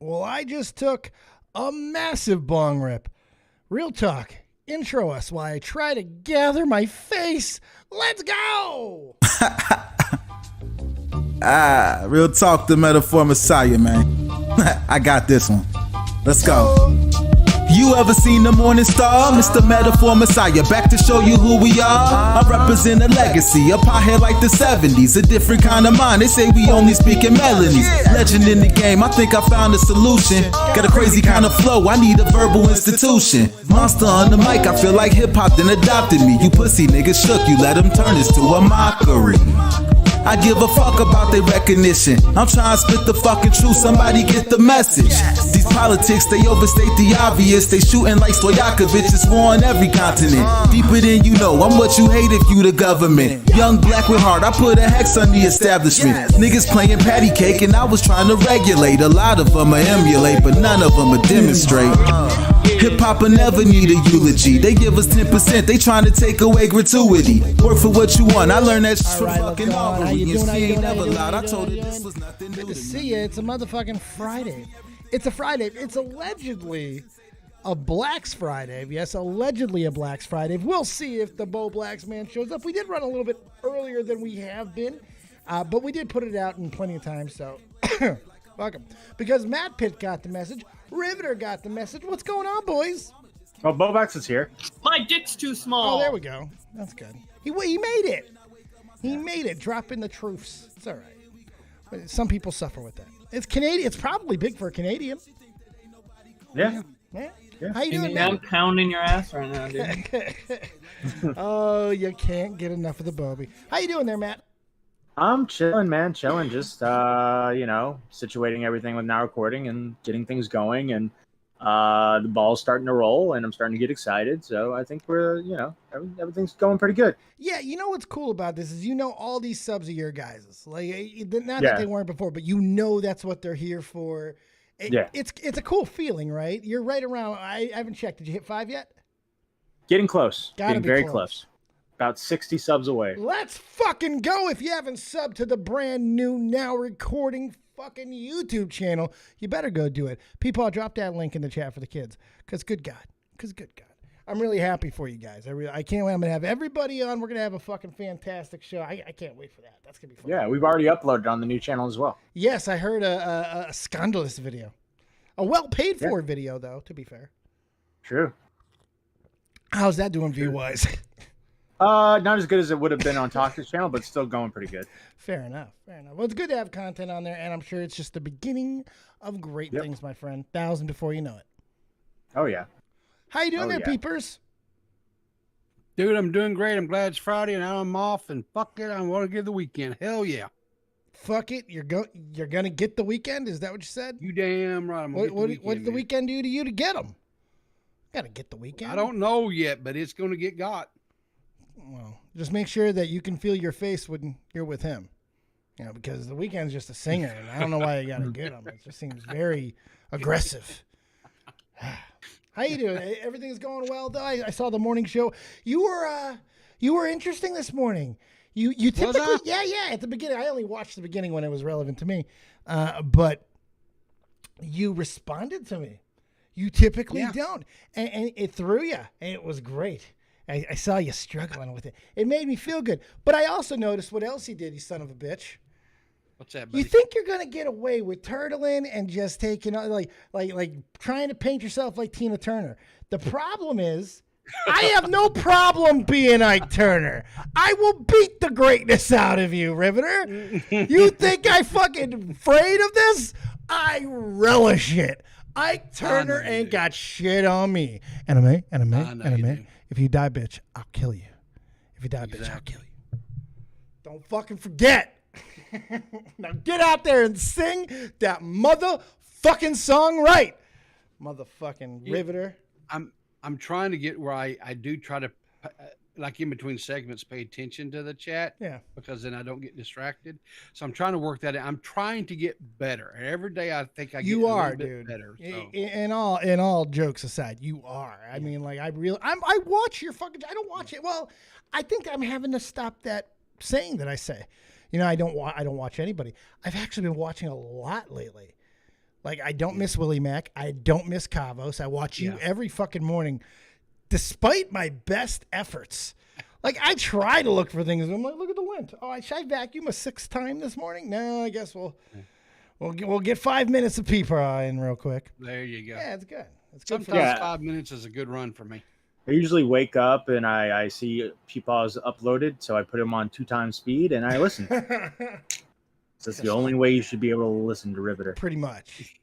Well, I just took a massive bong rip. Real talk. Intro us while I try to gather my face. Let's go! Real talk, the metaphor messiah, man. I got this one. Let's go. You ever seen the morning star? Mr. Metaphor Messiah, back to show you who we are. I represent a legacy, a pothead like the 70s, a different kind of mind. They say we only speak in melodies. Legend in the game, I think I found a solution. Got a crazy kind of flow, I need a verbal institution. Monster on the mic, I feel like hip-hop then adopted me. You pussy niggas shook, you let them turn this to a mockery. I give a fuck about their recognition. I'm trying to spit the fucking truth, somebody get the message. These politics, they overstate the obvious. They shooting like Stoyakovich, it's war on every continent. Deeper than you know, I'm what you hate if you the government. Young black with heart, I put a hex on the establishment. Niggas playing patty cake and I was trying to regulate. A lot of them I emulate, but none of them I demonstrate. Hip-hop will never need a eulogy. They give us 10%, they trying to take away gratuity. Work for what you want, I learned that shit from fucking Aubrey. How you doing? I told her this was nothing new Good to see you. It's a motherfucking Friday. It's a Friday. It's allegedly a Blacks Friday. Yes, allegedly a Blacks Friday. We'll see if the Bo Blacks man shows up. We did run a little bit earlier than we have been, but we did put it out in plenty of time, so welcome. Because MattPitt got the message. Riveter got the message. What's going on, boys? Well, Bo Blacks is here. My dick's too small. Oh, there we go. That's good. He made it. He made it. Dropping the truths. It's all right. Some people suffer with that. It's Canadian. It's probably big for a Canadian. Yeah. Yeah. Yeah. How you doing, I'm man? pounding your ass right now, dude. Oh, you can't get enough of the Bobby. How you doing there, Matt? I'm chilling, man. Chilling. Just, situating everything with now recording and getting things going. And the ball's starting to roll and I'm starting to get excited. So I think we're, everything's going pretty good. Yeah, you know what's cool about this is all these subs are your guys'. Like, not that they weren't before, but that's what they're here for. It's a cool feeling, right? You're right around. I haven't checked. Did you hit 5 yet? Getting close. Getting very close. About 60 subs away. Let's fucking go. If you haven't subbed to the brand new now recording fucking YouTube channel, you better go do it. PeePaw, drop that link in the chat for the kids. Because good God. I'm really happy for you guys. I can't wait. I'm going to have everybody on. We're going to have a fucking fantastic show. I can't wait for that. That's going to be fun. Yeah, we've already uploaded on the new channel as well. Yes, I heard a scandalous video. A well-paid-for video, though, to be fair. True. How's that doing view-wise? Not as good as it would have been on Talker's channel, but still going pretty good. Fair enough. Well, it's good to have content on there, and I'm sure it's just the beginning of great things, my friend. 1,000 before you know it. Oh, yeah. How you doing there, peepers? Dude, I'm doing great. I'm glad it's Friday and I'm off, and fuck it, I want to get the weekend. Hell yeah. Fuck it, you're gonna get the weekend? Is that what you said? You damn right. What did the weekend do to you to get them? Gotta get the weekend. I don't know yet, but it's gonna get got. Well, just make sure that you can feel your face when you're with him. Because the weekend's just a singer, and I don't know why you gotta get him. It just seems very aggressive. How you doing? Everything's going well, though. I saw the morning show. You were interesting this morning. You typically at the beginning. I only watched the beginning when it was relevant to me, but you responded to me. You typically don't, and it threw you, and it was great. I saw you struggling with it. It made me feel good. But I also noticed what else he did, you son of a bitch. What's that, buddy? You think you're gonna get away with turtling and just taking like trying to paint yourself like Tina Turner? The problem is, I have no problem being Ike Turner. I will beat the greatness out of you, Riveter. You think I fucking afraid of this? I relish it. Ike Turner ain't got shit on me. Anime. If you die, bitch, I'll kill you. If you die, bitch, I'll kill you. Don't fucking forget. Now get out there and sing that motherfucking song right. Motherfucking Riveter. I'm trying to get where I do try to, like in between segments, pay attention to the chat. Yeah. Because then I don't get distracted. So I'm trying to work that out. I'm trying to get better. Every day I think I get a little bit better. So. In all jokes aside, you are. I mean, like I watch your fucking. I don't watch it. Well, I think I'm having to stop that saying that I say. I don't watch anybody. I've actually been watching a lot lately. Like, I don't miss Willie Mac. I don't miss Kavos. I watch you every fucking morning, despite my best efforts. Like, I try to look for things. I'm like, look at the lint. Oh, should I vacuum a 6th time this morning? No, I guess we'll get 5 minutes of PeePaw in real quick. There you go. Yeah, it's good. It's good. Sometimes 5 minutes is a good run for me. I usually wake up and I see PeePaw's uploaded, so I put him on 2 times speed and I listen. So that's the only way you should be able to listen to Riveter. Pretty much.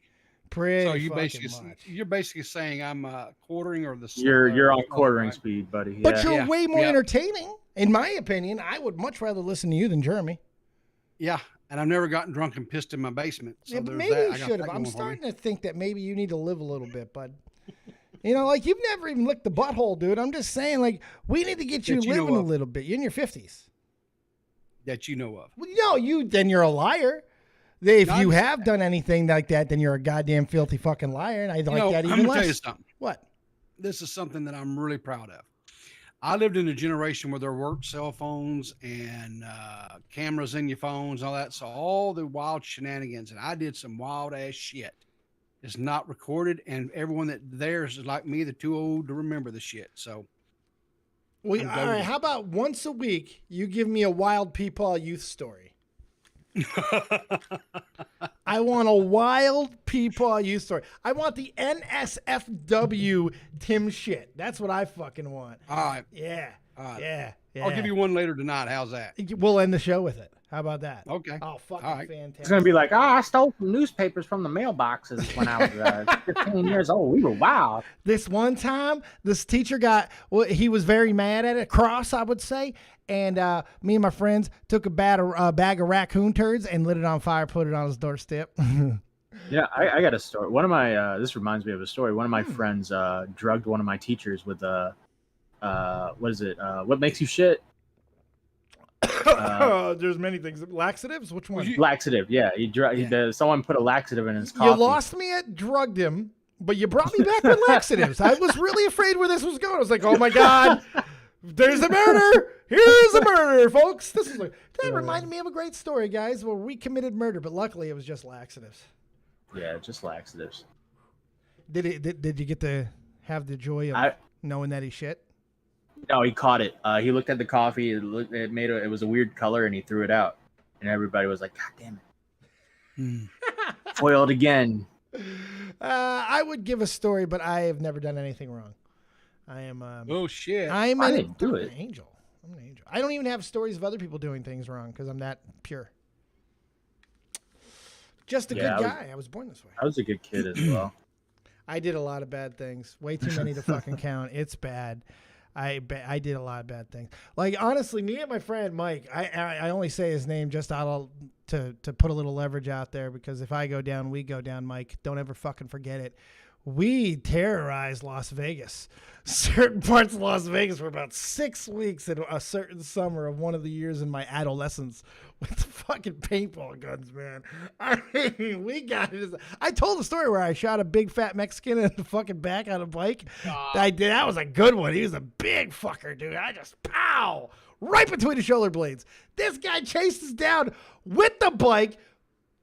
So you're basically saying I'm quartering or the you're on quartering speed, buddy. But you're way more entertaining, in my opinion. I would much rather listen to you than Jeremy. Yeah, and I've never gotten drunk and pissed in my basement. So but maybe you should have. I'm starting to think that maybe you need to live a little bit, bud. You know, like, you've never even licked the butthole, dude. I'm just saying, like, we need to get you living a little bit. You're in your 50s. That you know of. Well, no, then you're a liar. If you have done anything like that, then you're a goddamn filthy fucking liar, and I like that even less. I'm gonna tell you something. What? This is something that I'm really proud of. I lived in a generation where there weren't cell phones and cameras in your phones and all that. So all the wild shenanigans, and I did some wild ass shit. It's not recorded, and everyone that there is like me, they're too old to remember the shit. So, all right. How about once a week you give me a wild PeePaw youth story? I want a wild PeePaw youth story. I want the NSFW Tim shit. That's what I fucking want. All right. Yeah. All right. Yeah. I'll give you one later tonight. How's that? We'll end the show with it. How about that? Okay. Oh, fucking fantastic. It's going to be like, I stole some newspapers from the mailboxes when I was 15 years old. We were wild. This one time, this teacher he was very mad at it, cross, I would say. And me and my friends took a bag of raccoon turds and lit it on fire, put it on his doorstep. Yeah, I got a story. One of my, this reminds me of a story. One of my friends drugged one of my teachers with what is it? What makes you shit? There's many things. Laxatives? Which one? Laxative. Yeah, someone put a laxative in his coffee. You lost me at drugged him, but you brought me back with laxatives. I was really afraid where this was going. I was like, oh my god, there's a murder. Here's a murder, folks. That reminded me of a great story, guys, where we committed murder, but luckily it was just laxatives. Yeah, just laxatives. Did you get to have the joy of knowing that he shit? No, he caught it. He looked at the coffee. It was a weird color, and he threw it out. And everybody was like, God damn it. Foiled again. I would give a story, but I have never done anything wrong. I am. Oh shit! I didn't do it. I'm an angel. I don't even have stories of other people doing things wrong because I'm that pure. Just a good guy. I was born this way. I was a good kid as well. I did a lot of bad things. Way too many to fucking count. It's bad. I did a lot of bad things. Like, honestly, me and my friend Mike, I only say his name just to put a little leverage out there, because if I go down, we go down, Mike. Don't ever fucking forget it. We terrorized Las Vegas. Certain parts of Las Vegas for about 6 weeks in a certain summer of one of the years in my adolescence with fucking paintball guns, man. I mean, we got it. I told a story where I shot a big fat Mexican in the fucking back on a bike. I did. That was a good one. He was a big fucker, dude. I just pow right between the shoulder blades. This guy chased us down with the bike,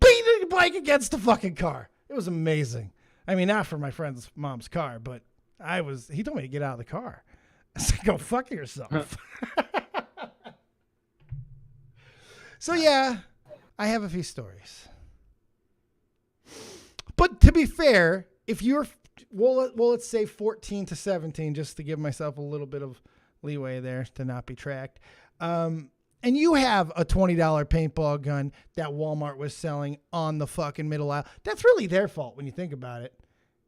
beating the bike against the fucking car. It was amazing. I mean, not for my friend's mom's car, but he told me to get out of the car. I said, go fuck yourself. So yeah, I have a few stories. But to be fair, if you're, let's say 14 to 17, just to give myself a little bit of leeway there to not be tracked. And you have a $20 paintball gun that Walmart was selling on the fucking middle aisle. That's really their fault when you think about it.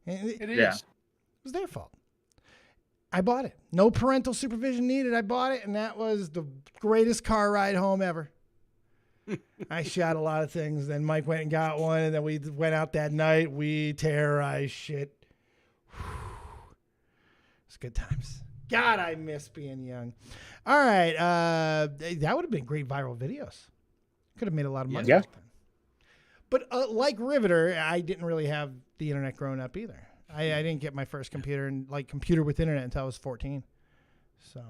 It is. Yeah. It was their fault. I bought it. No parental supervision needed. I bought it, and that was the greatest car ride home ever. I shot a lot of things. Then Mike went and got one, and then we went out that night. We terrorized shit. It's good times. God, I miss being young. All right. That would have been great viral videos. Could have made a lot of money. Yeah. Back then. But like Riveter, I didn't really have the internet growing up either. I didn't get my first computer and computer with internet until I was 14. So,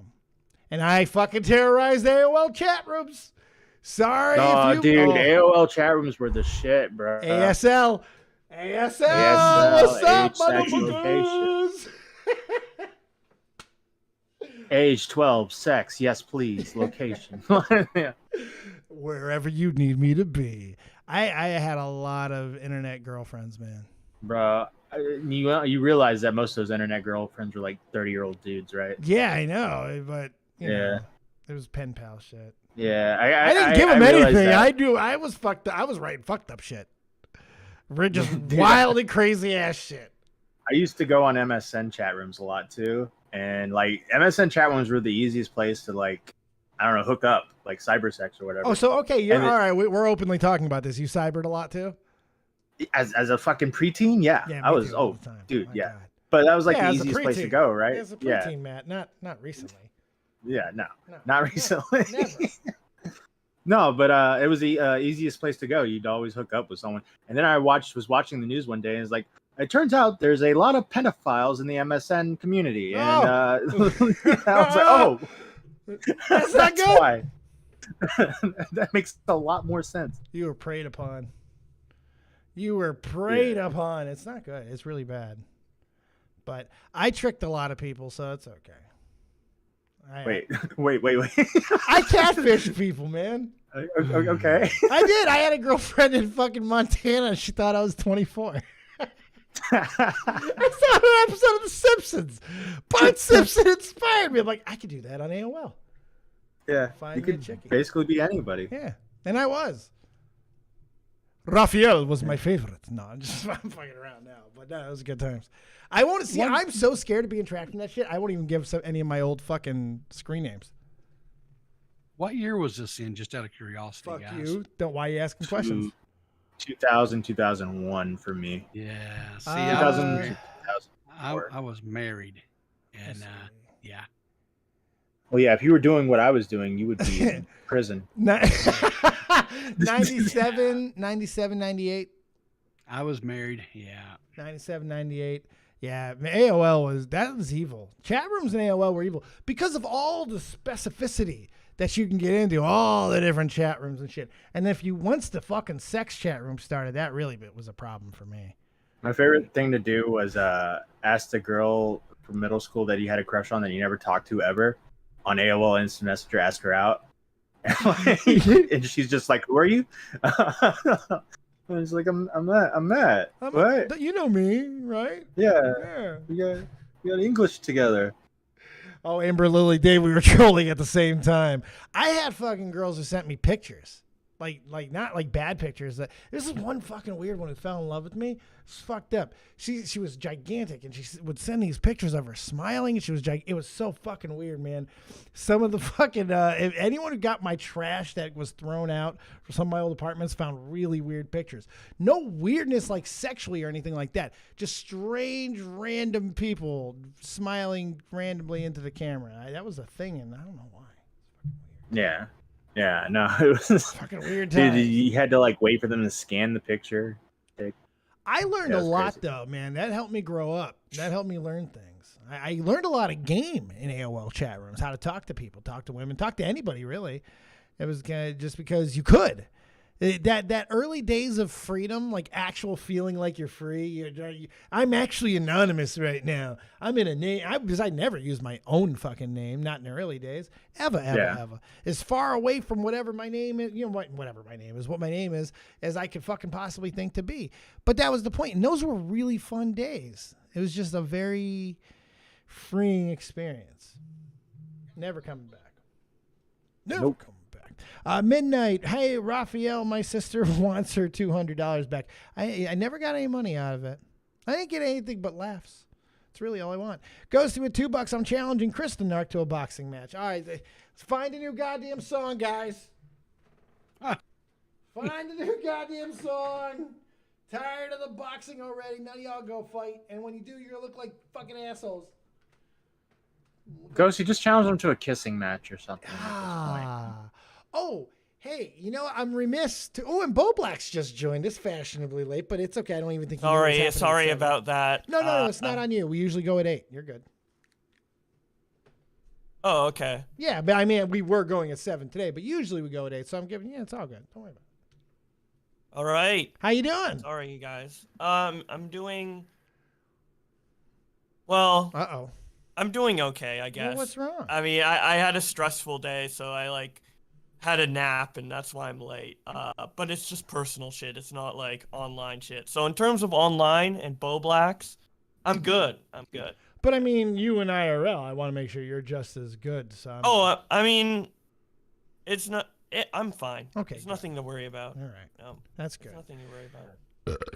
and I fucking terrorized AOL chat rooms. Sorry, Oh, dude, AOL chat rooms were the shit, bro. ASL ASL, what's up, age, sex, motherfuckers? Age 12, sex, yes, please. Location. Yeah. Wherever you need me to be. I had a lot of internet girlfriends, man. Bro, you realize that most of those internet girlfriends were like 30-year-old dudes, right? Yeah, I know, but you Yeah. know, it was pen pal shit. Yeah, I didn't give him anything. I was fucked up. I was writing fucked up shit. Just wild and crazy ass shit. I used to go on MSN chat rooms a lot too, and like MSN chat rooms were the easiest place to like, I don't know, hook up, like cybersex or whatever. Oh, so okay, you're all right. We're openly talking about this. You cybered a lot too. As a fucking preteen, yeah, I was. all Oh, the time. dude, My yeah. God. But that was like Yeah, the as a easiest place to preteen. go, right? As a Yeah, preteen, Matt, not recently. yeah, no, No, not recently. Never. No, but it was the easiest place to go. You'd always hook up with someone. And then I was watching the news one day, and it's like, it turns out there's a lot of pedophiles in the MSN community, and I was like, oh, That's not good. why. That makes a lot more sense. You were preyed upon. You were preyed upon. It's not good. It's really bad. But I tricked a lot of people, so it's okay. Wait. I catfished people, man. Okay. I did. I had a girlfriend in fucking Montana. She thought I was 24. I saw an episode of The Simpsons. Bart Simpson inspired me. I'm like, I could do that on AOL. Yeah, Find you me a could chickie. basically be anybody. Yeah, and I was. Raphael was my favorite. No, I'm fucking around now, but no, it was good times. I won't see. I'm so scared of being tracked from that shit. I won't even give any of my old fucking screen names. What year was this in? Just out of curiosity, Fuck guys. you. Don't. Why are you asking questions? 2000, 2001 for me. Yeah. See, 2000, I was married, and yeah. Well, yeah, if you were doing what I was doing, you would be in prison. 97, 98. I was married. Yeah. 97, 98. Yeah, AOL that was evil. Chat rooms in AOL were evil because of all the specificity that you can get into, all the different chat rooms and shit. And if once the fucking sex chat room started, that really was a problem for me. My favorite thing to do was ask the girl from middle school that you had a crush on that you never talked to ever on AOL Instant Messenger, ask her out. And she's just like, who are you? I was like, I'm Matt. What? You know me, right? Yeah. We got English together. Oh, Amber Lily Dave, we were trolling at the same time. I had fucking girls who sent me pictures. Like not like bad pictures. This is one fucking weird one who fell in love with me. It's fucked up. She was gigantic, and she would send these pictures of her smiling, and she was it was so fucking weird, man. Some of the fucking if anyone who got my trash that was thrown out for some of my old apartments found really weird pictures. No weirdness like sexually or anything like that. Just strange, random people smiling randomly into the camera. That was a thing, and I don't know why. Yeah. Yeah, no, it was fucking weird time. Dude, you had to like wait for them to scan the picture. I learned a lot though, man. That helped me grow up. That helped me learn things. I learned a lot of game in AOL chat rooms, how to talk to people, talk to women, talk to anybody really. It was just because you could. That early days of freedom, like actual feeling like you're free. I'm actually anonymous right now. I'm in a name because I never used my own fucking name, not in the early days, ever. As far away from whatever my name is, whatever my name is, what my name is, as I could fucking possibly think to be. But that was the point, and those were really fun days. It was just a very freeing experience. Never coming back. Never coming back. Midnight. Hey, Raphael, my sister wants her $200 back. I never got any money out of it. I didn't get anything but laughs. It's really all I want. Goes to with $2. I'm challenging Kristen Nark to a boxing match. All right, let's find a new goddamn song, guys. Find a new goddamn song. Tired of the boxing already. None of y'all go fight. And when you do, you're going to look like fucking assholes. Ghost, you just challenge them to a kissing match or something. Oh, hey, I'm remiss to. Oh, and Bo Black's just joined us fashionably late, but it's okay. I don't even think. Sorry about that. No, it's not on you. We usually go at 8. You're good. Oh, okay. Yeah, but I mean, we were going at 7 today, but usually we go at 8. So I'm giving. Yeah, it's all good. Don't worry about All right. How you doing? Sorry, you guys. I'm doing. Well, Uh-oh. I'm doing okay, I guess. Well, what's wrong? I mean, I had a stressful day, so I had a nap, and that's why I'm late. But it's just personal shit. It's not like online shit. So in terms of online and Bo Blacks, I'm good. I'm good. But I mean, you and IRL, I want to make sure you're just as good. So I mean, it's not. I'm fine. Okay, There's good. nothing to worry about. all right. No, That's there's good. nothing to worry about.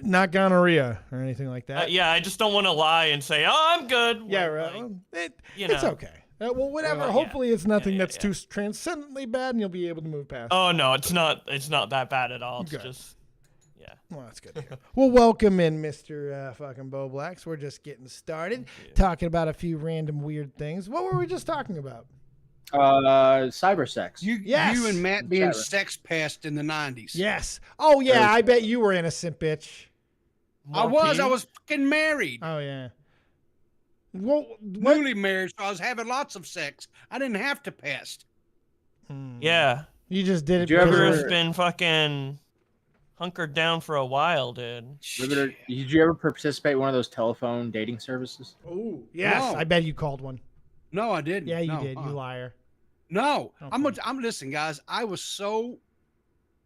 Not gonorrhea or anything like that. Yeah, I just don't want to lie and say, "Oh, I'm good." Yeah, when, right. like, It's okay. Well, whatever. Yeah. Hopefully, it's nothing Yeah, that's yeah. too transcendently bad, and you'll be able to move past. Oh no, it's not. It's not that bad at all. It's Good. just, yeah. Well, that's good to hear. Well, welcome in, Mr. Fucking Bo Blacks. We're just getting started, talking about a few random weird things. What were we just talking about? Cyber sex. Yes. You and Matt being Cyber. sex pest in the 90s. Yes. Oh, yeah. I bet you were innocent, bitch. I More pee? was fucking married. Oh, yeah. Well, what? Newly married, so I was having lots of sex. I didn't have to pest. Yeah. You just did it. Did you because ever- of- River's been fucking hunkered down for a while, dude. Did you ever participate in one of those telephone dating services? Ooh, yes. No. I bet you called one. No, I didn't. Yeah, you No, did. You liar. No, Okay. I'm listening, guys. I was so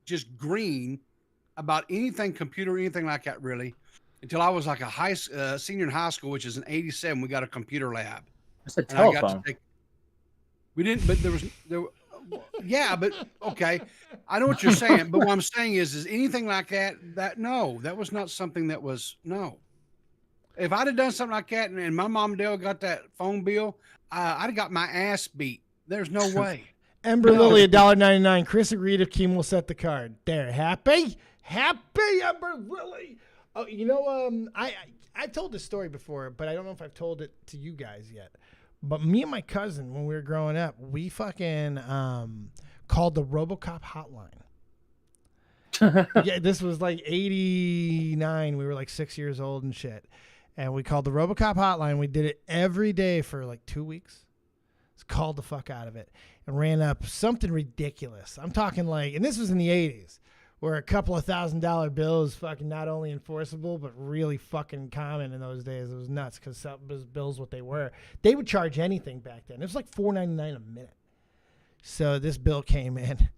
just green about anything computer, anything like that, really, until I was like a senior in high school, which is in '87. We got a computer lab. It's a And I got telephone. to take. We didn't, but there. Yeah, but okay, I know what you're saying. But what I'm saying is anything like that? No, that was not something that was no. If I'd have done something like that, and my mom and dad got that phone bill, I'd have got my ass beat. There's no way. Ember Lily, $1.99. Chris agreed if Keem will set the card. There. Happy? Happy, Ember Lily. Oh, you know, I told this story before, but I don't know if I've told it to you guys yet. But me and my cousin, when we were growing up, we fucking called the RoboCop hotline. Yeah, this was like 89. We were like 6 years old and shit. And we called the RoboCop hotline. We did it every day for like 2 weeks. It's called the fuck out of it and ran up something ridiculous. I'm talking like, and this was in the 80s, where a couple of $1,000 bills fucking not only enforceable, but really fucking common in those days. It was nuts because bills what they were. They would charge anything back then. It was like $4.99 a minute. So this bill came in.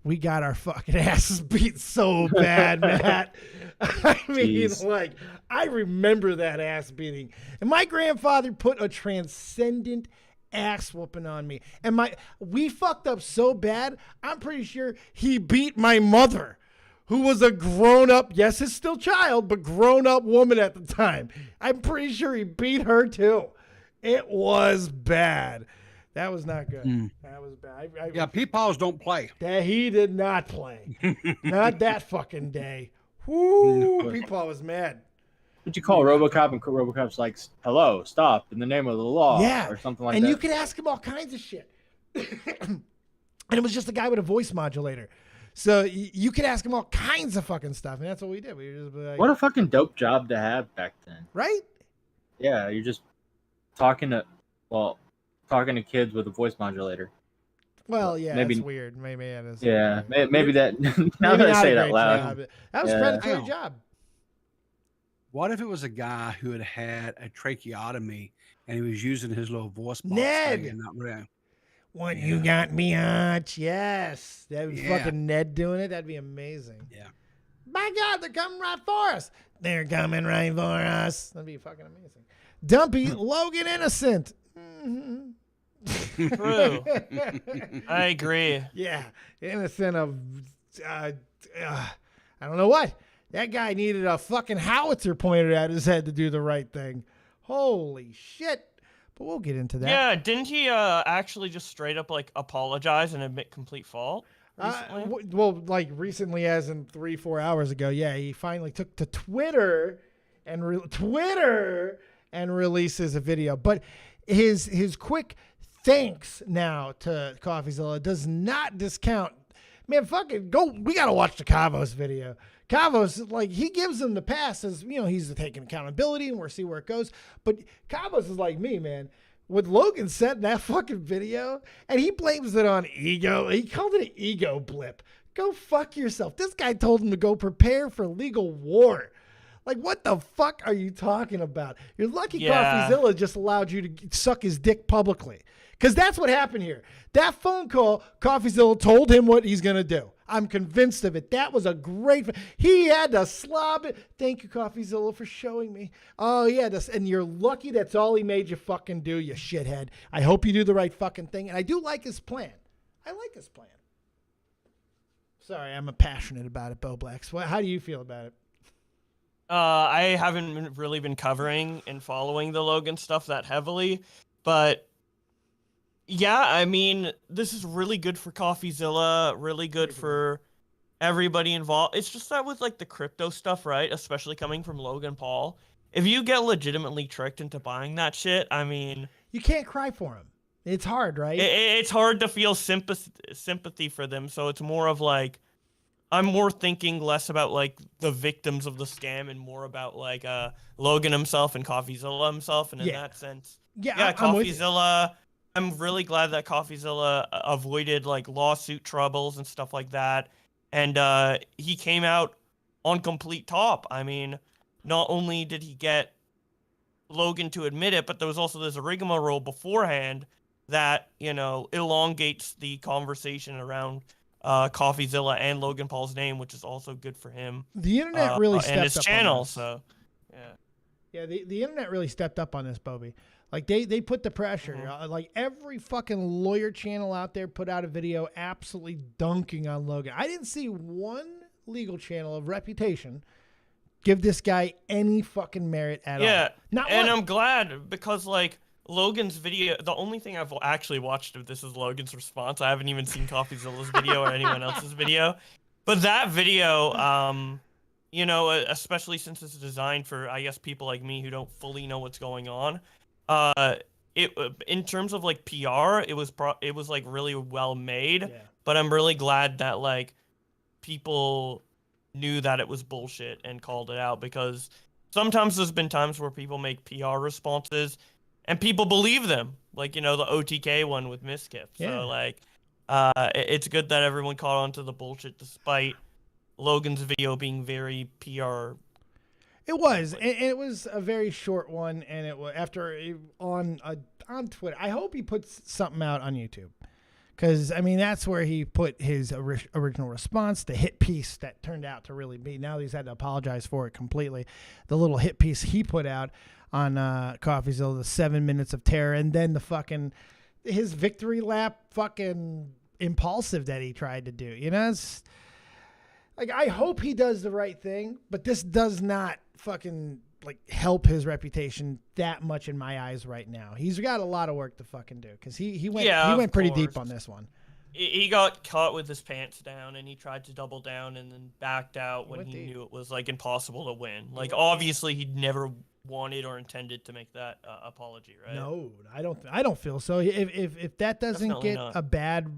We got our fucking asses beat so bad, Matt. I mean, Jeez. like, I remember that ass beating. And my grandfather put a transcendent ass whooping on me. And we fucked up so bad, I'm pretty sure he beat my mother, who was a grown-up, yes, it's still child, but grown-up woman at the time. I'm pretty sure he beat her, too. It was bad. That was not good. That was bad. Yeah, peepaws don't play. That he did not play. Not that fucking day. Whoo, Peepaw was mad. Would you call RoboCop and RoboCop's like, "Hello, stop in the name of the law," Yeah. or something like and that? you could ask him all kinds of shit. And it was just a guy with a voice modulator. So you could ask him all kinds of fucking stuff. And that's what we did. We were just like, What a fucking dope job to have back then. right? Yeah, you're just talking to kids with a voice modulator. Well, yeah, Maybe- that's weird. Maybe it is. Yeah, maybe that. Now Maybe that I not say a it out great loud, job. That was a Yeah. predatory Wow. job. What if it was a guy who had a tracheotomy and he was using his little voice box Ned! thing and not really? What Yeah. you got me on? Yes. That was Yeah. fucking Ned doing it. That'd be amazing. Yeah. My God, they're coming right for us. They're coming right for us. That'd be fucking amazing. Dumpy, Logan innocent. Mhm. True. I agree. Yeah, innocent of, I don't know what. That guy needed a fucking howitzer pointed at his head to do the right thing. Holy shit. But we'll get into that. Yeah, didn't he actually just straight up like apologize and admit complete fault recently? Well, like recently, as in 3-4 hours ago, yeah, he finally took to Twitter and releases a video. But his quick thanks now to CoffeeZilla does not discount. Man, fucking go. We got to watch the Kavos video. Kavos, like, he gives them the pass as, you know, he's taking accountability and we'll see where it goes. But Kavos is like me, man. With Logan said in that fucking video, and he blames it on ego. He called it an ego blip. Go fuck yourself. This guy told him to go prepare for legal war. Like, what the fuck are you talking about? You're lucky Yeah. CoffeeZilla just allowed you to suck his dick publicly. Because that's what happened here. That phone call, CoffeeZilla told him what he's going to do. I'm convinced of it. That was a great... He had to slob it. Thank you, CoffeeZilla, for showing me. Oh, yeah. And you're lucky that's all he made you fucking do, you shithead. I hope you do the right fucking thing. And I do like his plan. I like his plan. Sorry, I'm passionate about it, Bo Blacks. How do you feel about it? I haven't really been covering and following the Logan stuff that heavily, but yeah, I mean, this is really good for CoffeeZilla, really good for everybody involved. It's just that with like the crypto stuff, right? Especially coming from Logan Paul, if you get legitimately tricked into buying that shit, I mean, you can't cry for him. It's hard, right? It's hard to feel sympathy for them. So it's more of like, I'm more thinking less about like the victims of the scam and more about like Logan himself and CoffeeZilla himself. And in that sense, CoffeeZilla, I'm really glad that CoffeeZilla avoided like lawsuit troubles and stuff like that. And he came out on complete top. I mean, not only did he get Logan to admit it, but there was also this rigmarole beforehand that, you know, elongates the conversation around CoffeeZilla and Logan Paul's name, which is also good for him. The internet really stepped and his up channel. on this. So, yeah, the internet really stepped up on this, Bobby. Like they put the pressure. Like every fucking lawyer channel out there put out a video absolutely dunking on Logan. I didn't see one legal channel of reputation give this guy any fucking merit at all. Yeah, not and one. I'm glad because like Logan's video, the only thing I've actually watched of this is Logan's response. I haven't even seen CoffeeZilla's video or anyone else's video. But that video, you know, especially since it's designed for, I guess, people like me who don't fully know what's going on, it in terms of like PR, it was like really well made. Yeah. But I'm really glad that like people knew that it was bullshit and called it out, because sometimes there's been times where people make PR responses and people believe them, like, you know, the OTK one with Miskip. Yeah. So, like, it's good that everyone caught on to the bullshit despite Logan's video being very PR. It was. It was a very short one, and it was on Twitter. I hope he puts something out on YouTube, because I mean that's where he put his original response, the hit piece that turned out to really be. Now he's had to apologize for it completely. The little hit piece he put out on CoffeeZilla, the 7 minutes of terror, and then the fucking his victory lap fucking impulsive that he tried to do. You know, it's like, I hope he does the right thing, but this does not fucking like help his reputation that much in my eyes right now. He's got a lot of work to fucking do, because he went pretty deep on this one. He got caught with his pants down, and he tried to double down and then backed out when he knew it was like impossible to win. Like, obviously he'd never wanted or intended to make that apology, right? No, I don't feel so. If that doesn't Definitely get not. a bad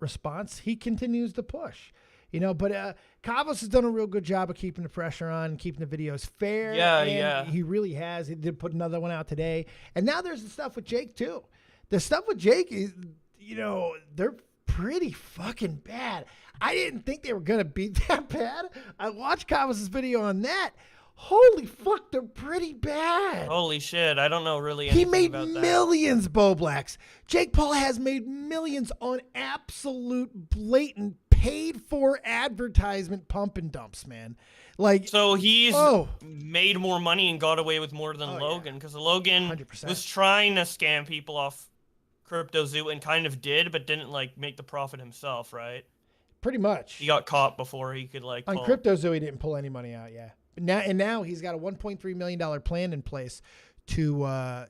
response, he continues to push. You know, but Cavos has done a real good job of keeping the pressure on and keeping the videos fair. Yeah. He really has. He did put another one out today. And now there's the stuff with Jake, too. The stuff with Jake is, you know, they're pretty fucking bad. I didn't think they were going to be that bad. I watched Cavos' video on that. Holy fuck, they're pretty bad. Holy shit, I don't know really He anything made about that. millions, Bo Blacks. Jake Paul has made millions on absolute blatant paid-for advertisement pump and dumps, man. Like, So he's made more money and got away with more than Logan, because Logan 100%. was trying to scam people off CryptoZoo and kind of did, but didn't like make the profit himself, right? pretty much. He got caught before he could like On pull. CryptoZoo, he didn't pull any money out, yeah. Now he's got a $1.3 million plan in place to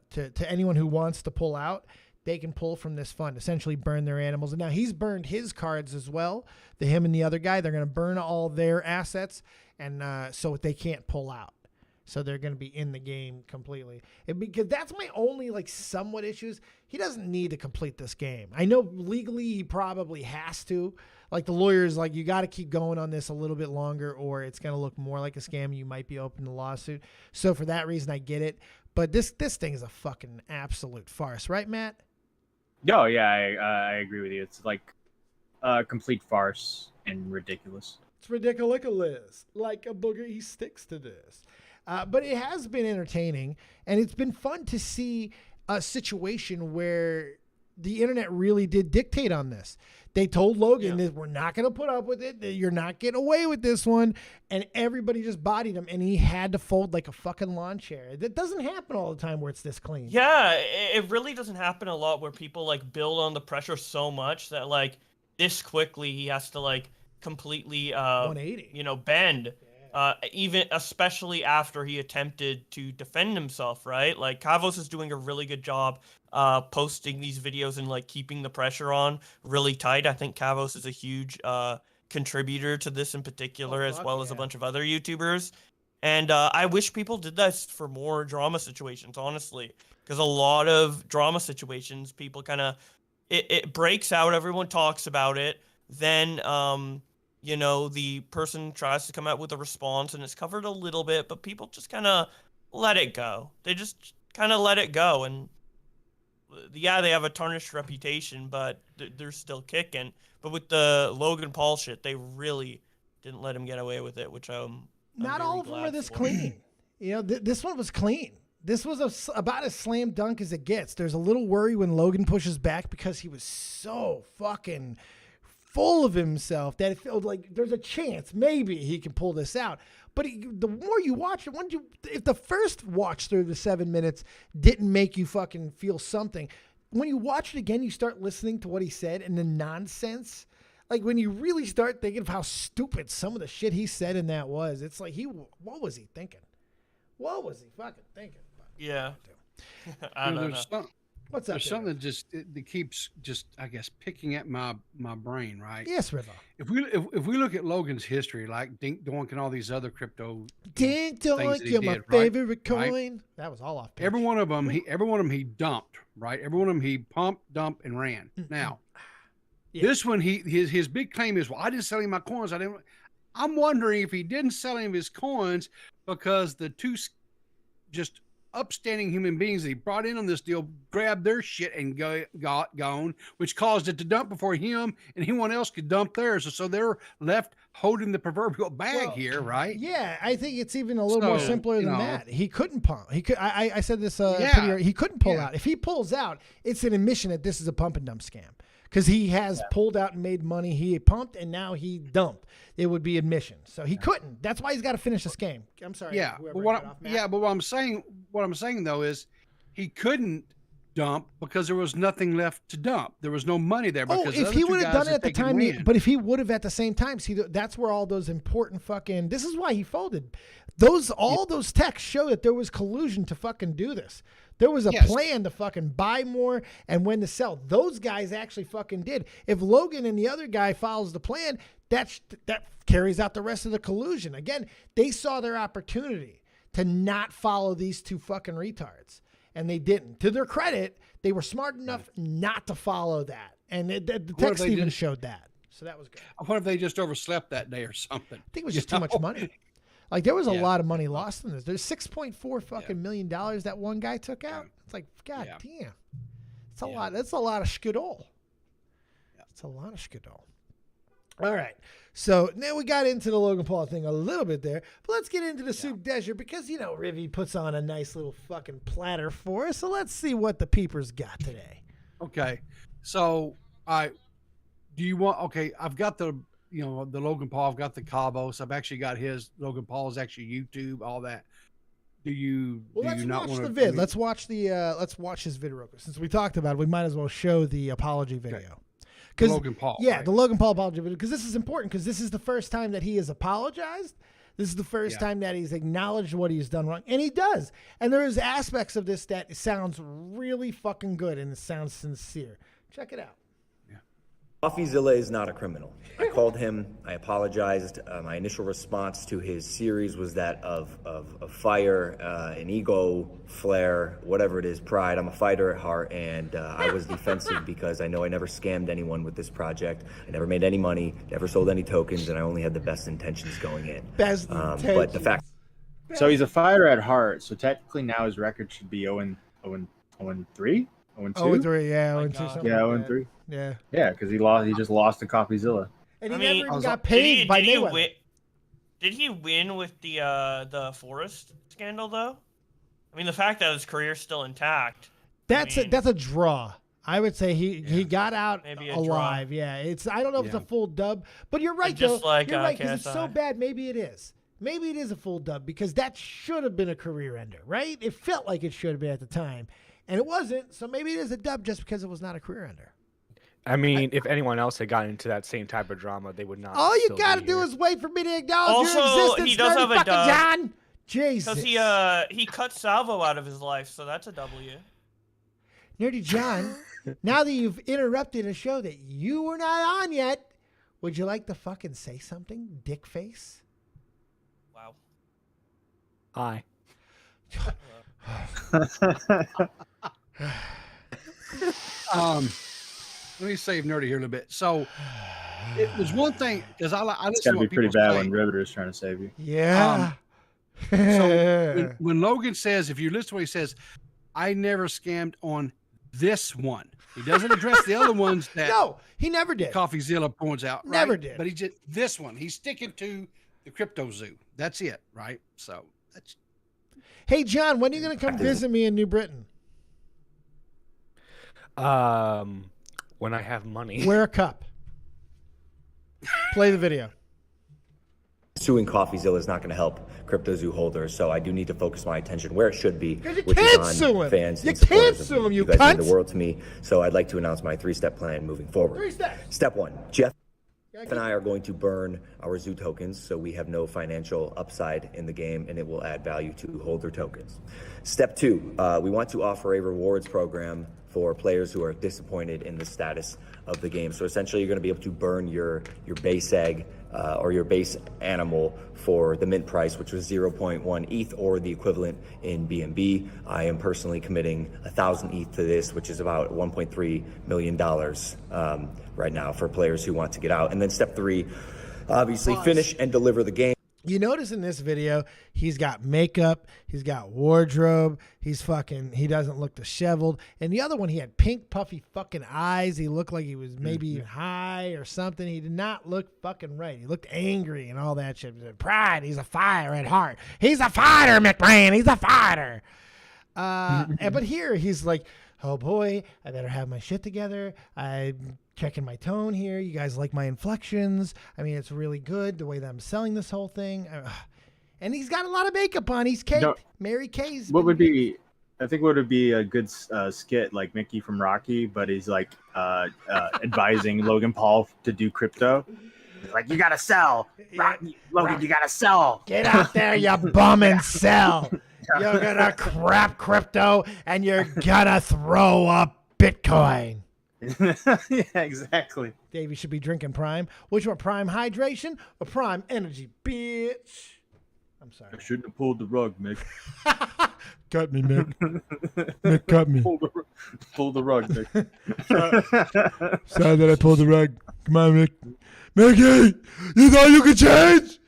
anyone who wants to pull out. They can pull from this fund, essentially burn their animals. And now he's burned his cards as well. Him and the other guy, they're going to burn all their assets, and so they can't pull out. So they're going to be in the game completely. Because that's my only like somewhat issues. He doesn't need to complete this game. I know legally he probably has to. Like the lawyers, like, you got to keep going on this a little bit longer, or it's going to look more like a scam. You might be open to lawsuit. So for that reason, I get it. But this thing is a fucking absolute farce, right, Matt? Oh yeah, I agree with you. It's like a complete farce. and ridiculous. It's ridiculous. Like a booger, he sticks to this. But it has been entertaining, and it's been fun to see a situation where the internet really did dictate on this. They told Logan that we're not going to put up with it. That you're not getting away with this one. And everybody just bodied him, and he had to fold like a fucking lawn chair. That doesn't happen all the time where it's this clean. Yeah, it really doesn't happen a lot where people like build on the pressure so much that like this quickly he has to like completely 180. bend. Even especially after he attempted to defend himself, right? Like Kavos is doing a really good job posting these videos and like keeping the pressure on really tight. I think Kavos is a huge contributor to this in particular, as well as a bunch of other YouTubers. And I wish people did this for more drama situations, honestly, because a lot of drama situations, people kind of it breaks out, everyone talks about it, then the person tries to come out with a response and it's covered a little bit, but people just kind of let it go. They just kind of let it go. And yeah, they have a tarnished reputation, but they're still kicking. But with the Logan Paul shit, they really didn't let him get away with it, which I'm not very all of them glad are this for. clean. This one was clean. This was about as slam dunk as it gets. There's a little worry when Logan pushes back because he was so fucking full of himself that it felt like there's a chance maybe he can pull this out. But the more you watch it, if the first watch through the 7 minutes didn't make you fucking feel something, when you watch it again, you start listening to what he said and the nonsense. Like when you really start thinking of how stupid some of the shit he said in that was, it's like what was he thinking? What was he fucking thinking? Yeah. I don't know. What's up? There's something that keeps just, I guess, picking at my brain, right? Yes, River. If we look at Logan's history, like Dink Donk and all these other crypto Dink Donk, you're my favorite coin. That was all off pitch. Every one of them he dumped, right? Every one of them he pumped, dumped, and ran. Now, this one his big claim is, well, I didn't sell him my coins. I'm wondering if he didn't sell him his coins because the two just upstanding human beings that he brought in on this deal grabbed their shit and got gone, which caused it to dump before him and anyone else could dump theirs. So they're left holding the proverbial bag here, right? Yeah, I think it's even a little more simpler than that. He couldn't pump. I said this pretty early. He couldn't pull out. If he pulls out, it's an admission that this is a pump and dump scam. Because he has pulled out and made money. He pumped and now he dumped. It would be admission. So he couldn't. That's why he's got to finish this game. I'm sorry. Yeah. But what I'm saying though is he couldn't dump because there was nothing left to dump. There was no money there. Because if he would have done it at the time, but if he would have at the same time, see, that's where all those important fucking. This is why he folded. All those texts show that there was collusion to fucking do this. There was a plan to fucking buy more and when to sell. Those guys actually fucking did. If Logan and the other guy follows the plan, that carries out the rest of the collusion. Again, they saw their opportunity to not follow these two fucking retards, and they didn't. To their credit, they were smart enough not to follow that, and the text even showed that. So that was good. I wonder if they just overslept that day or something. I think it was just too much money. Like there was a lot of money lost in this. There's $6.4 fucking million that one guy took out. It's like, God damn. It's a lot. That's a lot of skidol. It's a lot of skidol. All right. So now we got into the Logan Paul thing a little bit there, but let's get into the Soup Desert because, Rivy puts on a nice little fucking platter for us. So let's see what the peepers got today. Okay. So, I've got the Logan Paul, I've got the Cabos. I've actually got his Logan Paul's actually YouTube, all that. Let's watch the vid. Let's watch his vid real quick. Since we talked about it, we might as well show the apology video. The Logan Paul. Yeah, right? The Logan Paul apology video, because this is important because this is the first time that he has apologized. This is the first time that he's acknowledged what he's done wrong. And he does. And there is aspects of this that sounds really fucking good and it sounds sincere. Check it out. CoffeeZilla is not a criminal. I called him. I apologized. My initial response to his series was that of fire, an ego flare, whatever it is, pride. I'm a fighter at heart, and I was defensive because I know I never scammed anyone with this project. I never made any money, never sold any tokens, and I only had the best intentions going in. Best intentions. But the fact. So he's a fighter at heart. So technically now his record should be 0-3. 0-2? 0-3, yeah, 0-2, something. Yeah, 0-3. Yeah. Yeah, because he just lost to CoffeeZilla. And he I mean, never even got paid by Mayweather. Did he win with the Forrest scandal though? I mean, the fact that his career's still intact. That's a draw. I would say he got out Maybe a alive. draw. Yeah, I don't know if it's a full dub, but you're right Just though. like, you're right because it's KSI. so bad. Maybe it is. Maybe it is a full dub because that should have been a career ender, right? It felt like it should have been at the time, and it wasn't. So maybe it is a dub just because it was not a career ender. I mean, if anyone else had gotten into that same type of drama, they would not. All you still got to be do here. is wait for me to acknowledge your Also, existence. he does have a Nerdy fucking dub. John. Jesus. Because he cut Salvo out of his life, so that's a W. Nerdy John, now that you've interrupted a show that you were not on yet, would you like to fucking say something, dick face? Wow. Hi. Let me save Nerdy here a little bit. So there's one thing because I It's listen got to to be what pretty people bad say. when Riveter's trying to save you. Yeah. So when Logan says, if you listen to what he says, I never scammed on this one. He doesn't address the other ones that No, he never did. CoffeeZilla points out. Never right? did. But he just this one. He's sticking to the crypto zoo. That's it, right? So that's Hey, John, when are you going to come visit me in New Britain? When I have money. Wear a cup. Play the video. Suing CoffeeZilla is not going to help CryptoZoo holders, so I do need to focus my attention where it should be, Because you which can't is on sue him. fans You and supporters can't of sue him, me. you guys mean cunt. the world to me, so I'd like to announce my 3-step plan moving forward. 3 steps. Step 1, Jeff and I are going to burn our zoo tokens so we have no financial upside in the game and it will add value to holder tokens. Step 2, we want to offer a rewards program for players who are disappointed in the status of the game. So essentially you're going to be able to burn your base egg or your base animal for the mint price, which was 0.1 ETH or the equivalent in BNB. I am personally committing 1,000 ETH to this, which is about $1.3 million right now for players who want to get out. And then step 3, obviously finish and deliver the game. You notice in this video, he's got makeup, he's got wardrobe, he doesn't look disheveled. And the other one, he had pink, puffy fucking eyes. He looked like he was maybe even high or something. He did not look fucking right. He looked angry and all that shit. Pride, he's a fighter at heart. He's a fighter, McMahon, he's a fighter. But here, he's like, oh boy, I better have my shit together. I'm checking my tone here. You guys like my inflections? I mean, it's really good the way that I'm selling this whole thing. And he's got a lot of makeup on. He's caked. No. Mary Kay's. What would be? I think what would be a good skit like Mickey from Rocky, but he's like advising Logan Paul to do crypto. Like, you gotta sell, Logan. You gotta sell. Get out there, you bum, and sell. You're gonna crap crypto, and you're gonna throw up Bitcoin. Yeah, exactly. Dave, you should be drinking Prime. Which one, Prime Hydration or Prime Energy, bitch? I'm sorry. I shouldn't have pulled the rug, Mick. Cut me, Mick. Mick, cut me. Pull the rug, Mick. Sorry that I pulled the rug. Come on, Mick. Mickey, you thought you could change?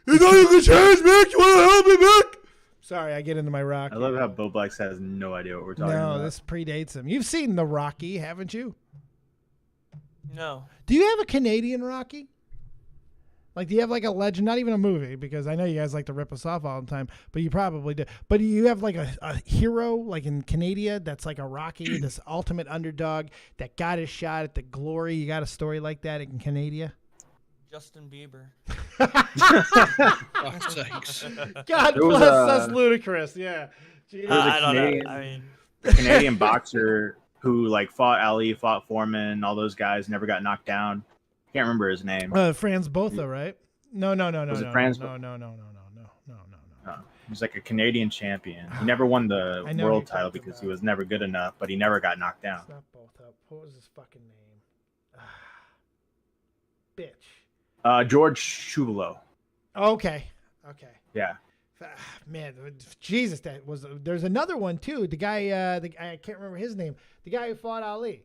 You thought you could change, Mick? You want to help me, Mick? Sorry, I get into my rock. I love how Bo Blacks has no idea what we're talking about. No, this predates him. You've seen the Rocky, haven't you? No. Do you have a Canadian Rocky? Like, do you have like a legend? Not even a movie, because I know you guys like to rip us off all the time, but you probably do. But do you have like a hero, like in Canada, that's like a Rocky, this ultimate underdog that got his shot at the glory? You got a story like that in Canada? Justin Bieber. God's sakes. God There was bless a- us, ludicrous. Yeah. There was a I don't Canadian- know. I mean, Canadian boxer who like fought Ali, fought Foreman, all those guys, never got knocked down. Can't remember his name. Franz Botha, right? No. Was it Franz? No. He was like a Canadian champion. He never won the I know who world you're title talking because about. he was never good enough, but he never got knocked down. It's not Botha. What was his fucking name? Bitch. George Shuvalo. Okay. Yeah. Man, Jesus, that was. There's another one too. The guy, I can't remember his name. The guy who fought Ali,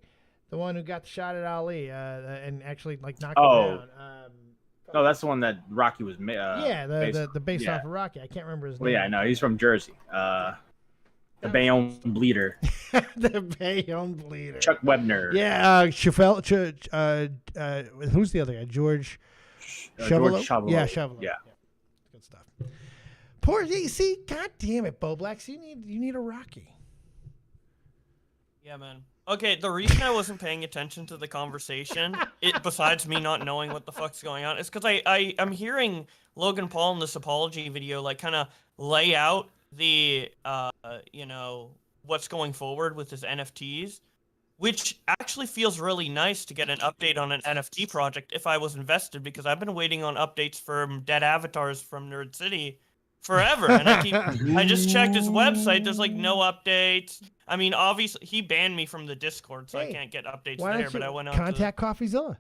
the one who got the shot at Ali, and actually like knocked him down. Oh, that's the one that Rocky was. Yeah, the based yeah. off of Rocky. I can't remember his name. Well, yeah, no, he's from Jersey. The Bayonne Bleeder. The Bayonne Bleeder. Chuck Webner. Yeah, who's the other guy? George Chevalier? Chevalier. Yeah, Chevalier. Yeah. Good stuff. Poor, you see, god damn it, Bo Blacks, you need a Rocky. Yeah, man. Okay, the reason I wasn't paying attention to the conversation, besides me not knowing what the fuck's going on, is because I'm hearing Logan Paul in this apology video, like, kind of lay out the, what's going forward with his NFTs, which actually feels really nice to get an update on an NFT project if I was invested, because I've been waiting on updates from Dead Avatars from Nerd City forever, and I just checked his website. There's like no updates. I mean, obviously he banned me from the Discord, so I can't get updates there. But I went on contact CoffeeZilla.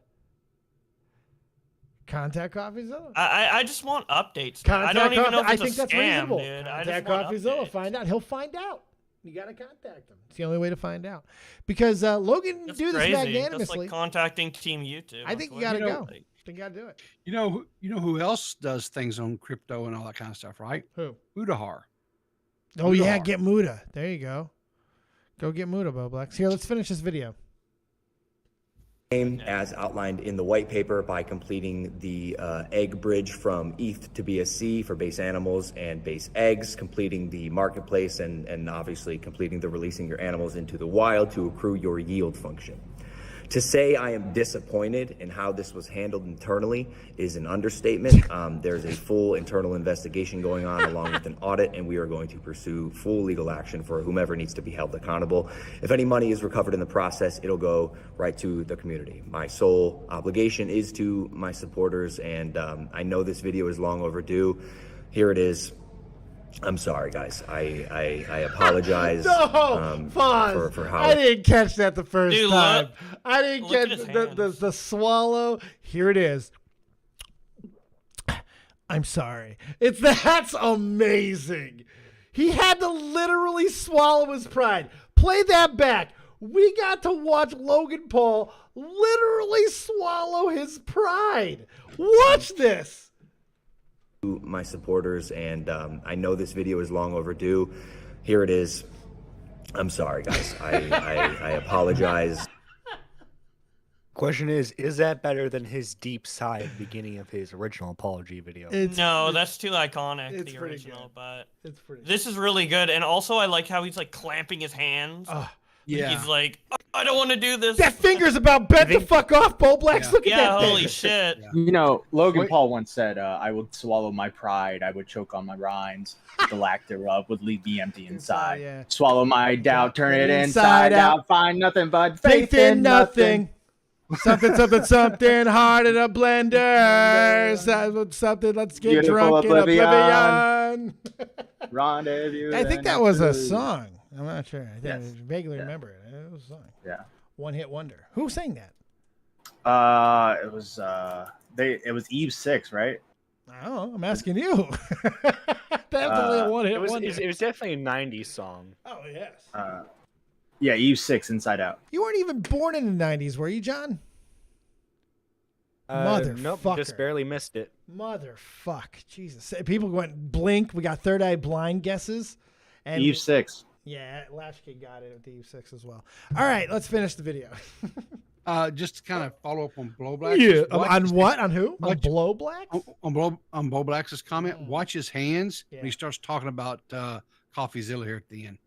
Contact CoffeeZilla. I just want updates. Contact I don't even know if it's I think a that's scam, reasonable. dude. Contact CoffeeZilla. Find out. He'll find out. You gotta contact him. It's the only way to find out. Because Logan That's do this crazy. magnanimously. That's like contacting Team YouTube. I think you gotta go. I think you gotta do it. You know who else does things on crypto and all that kind of stuff, right? Who? Udahar. Oh yeah, get Muda. There you go. Go get Muda, Bo Blacks. Here, let's finish this video. As outlined in the white paper by completing the egg bridge from ETH to BSC for base animals and base eggs, completing the marketplace, and obviously completing the releasing your animals into the wild to accrue your yield function. To say I am disappointed in how this was handled internally is an understatement. There's a full internal investigation going on along with an audit, and we are going to pursue full legal action for whomever needs to be held accountable. If any money is recovered in the process, it'll go right to the community. My sole obligation is to my supporters, and I know this video is long overdue. Here it is. I'm sorry, guys. I apologize for how I didn't catch that the first Dude, time. look. I didn't Look catch at his the swallow. Here it is. I'm sorry. That's amazing. He had to literally swallow his pride. Play that back. We got to watch Logan Paul literally swallow his pride. Watch this. my supporters, and I know this video is long overdue. Here it is. I'm sorry, guys. I apologize. Question is that better than his deep sigh at the beginning of his original apology video? No, that's too iconic, it's the pretty original, good. but It's pretty this is really good. And also I like how he's like clamping his hands. Yeah. He's like, I don't want to do this. That finger's about bent the fuck off, Bo Blacks. Yeah. Look at Yeah, that thing. holy shit. You know, Logan Paul once said, I would swallow my pride, I would choke on my rinds, the lack thereof would leave me empty inside. yeah. Swallow my doubt, turn it inside out, find nothing but Faith in nothing. Something, hard in a blender. Something, let's get Beautiful drunk oblivion. in oblivion. Rendezvous. I think and that was a absolute. song. I'm not sure. I Yes. vaguely remember it. It was a song. Yeah. One hit wonder. Who sang that? It was Eve 6, right? I don't know. I'm asking you. Definitely a one hit It was wonder. it was definitely a 90s song. Oh, yes. Yeah, Eve 6, Inside Out. You weren't even born in the 90s, were you, John? Nope, Motherfucker. just barely missed it. Motherfuck. Jesus. People went blink. We got Third Eye Blind guesses. And Eve 6. Yeah, Lashkey got it at the Eve 6 as well. All right, let's finish the video. Just to kind of follow up on Blow Black. Yeah, on what? On who? On Watch- Blow Black? On Bo Black's comment, watch his hands Yeah. when he starts talking about CoffeeZilla here at the end.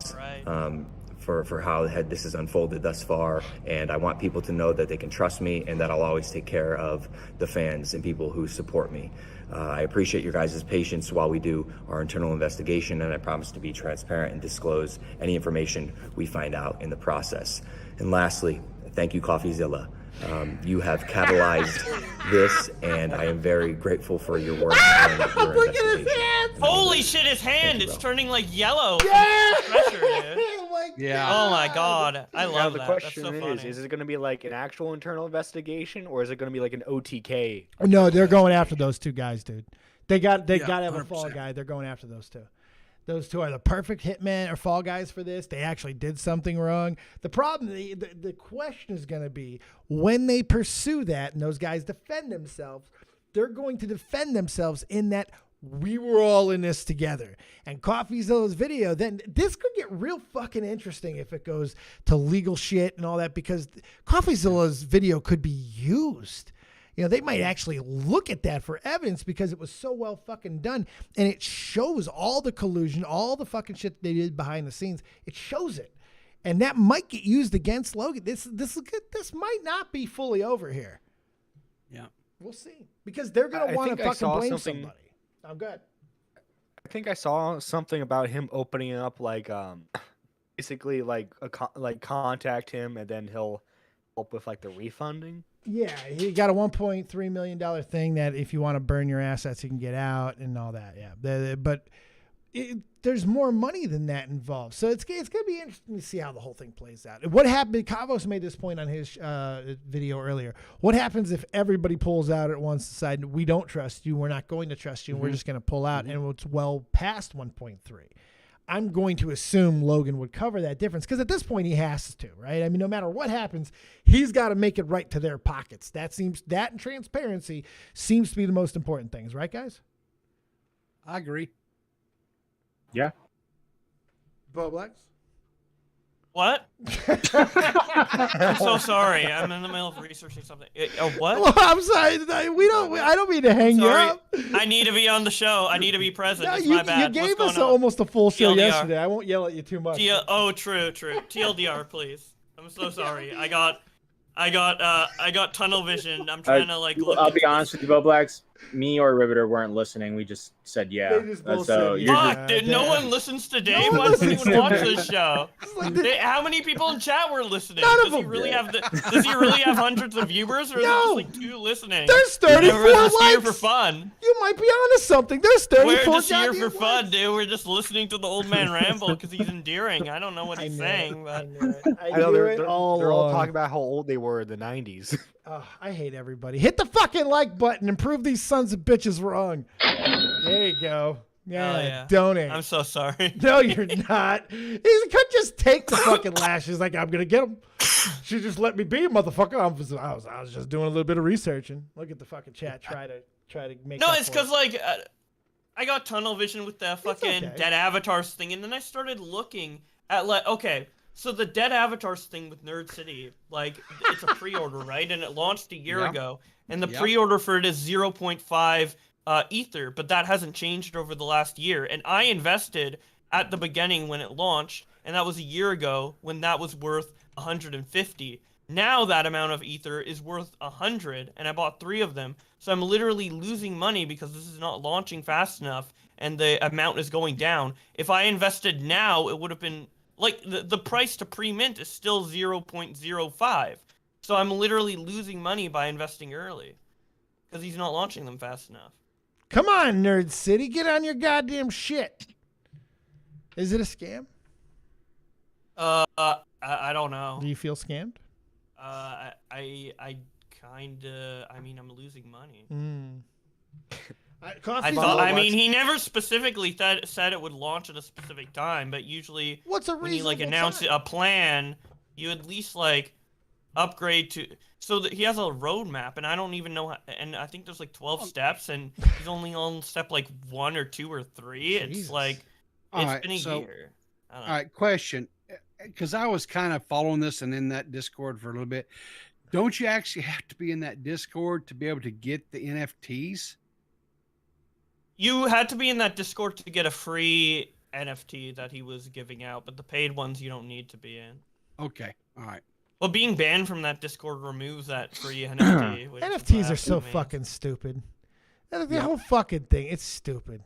All right. For how this has unfolded thus far, and I want people to know that they can trust me and that I'll always take care of the fans and people who support me. I appreciate your guys' patience while we do our internal investigation, and I promise to be transparent and disclose any information we find out in the process. And lastly, thank you, CoffeeZilla. You have catalyzed this, and I am very grateful for your work and your Look at his investigation. hands! Holy shit, his hand! you, It's bro. turning like yellow. Yeah! Pressure, dude. Oh my Yeah. Oh my god. I Now love the that. question That's so funny. is it going to be like an actual internal investigation or is it going to be like an OTK? No, they're going after those two guys, dude. They got to have a 100%. fall guy. They're going after those two. Those two are the perfect hitman or fall guys for this. They actually did something wrong. The problem, the question is going to be when they pursue that and those guys defend themselves, they're going to defend themselves in that we were all in this together. And CoffeeZilla's video, then this could get real fucking interesting if it goes to legal shit and all that, because CoffeeZilla's video could be used. You know, they might actually look at that for evidence because it was so well fucking done. And it shows all the collusion, all the fucking shit they did behind the scenes. It shows it. And that might get used against Logan. This might not be fully over here. Yeah. We'll see. Because they're going to want to fucking blame somebody. I'm good. I think I saw something about him opening up, like, basically, like, contact him and then he'll help with, like, the refunding. Yeah, he got a $1.3 million thing that if you want to burn your assets, you can get out and all that. Yeah, but there's more money than that involved. So it's going to be interesting to see how the whole thing plays out. What happened? Kavos made this point on his video earlier. What happens if everybody pulls out at once, decide we don't trust you, we're not going to trust you, and we're just going to pull out, and it's well past 1.3? I'm going to assume Logan would cover that difference because at this point he has to, right? I mean, no matter what happens, he's got to make it right to their pockets. That and transparency seems to be the most important things, right, guys? I agree. Yeah. Bo Blacks? What? I'm so sorry. I'm in the middle of researching something. What? Well, I'm sorry. I don't mean to hang you Sorry. up. I need to be on the show. I need to be present. No, It's you, my bad. you What's gave us going on? almost a full show TLDR. yesterday. I won't yell at you too much. True. TLDR, please. I'm so sorry. I got tunnel vision. I'm trying to look. I'll be honest with you, Bo Blacks. Me or Riveter weren't listening. We just said yeah. They just both So said you're yeah. Fuck, dude, no one listens to Dave. No one Why doesn't listens anyone to watch Dave. this show? Like the- How many people in chat were listening? None of Does he them really did. have does he really have hundreds of viewers, or No. is it just 2 listening? There's 34 We're just here likes. for fun. You might be onto something. There's 34 We're just here for goddamn fun, likes. dude. We're just listening to the old man ramble because he's endearing. I don't know what I he's knew saying, it. but I knew it. I I know knew they're, it they're, all they're all along. talking about how old they were in the 90s. Oh, I hate everybody. Hit the fucking like button and prove these sons of bitches wrong. There you go. Yeah, yeah. donate. I'm so sorry. No, you're not. He could just take the fucking lashes. Like, I'm gonna get him. She just let me be, motherfucker. I was just doing a little bit of researching. Look at the fucking chat. Try to make. No, up it's for it. because I got tunnel vision with the fucking okay. dead avatars thing, and then I started looking at okay. So the Dead Avatars thing with Nerd City, it's a pre-order, right? And it launched a year ago, and the pre-order for it is 0.5 Ether, but that hasn't changed over the last year. And I invested at the beginning when it launched, and that was a year ago when that was worth 150. Now that amount of Ether is worth 100, and I bought 3 of them. So I'm literally losing money because this is not launching fast enough, and the amount is going down. If I invested now, it would have been the price to pre-mint is still 0.05. So I'm literally losing money by investing early because he's not launching them fast enough. Come on, Nerd City, get on your goddamn shit. Is it a scam? I don't know. Do you feel scammed? I kinda. I mean, I'm losing money. I mean, he never specifically said it would launch at a specific time, but usually What's a when you reasonable announce time? a plan, you at least upgrade to so that he has a roadmap, and I don't even know. And I think there's 12 steps, and he's only on step 1 or 2 or 3. It's Jesus. it's been a year. I don't know. All right, question. Because I was kind of following this and in that Discord for a little bit. Don't you actually have to be in that Discord to be able to get the NFTs? You had to be in that Discord to get a free NFT that he was giving out, but the paid ones you don't need to be in. Okay, all right. Well, being banned from that Discord removes that free NFT. which is NFTs are what so happened to me. fucking stupid. The whole fucking thing, it's stupid.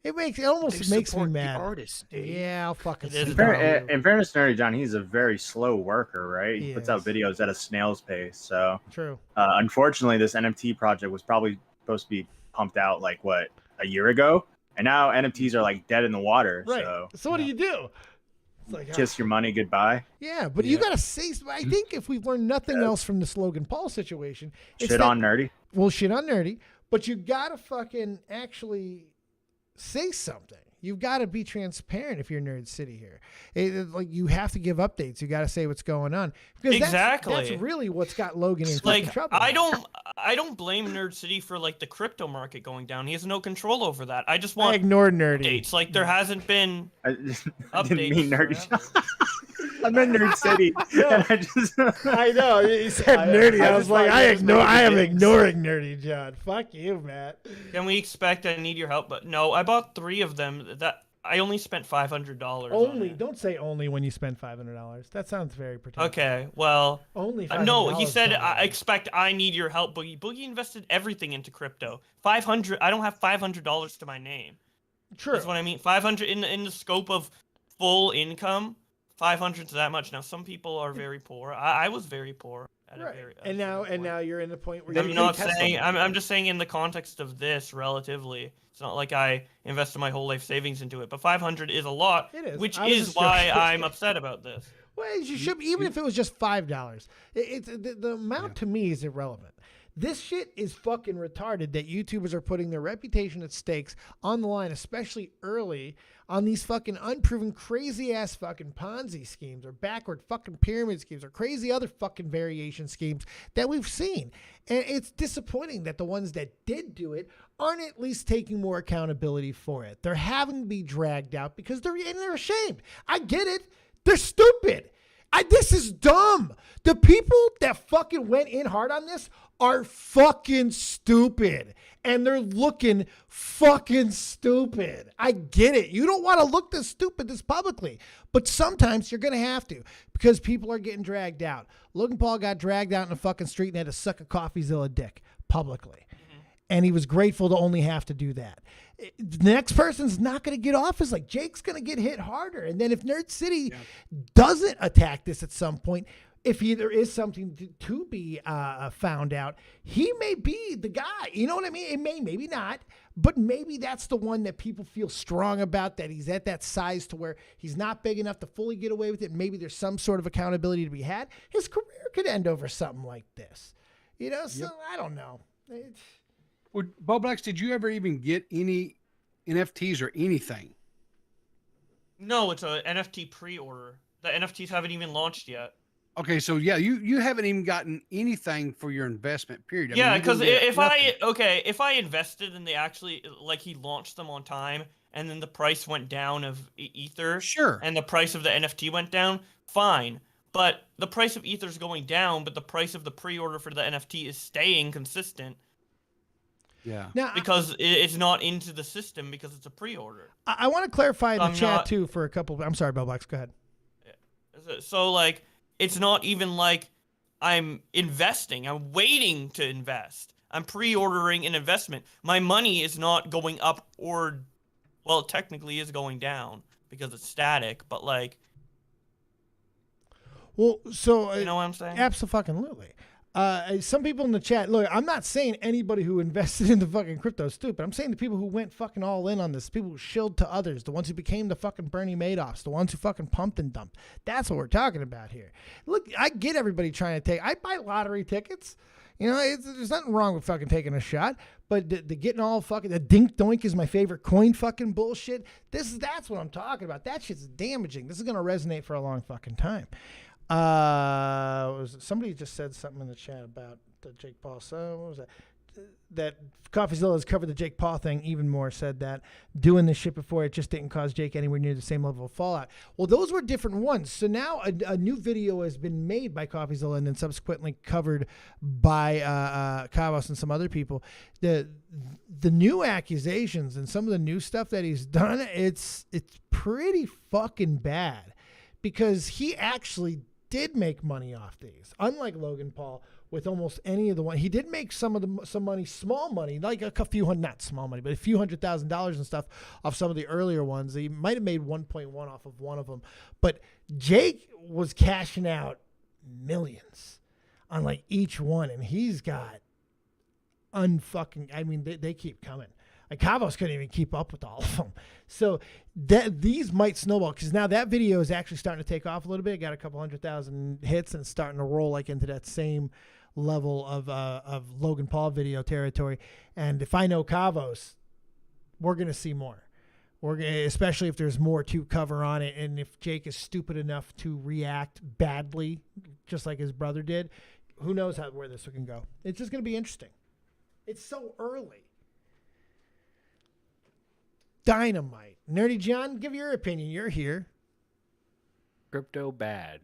It almost makes me mad. Artist, Yeah, I'll fucking It is sit down. In fairness to Nerdy John, he's a very slow worker, right? He puts out Yes. videos at a snail's pace. So, True. unfortunately, this NFT project was probably supposed to be pumped out a year ago, and now NFTs are dead in the water. Right. So what do you do? It's like, kiss your money goodbye. yeah, but you gotta say. I think if we've learned nothing else from the Logan Paul situation, it's Shit that- on Nerdy. Well, shit on Nerdy, but you gotta fucking actually say something. You've got to be transparent if you're Nerd City here. Like you have to give updates. You got to say what's going on because Exactly. that's really what's got Logan in Like trouble. I don't blame Nerd City for like the crypto market going down. He has no control over that. I just I want ignored Nerdy. updates. Like there hasn't been I updates. didn't mean nerdy. forever. I meant Nerd City. And I just. I know. You said Nerdy. I was just like, thought you just I am making ignoring Nerdy John. Fuck you, Matt. Can we expect I need your help? But no, I bought 3 of them. That I only spent $500. Only. Don't say only when you spend $500. That sounds very protective. Okay, well, Only no, he $500 said sounds I expect I need your help. Boogie invested everything into crypto. 500. I don't have $500 to my name. true. That's what I mean. 500 in the scope of full income. 500 to that much. Now some people are very poor. I was very poor. At Right. a very, And now you're in the point where I'm not saying. I'm just saying in the context of this, relatively, it's not like I invested my whole life savings into it. But 500 is a lot, It is. which I was is just why joking. I'm upset about this. Well, you should, even if it was just $5. It's the amount to me is irrelevant. This shit is fucking retarded that YouTubers are putting their reputation at stakes on the line, especially early on these fucking unproven crazy ass fucking Ponzi schemes or backward fucking pyramid schemes or crazy other fucking variation schemes that we've seen. And it's disappointing that the ones that did do it aren't at least taking more accountability for it. They're having to be dragged out because they're ashamed. I get it. They're stupid. This is dumb. The people that fucking went in hard on this are fucking stupid. And they're looking fucking stupid. I get it. You don't want to look this stupid this publicly. But sometimes you're going to have to because people are getting dragged out. Logan Paul got dragged out in the fucking street and had to suck a CoffeeZilla dick publicly. And he was grateful to only have to do that. The next person's not going to get off is like Jake's going to get hit harder. And then if Nerd City doesn't attack this at some point, if there is something to be found out, he may be the guy. You know what I mean? It maybe not, but maybe that's the one that people feel strong about, that he's at that size to where he's not big enough to fully get away with it. Maybe there's some sort of accountability to be had. His career could end over something like this. You know, so I don't know. Well, Bo Blacks, did you ever even get any NFTs or anything? No, it's a NFT pre-order. The NFTs haven't even launched yet. Okay, so yeah, you haven't even gotten anything for your investment period. I mean, Yeah, you because didn't get if I invested and they actually like he launched them on time and then the price went down of Ether, Sure. and the price of the NFT went down, fine. But the price of Ether's going down, but the price of the pre-order for the NFT is staying consistent. Yeah. Now, Because it's not into the system because it's a pre-order. I want to clarify in the I'm chat not- too for a couple. I'm sorry, Bellbox. Go ahead. So like, it's not even like I'm investing. I'm waiting to invest. I'm pre-ordering an investment. My money is not going up or, well, it technically is going down because it's static. But like, Well, so you know what I'm saying? absolutely. Some people in the chat, look, I'm not saying anybody who invested in the fucking crypto is stupid. I'm saying the people who went fucking all in on this, people who shilled to others, the ones who became the fucking Bernie Madoffs, the ones who fucking pumped and dumped. That's what we're talking about here. Look, I get everybody trying to take, I buy lottery tickets. You know, there's nothing wrong with fucking taking a shot, but the getting all fucking, the dink doink is my favorite coin fucking bullshit. That's what I'm talking about. That shit's damaging. This is going to resonate for a long fucking time. Somebody just said something in the chat about the Jake Paul. So what was that? That CoffeeZilla has covered the Jake Paul thing even more. Said that doing this shit before, it just didn't cause Jake anywhere near the same level of fallout. Well, those were different ones. So now a new video has been made by CoffeeZilla and then subsequently covered by Kavos and some other people. The new accusations and some of the new stuff that he's done, it's pretty fucking bad, because he actually did make money off these, unlike Logan Paul. With almost any of the one, he did make some money, small money, like a few hundred, not small money, but a few $100,000 and stuff off some of the earlier ones. He might have made 1.1 off of one of them, but Jake was cashing out millions on like each one, and he's got unfucking. I mean, they keep coming. Like Kavos couldn't even keep up with all of them. So these might snowball, because now that video is actually starting to take off a little bit. It got a couple 100,000 hits and it's starting to roll like into that same level of Logan Paul video territory. And if I know Kavos, we're going to see more. Especially if there's more to cover on it, and if Jake is stupid enough to react badly, just like his brother did, who knows where this can go. It's just going to be interesting. It's so early. Dynamite. Nerdy John, give your opinion. You're here. Crypto bad.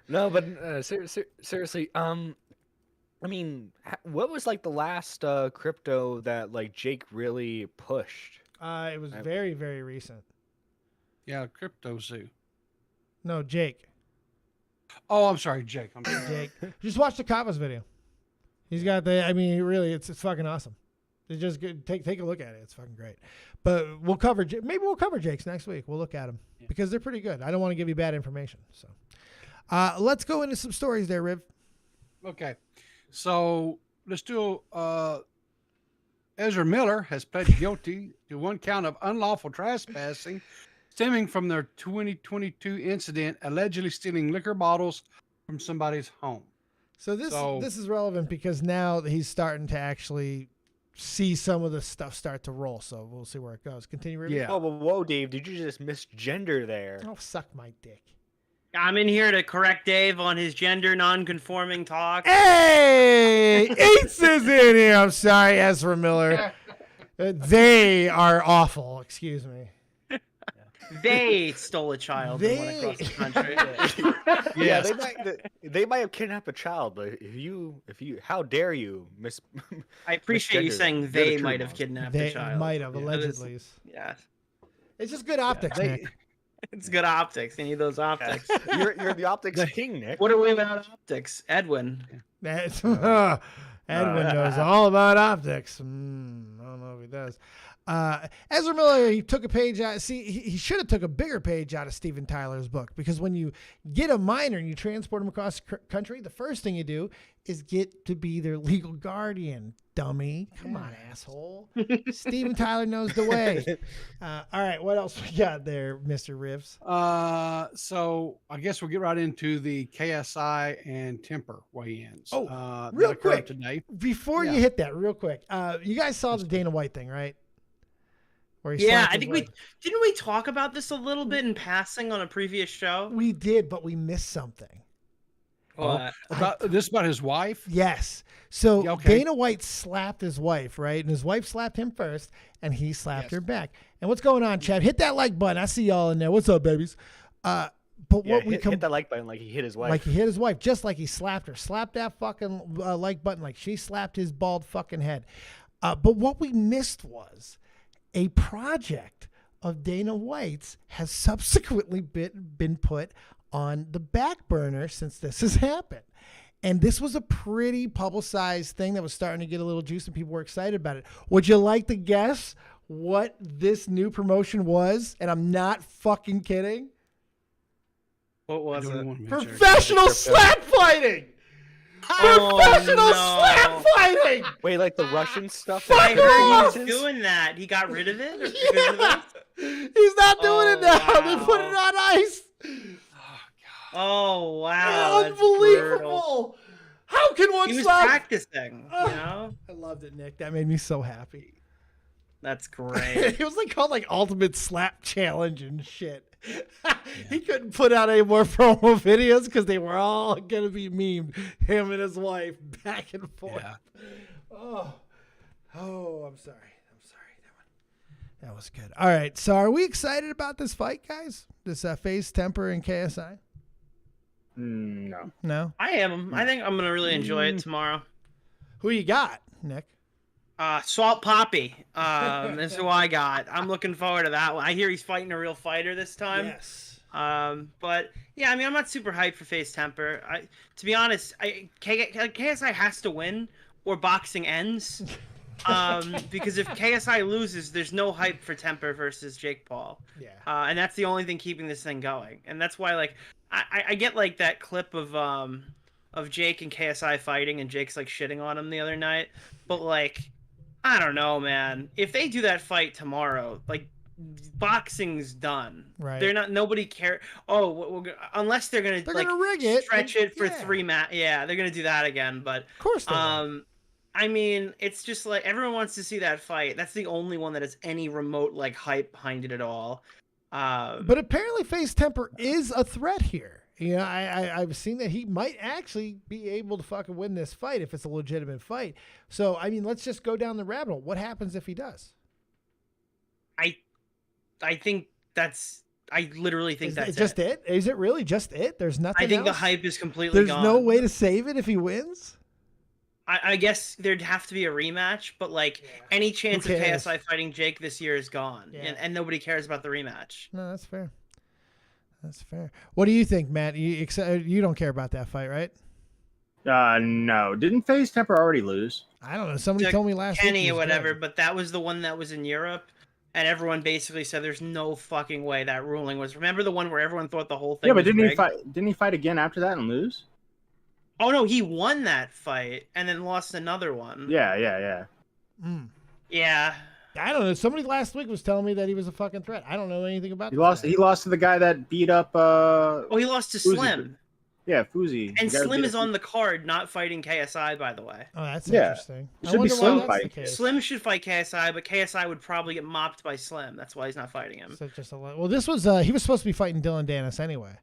No, but seriously, I mean, what was like the last crypto that like Jake really pushed? It was very, very recent. Yeah, Crypto Zoo. No, Jake. Oh, I'm sorry, Jake. I'm sorry. Jake. Just watch the Kavas video. He's got I mean, really, it's fucking awesome. It's just good. Take a look at it. It's fucking great. But maybe we'll cover Jake's next week. We'll look at them because they're pretty good. I don't want to give you bad information. So let's go into some stories there, Riv. Okay. So let's do Ezra Miller has pled guilty to one count of unlawful trespassing stemming from their 2022 incident allegedly stealing liquor bottles from somebody's home. So this is relevant because now he's starting to actually see some of the stuff start to roll. So we'll see where it goes. Continue, Riv. Yeah. Whoa, Dave, did you just misgender there? Oh, suck my dick. I'm in here to correct Dave on his gender non-conforming talk. Hey, Ace is in here. I'm sorry, Ezra Miller. They are awful. Excuse me. They stole a child and went across the country. Yeah, they might have kidnapped a child, but if you, how dare you I appreciate you misgender saying them. they might have kidnapped a They child. might have, Yeah, allegedly. Yeah. It's just good optics, Nick. It's good optics. You need those optics. You're the optics king, Nick. What are we without optics? Edwin. Edwin knows all about optics. I don't know if he does. Ezra Miller, he took a page out. See, he should have took a bigger page out of Steven Tyler's book, because when you get a minor and you transport them across the country, the first thing you do is get to be their legal guardian, dummy. Come on, asshole. Steven Tyler knows the way. All right, what else we got there, Mr. Rivs? So I guess we'll get right into the KSI and Temperrr weigh-ins. Oh, real quick today. Before you hit that, real quick, you guys saw the Dana White thing, right? Yeah, I think didn't we talk about this a little bit in passing on a previous show? We did, but we missed something. About his wife? Yes. So Yeah, okay. Dana White slapped his wife, right? And his wife slapped him first, and he slapped her back. And what's going on, Chad? Hit that like button. I see y'all in there. What's up, babies? But what we hit that like button like he hit his wife. Like he hit his wife, just like he slapped her. Slap that fucking like button like she slapped his bald fucking head. But what we missed was a project of Dana White's has subsequently been put on the back burner since this has happened. And this was a pretty publicized thing that was starting to get a little juice and people were excited about it. Would you like to guess what this new promotion was? And I'm not fucking kidding. What was it? Professional slap fighting! Professional slap fighting! Wait, like the Russian stuff? I heard he was doing that. He got rid of it? Yeah. He's not doing it now. Wow. They put it on ice. Oh, wow. That's Unbelievable. brutal. How can one He was slap? practicing, you know? I loved it, Nick. That made me so happy. That's great. It was like called like Ultimate Slap Challenge and shit. He couldn't put out any more promo videos because they were all gonna be memed. Him and his wife back and forth. Yeah. Oh, I'm sorry. That was good. All right. So are we excited about this fight, guys? This Faze Temperrr and KSI? No. No? I am. I think I'm going to really enjoy it tomorrow. Who you got, Nick? Salt Poppy. That's who I got. I'm looking forward to that one. I hear he's fighting a real fighter this time. Yes. But yeah, I mean, I'm not super hyped for Faze Temperrr. To be honest, KSI has to win or boxing ends. Because if KSI loses, there's no hype for Temperrr versus Jake Paul. Yeah. And that's the only thing keeping this thing going. And that's why, like, I get like that clip of Jake and KSI fighting, and Jake's like shitting on him the other night. But like, I don't know, man. If they do that fight tomorrow, like, boxing's done. Right. They're not. Nobody care. Oh, unless they're gonna rig it stretch and- it for yeah. 3 match. Yeah, they're gonna do that again. But Of course they will. I mean, it's just like everyone wants to see that fight. That's the only one that has any remote like hype behind it at all. But apparently, Faze Temperrr is a threat here. You know, I've seen that he might actually be able to fucking win this fight if it's a legitimate fight. So, I mean, let's just go down the rabbit hole. What happens if he does? I think that's. I literally think that's just it. Is it really just it? There's nothing. I think else? the hype is completely There's gone. no way to save it if he wins. I guess there'd have to be a rematch, but like any chance of KSI fighting Jake this year is gone, and nobody cares about the rematch. No, that's fair. That's fair. What do you think, Matt? You don't care about that fight, right? No. Didn't Faze Temperrr already lose? I don't know. Somebody told me last week. Kenny or whatever, but that was the one that was in Europe. And everyone basically said there's no fucking way that ruling was. Remember the one where everyone thought the whole thing was rigged? Didn't he fight again after that and lose? Oh no, he won that fight and then lost another one. Yeah. Yeah. I don't know. Somebody last week was telling me that he was a fucking threat. I don't know anything about. He lost to the guy that beat up. He lost to Slim. Yeah, Fuzi. And Slim is on the card, not fighting KSI, by the way. Oh, that's interesting. It should be Slim fighting. Slim should fight KSI, but KSI would probably get mopped by Slim. That's why he's not fighting him. So well, this was he was supposed to be fighting Dylan Dennis anyway.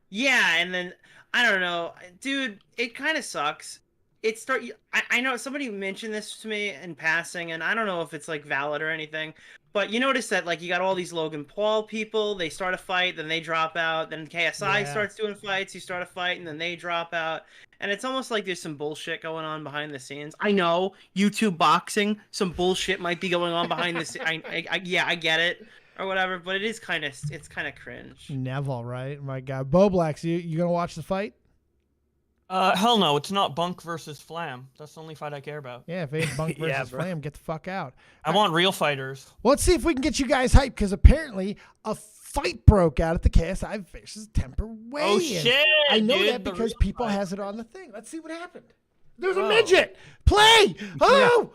Yeah, and then I don't know, dude. It kind of sucks. I know somebody mentioned this to me in passing, and I don't know if it's like valid or anything. But you notice that like you got all these Logan Paul people. They start a fight, then they drop out. Then KSI starts doing fights. You start a fight, and then they drop out. And it's almost like there's some bullshit going on behind the scenes. I know YouTube boxing, some bullshit might be going on behind the scenes. I get it or whatever, but it's kind of cringe. Neville, right? My God, Bo Blacks, you gonna watch the fight? Hell no, it's not Bunk versus Flam. That's the only fight I care about. Yeah, if it ain't Bunk versus Flam, get the fuck out. I want real fighters. Well, let's see if we can get you guys hyped, because apparently a fight broke out at the KSI versus Temperrr weigh-in. Oh shit! I know that because PeePaw has it on the thing. Let's see what happened. There's a midget. Play. Oh.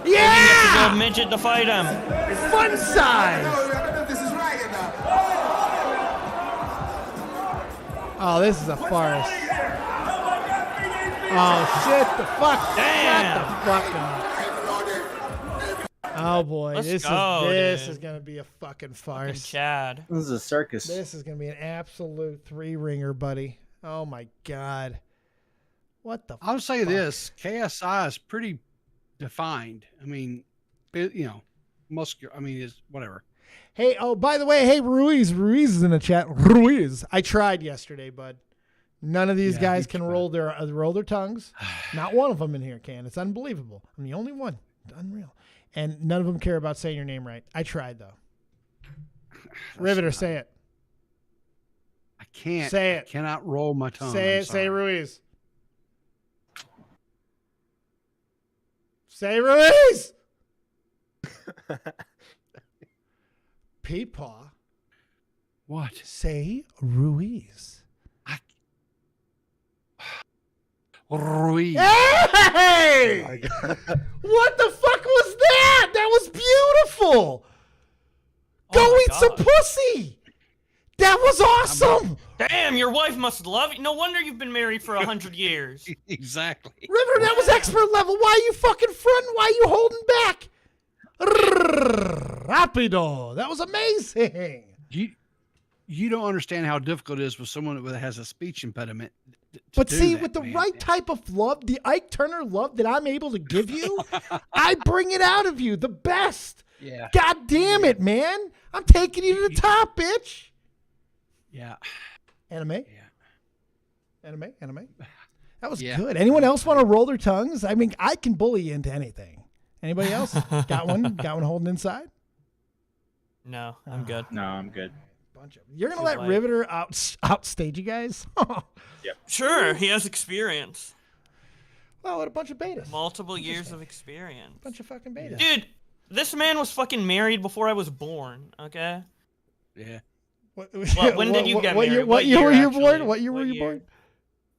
Yeah. A midget to fight him. Fun size. Oh, this is a farce. Oh, shit the fuck. Damn. Shut the fuck up. Oh, boy. Let's This is going to be a fucking farce. Fucking Chad. This is a circus. This is going to be an absolute three-ringer, buddy. Oh, my God. What the I'll say this. KSI is pretty defined. I mean, muscular. I mean, is whatever. Hey, oh, by the way, hey, Ruiz is in the chat. Ruiz. I tried yesterday, bud. None of these guys can roll their tongues. Not one of them in here can. It's unbelievable. I'm the only one. It's unreal. And none of them care about saying your name right. I tried, though. Riveter, say it. I can't. Say it. I cannot roll my tongue. Say it. Say Ruiz. Say Ruiz. PeePaw. What? Say Ruiz. Ruiz. Hey! What the fuck was that? That was beautiful. Go eat some pussy. That was awesome. Damn, your wife must love you. No wonder you've been married for 100 years. Exactly. River, that was expert level. Why are you fucking fronting? Why are you holding back? Rapido. That was amazing. You don't understand how difficult it is with someone that has a speech impediment. But see, with the right type of love, the Ike Turner love that I'm able to give you, I bring it out of you, the best. Yeah. God damn it, man. I'm taking you to the top, bitch. Yeah. Anime? Yeah. Anime? That was good. Anyone else want to roll their tongues? I mean, I can bully you into anything. Anybody else? Got one holding inside? No, I'm good. No, I'm good. You're going to let Riveter outstage you guys? Yep. Sure, he has experience. Well, what a bunch of betas. Multiple years of experience. Bunch of fucking betas. Dude, this man was fucking married before I was born, okay? Yeah. When did you get married? What year were you born? What year were you born?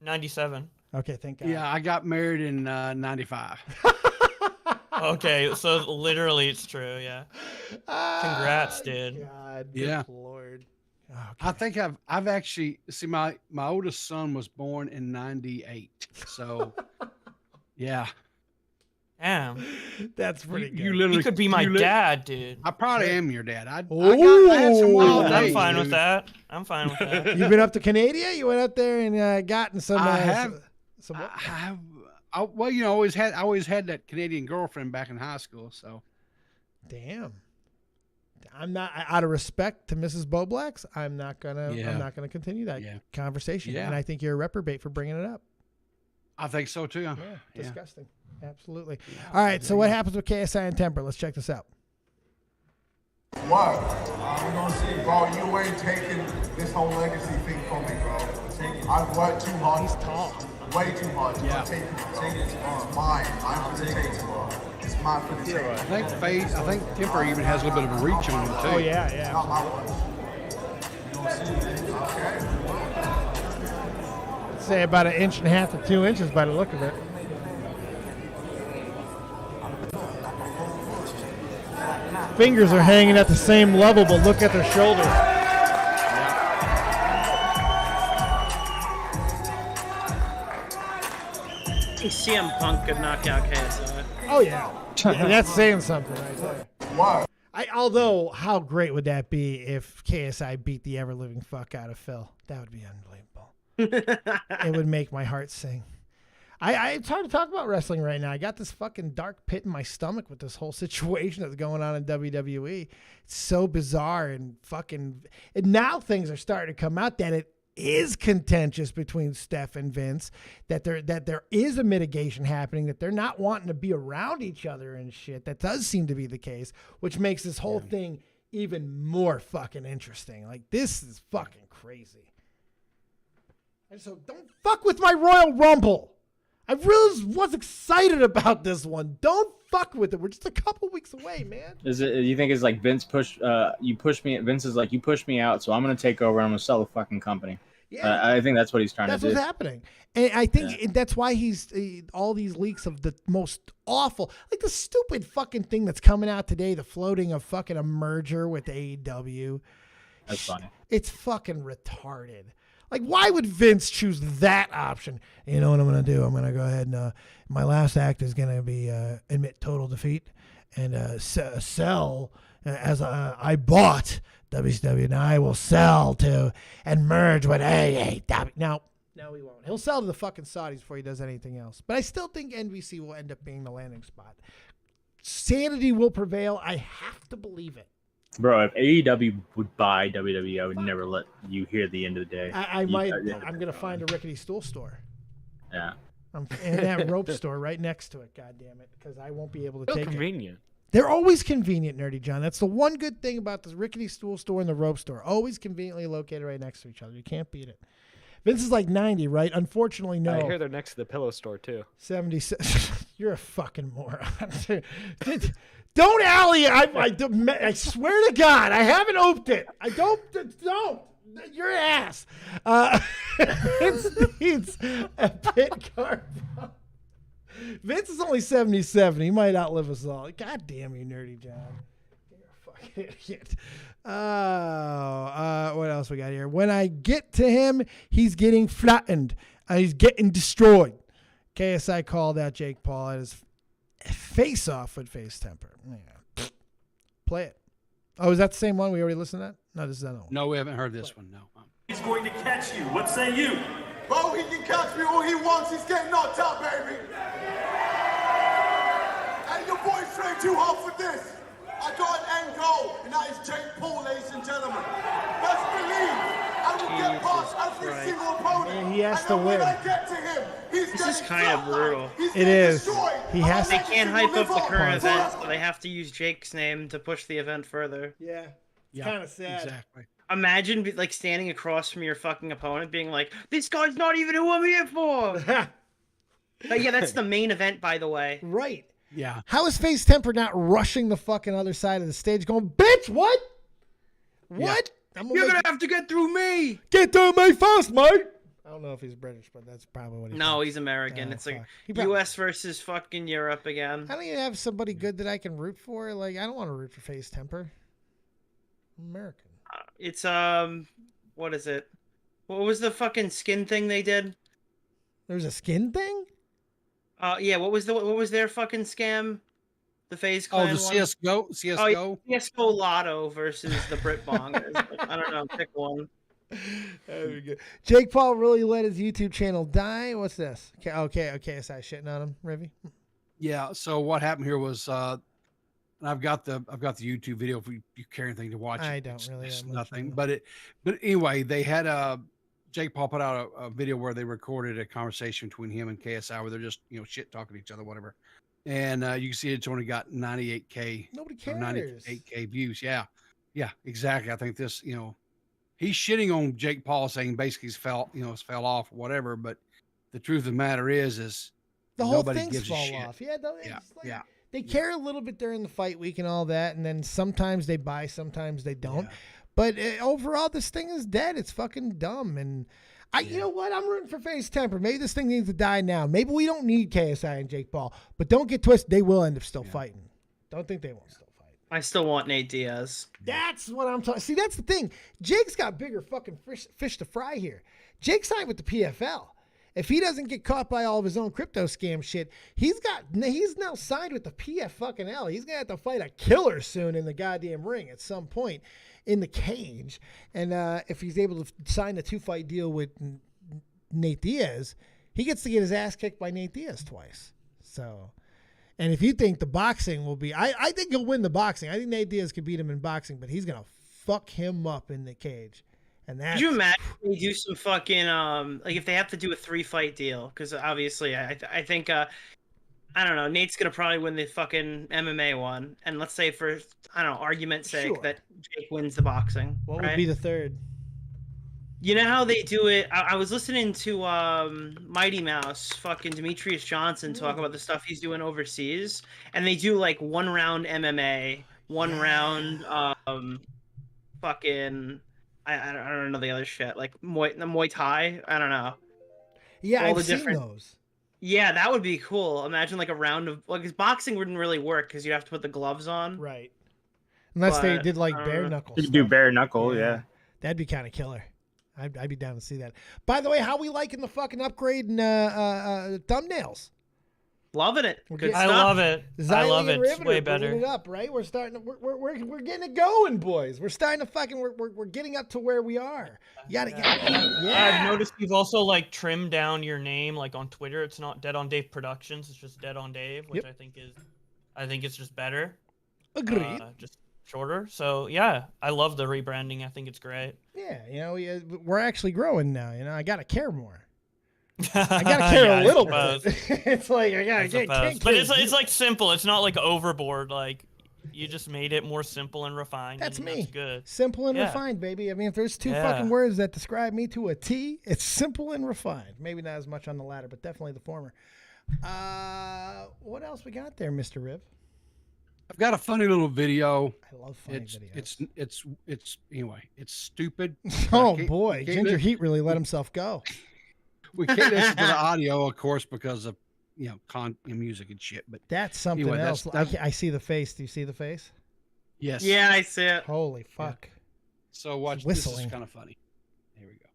97. Okay, thank God. Yeah, I got married in 95. Okay, so literally it's true, yeah. Congrats, dude. God, yeah. Lord. I think I've actually see my oldest son was born in '98, so yeah. Damn. That's pretty good. You literally He could be my dad, dude. I probably am your dad. I had some Ooh. wild I'm days, fine with dude. that. I'm fine with that. You been up to Canada? You went up there and gotten some. I have. Some, Well, you know, I always had that Canadian girlfriend back in high school. So, damn. I'm not out of respect to Mrs. Boblax. I'm not gonna continue that conversation. Yeah. And I think you're a reprobate for bringing it up. I think so too. Yeah, disgusting. Absolutely. All right. So what happens with KSI and Temperrr? Let's check this out. What? We're gonna see, bro. You ain't taking this whole legacy thing from me, bro. I've worked too hard. He's tall. Way too hard. Yeah. Take it, bro. It's mine. I'm for the taking, bro. It's mine for the taking. I think Temperrr even has a little bit of a reach on him too. Oh yeah. Not my one. Okay. Say about 1.5 inches to 2 inches by the look of it. Fingers are hanging at the same level, but look at their shoulders. CM Punk could knock out KSI. Oh yeah. And that's saying something right there. What? Although, how great would that be if KSI beat the ever living fuck out of Phil? That would be unbelievable. It would make my heart sing. It's hard to talk about wrestling right now. I got this fucking dark pit in my stomach with this whole situation that's going on in WWE. It's so bizarre and fucking. And now things are starting to come out that it is contentious between Steph and Vince. That there is a mitigation happening. That they're not wanting to be around each other and shit. That does seem to be the case, which makes this whole thing even more fucking interesting. Like, this is fucking crazy. And so don't fuck with my Royal Rumble. I really was excited about this one. Don't fuck with it. We're just a couple weeks away, man. Is it? You think it's like Vince you push me? Vince is like, you pushed me out, so I'm gonna take over and I'm gonna sell the fucking company. Yeah, I think that's what he's trying that's to do. what's happening, and I think that's why he's all these leaks of the most awful, like the stupid fucking thing that's coming out today, the floating of fucking a merger with AEW. That's funny. It's fucking retarded. Like, why would Vince choose that option? You know what I'm going to do? I'm going to go ahead and my last act is going to be admit total defeat and sell as I bought WCW. Now I will sell to and merge with AEW. No, he won't. He'll sell to the fucking Saudis before he does anything else. But I still think NBC will end up being the landing spot. Sanity will prevail. I have to believe it. Bro, if AEW would buy WWE, I would never let you hear the end of the day. I'm going to find a rickety stool store. Yeah. And that rope store right next to it, God damn it, because I won't be able to take convenient. it. They're always convenient, Nerdy John. That's the one good thing about the rickety stool store and the rope store. Always conveniently located right next to each other. You can't beat it. Vince is like 90, right? Unfortunately, no. I hear they're next to the pillow store too. 76. You're a fucking moron. Don't alley. I swear to God, I haven't oped it. I don't. Your ass. Vince needs a pit card. Vince is only 77. He might outlive us all. God damn you, Nerdy John. You're a fucking idiot. What else we got here? When I get to him, he's getting flattened. He's getting destroyed. KSI called out Jake Paul at his face-off with Faze Temperrr. Yeah. Play it. Oh, is that the same one? We already listened to that? No, this is another one. No, we haven't heard this one. No. He's going to catch you. What say you? Bro, he can catch me all he wants. He's getting knocked out, baby. And your boy's trying too hard for this. I got an end goal, and that is Jake Paul, ladies and gentlemen. Best believe I will get past every single opponent. And he has and to then win. When I get to him, he's This is kind of brutal. It is. He has They to. can't hype up the current Pause. event, so they have to use Jake's name to push the event further. Yeah. It's kind of sad. Exactly. Imagine like standing across from your fucking opponent being like, this guy's not even who I'm here for. But yeah, that's the main event, by the way. Right. Yeah. How is Faze Temperrr not rushing the fucking other side of the stage going, bitch, what? What? You're gonna have to get through me. Get through me first, mate. I don't know if he's British, but that's probably what he No, thinks. he's American. Oh, it's like fuck. He probably- U.S. versus fucking Europe again. I don't even have somebody good that I can root for. Like, I don't want to root for Faze Temperrr. I'm American. It's what is it? What was the fucking skin thing they did? There's a skin thing? Yeah, what was their fucking scam? The Faze Oh, Clan the one? CSGO? Oh, CSGO? yeah, CSGO Lotto versus the Brit Bongers. I don't know, pick one. Very good. Jake Paul really let his YouTube channel die. What's this? Okay, KSI shitting on him, Rivy. Yeah. So what happened here was, and I've got the YouTube video if you care anything to watch. I it. don't It's- really it's that much, nothing. no. But anyway, they had Jake Paul put out a video where they recorded a conversation between him and KSI where they're just shit talking to each other, whatever. And you can see it's only got 98K. Nobody or cares. 98K views. Yeah, exactly. I think this, he's shitting on Jake Paul, saying basically he's fell off, whatever. But the truth of the matter is The whole nobody thing's gives a fall shit. off. Yeah, Yeah, yeah. They care a little bit during the fight week and all that, and then sometimes they buy, sometimes they don't. Yeah. But overall, this thing is dead. It's fucking dumb. And you know what? I'm rooting for Faze Temperrr. Maybe this thing needs to die now. Maybe we don't need KSI and Jake Paul. But don't get twisted. They will end up still fighting. Don't think they won't still fight. I still want Nate Diaz. That's what I'm talking. See, that's the thing. Jake's got bigger fucking fish to fry here. Jake signed with the PFL. If he doesn't get caught by all of his own crypto scam shit, he's now signed with the PFL. He's gonna have to fight a killer soon in the goddamn ring at some point in the cage. And if he's able to sign a 2-fight deal with Nate Diaz, he gets to get his ass kicked by Nate Diaz twice. So, and if you think the boxing will be, I think he'll win the boxing. I think Nate Diaz could beat him in boxing, but he's gonna fuck him up in the cage. And that's, Could you imagine if they do some fucking like if they have to do a 3-fight deal? Because obviously, I think I don't know. Nate's gonna probably win the fucking MMA one, and let's say for I don't know argument's sake Sure. that Jake wins the boxing. what right? would be the third? You know how they do it? I was listening to Mighty Mouse, fucking Demetrius Johnson, talk about the stuff he's doing overseas, and they do like 1-round MMA, 1-round fucking I don't know the other shit like Muay Thai. I don't know. Yeah, All I've the seen different- those. Yeah, that would be cool. Imagine like a round of like 'cause boxing wouldn't really work because you'd have to put the gloves on. Right. Unless they But, did like bare uh, knuckle You stuff. could do bare knuckle, yeah. That'd be kind of killer. I'd be down to see that. By the way, how we liking the fucking upgrade in thumbnails? Loving it. We're Good getting- I stuff. love it. I Xylee love and it. It's Riveter way bringing better. it up, right? We're starting to, we're getting it going, boys. We're starting to fucking we're getting up to where we are. You gotta get I've noticed you've also like trimmed down your name like on Twitter. It's not Dead on Dave Productions. It's just Dead on Dave, which Yep. I think it's just better. Agreed. Just shorter. So yeah, I love the rebranding. I think it's great. Yeah, we're actually growing now. I gotta care more. I gotta care Yeah, a little I bit. It's like I gotta get suppose. But it's like simple. It's not like overboard. Like you just made it more simple and refined. That's and me. That's good. Simple and Yeah. refined, baby. I mean, if there's two Yeah. fucking words that describe me to a T, it's simple and refined. Maybe not as much on the latter, but definitely the former. What else we got there, Mr. Rib? I've got a funny little video. I love funny videos. It's anyway, it's stupid. Oh can't- boy, can't Ginger li- Heat really let himself go. We can't listen to the audio, of course, because of music and shit. But That's something Anyway, else. that's- I see the face. Do you see the face? yes, Yeah, I see it. Holy fuck. So watch. It's This whistling. is kind of funny. Here we go.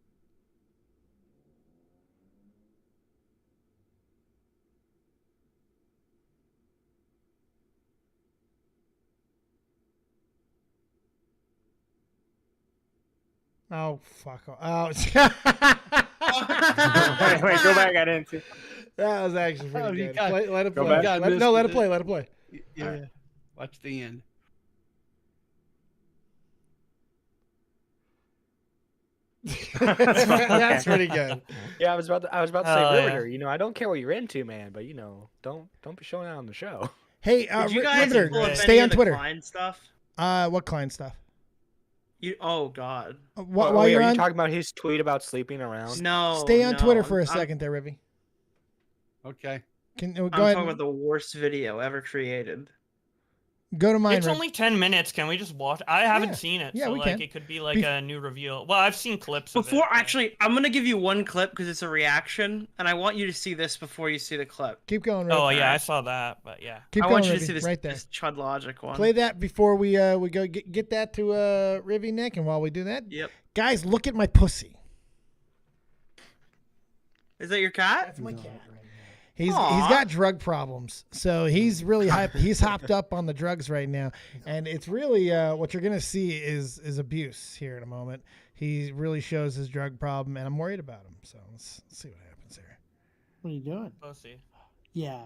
Oh fuck. Oh, Wait, go back. I didn't see. that was actually Oh, pretty you good. got- Let it go play. back. Let it play. Let it play. Yeah. Watch the end. That's pretty good. Yeah, I was about to say Oh, yeah. Riveter. I don't care what you're into, man, but don't be showing out on the show. Hey, Did you guys Riveter, pull up stay any on of the Twitter. Klein stuff? What client stuff? Oh God. While Wait, you're are you on, talking about his tweet about sleeping around? No. stay on no, Twitter for a I'm- second there, Rivy. Okay. Go I'm ahead. talking about the worst video ever created. Go to mine. It's Rick. only 10 minutes. Can we just watch? I haven't Yeah. seen it. Yeah, so we like can. it could be like a new reveal. Well, I've seen clips of Before, it. but- actually, I'm gonna give you one clip because it's a reaction, and I want you to see this before you see the clip. Keep going. Rick. Oh yeah, I saw that, but yeah. Keep I going. want you to Rivy, see this, right there. this Chud Logic one. Play that before we go get that to Rivy Nick, and while we do that, Yep. guys, look at my pussy. Is that your cat? That's my cat. He's got drug problems, so he's really he's hopped up on the drugs right now, and it's really what you're gonna see is abuse here in a moment. He really shows his drug problem, and I'm worried about him. So let's see what happens here. What are you doing? Pussy. Yeah.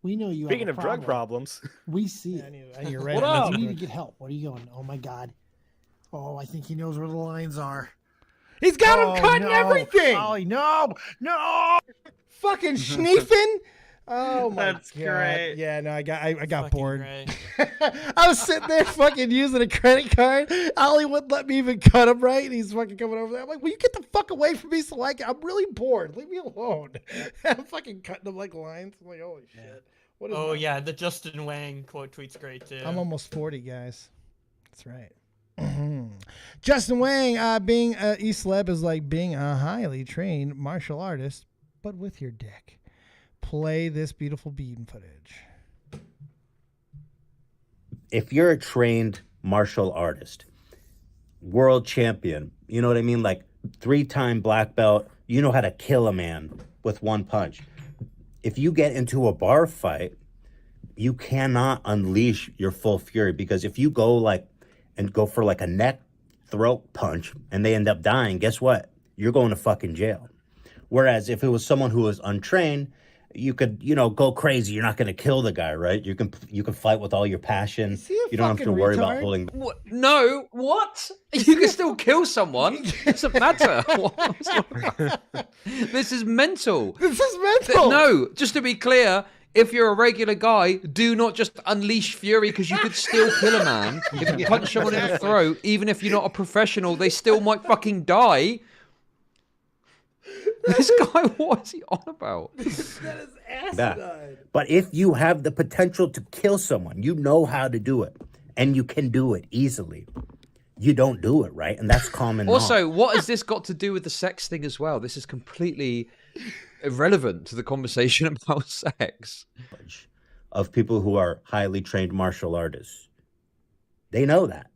We know you Speaking have of a drug problem. problems, We see Yeah, it. you're right. What I up? need You to need to get help. Where are you going? Oh my God. Oh, I think he knows where the lines are. He's got him cut and everything. Oh no! Fucking sneefing. Oh my That's God. great. Yeah, no, I got Fucking bored. great. I was sitting there fucking using a credit card. Ollie wouldn't let me even cut him right. And he's fucking coming over there. I'm like, will you get the fuck away from me so I'm really bored. Leave me alone. I'm fucking cutting him like lines. I'm like, holy shit. What is Oh that? yeah, the Justin Wang quote tweet's great too. I'm almost 40, guys. That's right. Justin Wang, being a E-Celeb is like being a highly trained martial artist, but with your dick. Play this beautiful bean footage. If you're a trained martial artist, world champion, you know what I mean? Like 3-time black belt, you know how to kill a man with one punch. If you get into a bar fight, you cannot unleash your full fury, because if you go for like a neck throat punch and they end up dying, guess what? You're going to fucking jail. Whereas if it was someone who was untrained, you could, go crazy. You're not going to kill the guy, right? You can fight with all your passion. You don't have to worry about holding. What? No, what? You can still kill someone. It doesn't matter. This is mental. This is mental. No, just to be clear, if you're a regular guy, do not just unleash fury, because you could still kill a man. If you punch someone in the throat, even if you're not a professional, they still might fucking die. This guy, what is he on about? That is asinine. That. But if you have the potential to kill someone, you know how to do it, and you can do it easily. You don't do it, right? And that's common Also, knowledge. what has this got to do with the sex thing as well? This is completely irrelevant to the conversation about sex. Of people who are highly trained martial artists. They know that.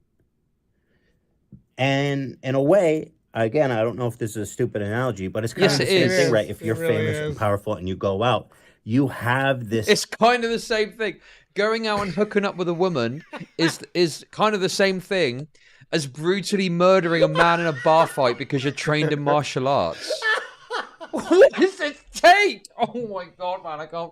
And in a way, again, I don't know if this is a stupid analogy, but it's kind of the same thing, right? If you're famous and powerful and you go out, you have this. It's kind of the same thing. Going out and hooking up with a woman is kind of the same thing as brutally murdering a man in a bar fight because you're trained in martial arts. What is this take? Oh my God, man, I can't.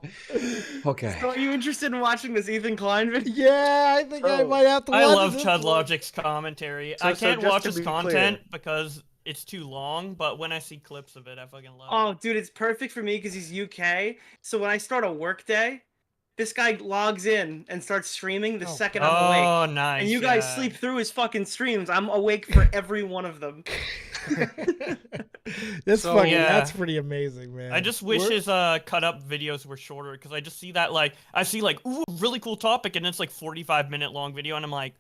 Okay. So are you interested in watching this Ethan Klein video? Yeah, I think I might have to watch I love this Chud one. Logic's commentary. So I can't just watch to his be content clear- because it's too long, but when I see clips of it, I fucking love it. Oh, dude, it's perfect for me because he's UK. So when I start a work day, this guy logs in and starts streaming the second I'm awake. Oh, nice. And you guys yeah. sleep through his fucking streams. I'm awake for every one of them. That's pretty amazing, man. I just wish his cut up videos were shorter, because I just see that I see ooh, really cool topic, and it's 45-minute long video, and I'm like,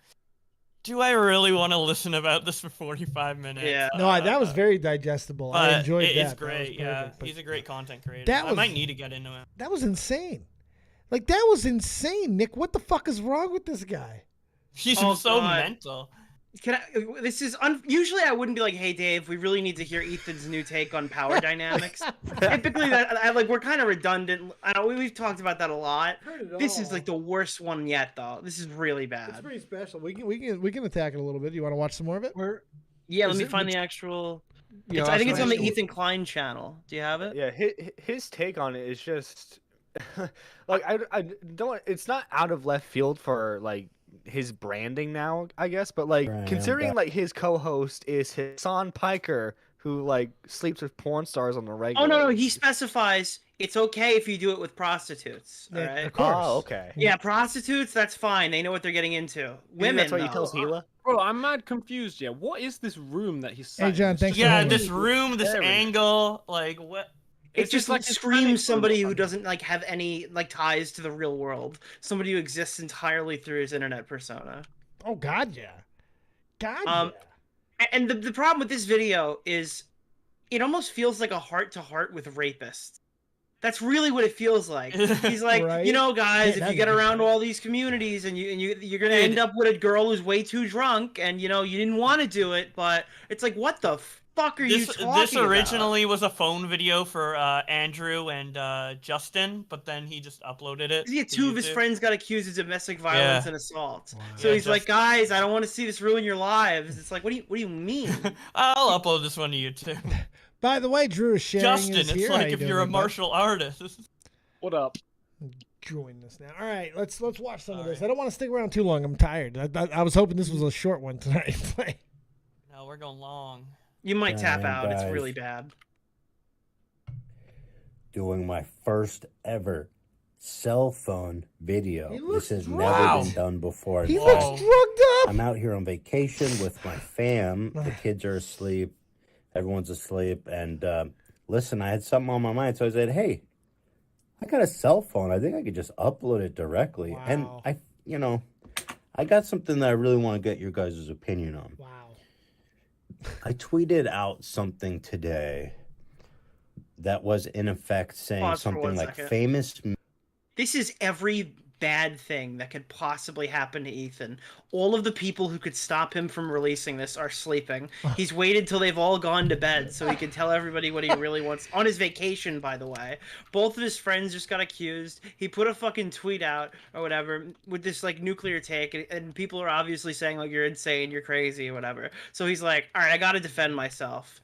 do I really want to listen about this for 45 minutes? Yeah. No, that was very digestible. I But enjoyed that. It's That was great, yeah. perfect, but He's a great content creator. that I was- might need to get into it. That was insane. That was insane, Nick. What the fuck is wrong with this guy? He's Oh, so God. mental. This is usually I wouldn't be like, hey Dave, we really need to hear Ethan's new take on power dynamics. Typically, we're kind of redundant. I know we've talked about that a lot. This is the worst one yet, though. This is really bad. It's pretty special. We can attack it a little bit. You want to watch some more of it? Yeah, let Is me it find the actual. Yeah, I think it's on the actually- Ethan Klein channel. Do you have it? Yeah, his take on it is just I don't. It's not out of left field for his branding now, I guess. But Right, considering okay. his co-host is Hassan Piker, who sleeps with porn stars on the regular. Oh no, he specifies it's okay if you do it with prostitutes. All right. Of course. Oh, okay. Yeah, prostitutes. That's fine. They know what they're getting into. Women. That's why he though, tells Hila. Bro, I'm mad confused. Yeah, what is this room that he's? Hey, John, thanks for Yeah, having this me. room, this There we go. angle, what? It It's just just like like his screams panic somebody room. who doesn't like have any like ties to the real world. Somebody who exists entirely through his internet persona. Oh God, yeah. God, Um, and the problem with this video is, it almost feels like a heart-to-heart with rapists. That's really what it feels like. He's like, Right? you know, guys, Hey, if you that's get a good around point. all these communities and you're gonna end up with a girl who's way too drunk, and you know you didn't want to do it, but it's like, what the fuck are you talking This about? originally was a phone video for Andrew and Justin, but then he just uploaded it. Yeah, to two of his YouTube. friends got accused of domestic violence Yeah. and assault. Wow. So Yeah, he's like, guys, I don't want to see this ruin your lives. It's like, what do you mean? I'll upload this one to YouTube. By the way, Drew is sharing Justin, his it's here. How like you if doing, you're a bud? martial artist. What up? Join this now. All right, let's watch some of this. I don't want to stick around too long. I'm tired. I was hoping this was a short one tonight. No, we're going long. You might tap Alright, out. It's guys. really bad. Doing my first ever cell phone video. He This looks has drunk. never been done before. He In looks fact, drugged up. I'm out here on vacation with my fam. The kids are asleep. Everyone's asleep. And listen, I had something on my mind. So I said, hey, I got a cell phone. I think I could just upload it directly. And I got something that I really want to get your guys' opinion on. Wow. I tweeted out something today that was in effect saying Pause for something 1 like second. famous. This is every bad thing that could possibly happen to Ethan. All of the people who could stop him from releasing this are sleeping. He's waited till they've all gone to bed so he can tell everybody what he really wants. On his vacation, by the way. Both of his friends just got accused. He put a fucking tweet out or whatever with this like nuclear take, and people are obviously saying like, you're insane, you're crazy, or whatever. So he's like, all right, I gotta defend myself.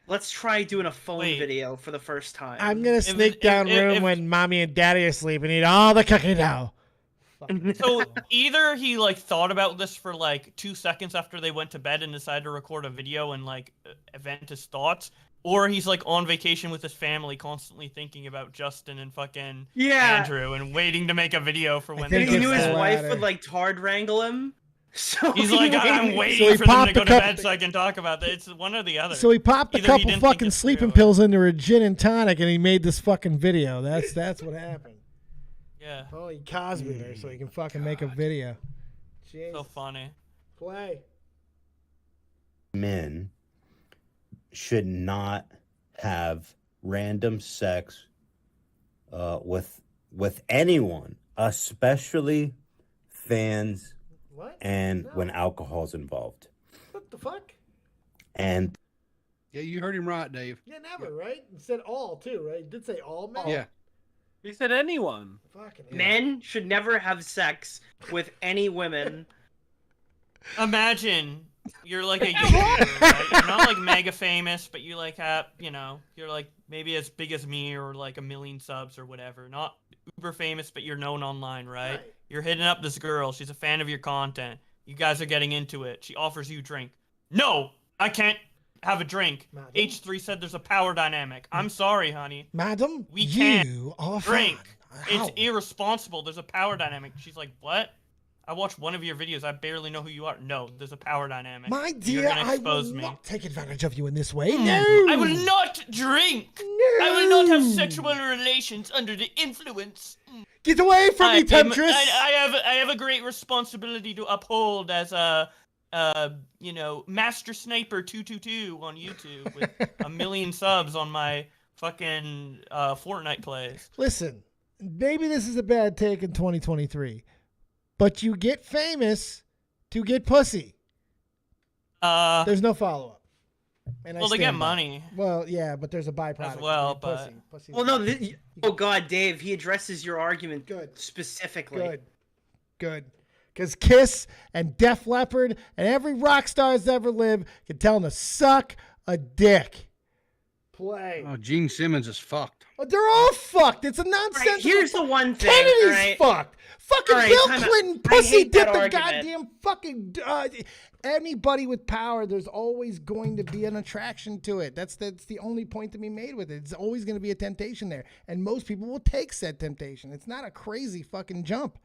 Let's try doing a phone video for the first time. I'm gonna sneak down room when mommy and daddy are asleep and eat all the cookie dough. So either he like thought about this for like 2 seconds after they went to bed and decided to record a video and like vent his thoughts, or he's like on vacation with his family, constantly thinking about Justin and fucking Andrew and waiting to make a video for when they He knew his go to wife bed. would like tard wrangle him. So He's like, I'm waiting So he for them popped to go a to couple- bed so I can talk about that. It's one or the other. So he popped a Either he couple didn't think fucking it sleeping pills into a gin and tonic, and he made this fucking video. That's what happened. Yeah. Oh, he Cosby'd her so he can fucking make a video. Jeez. So funny. Play. Men should not have random sex with anyone, especially fans, and when alcohol's involved. What the fuck? And Yeah, you heard him right, Dave. Yeah, never, right? He said all, too, right? He did say all men? Yeah. He said anyone. Fucking Men should never have sex with any women. Imagine you're like a YouTuber, right? You're not like mega famous, but you like have, you're like maybe as big as me or like 1 million subs or whatever. Not uber famous, but you're known online, right? You're hitting up this girl. She's a fan of your content. You guys are getting into it. She offers you a drink. No, I can't have a drink. H3 said there's a power dynamic. I'm sorry, honey. Madam, We can't you are drink. fine. It's irresponsible. There's a power dynamic. She's like, what? I watched one of your videos. I barely know who you are. No, there's a power dynamic. My You're dear, gonna I will expose me. not take advantage of you in this way. No! I will not drink. I will not have sexual relations under the influence. Get away from me, Temptress! I have a great responsibility to uphold as a Master Sniper 222 on YouTube with 1 million subs on my fucking Fortnite plays. Listen, maybe this is a bad take in 2023, but you get famous to get pussy. There's no follow-up. And I Well, they get stand by it. money. Well, yeah, but there's a byproduct. As well, You get but- pussy. Well, no. Oh God, Dave. He addresses your argument specifically. Good. Because Kiss and Def Leppard and every rock star that's ever lived can tell him to suck a dick. Play. Oh, Gene Simmons is fucked. Oh, they're all fucked. It's a nonsense. Right, here's the one thing. Kennedy's all right? fucked. Fucking All right, Bill time out. Clinton, I pussy hate that dipping argument. goddamn fucking. Anybody with power, there's always going to be an attraction to it. That's the only point to be made with it. It's always going to be a temptation there, and most people will take said temptation. It's not a crazy fucking jump.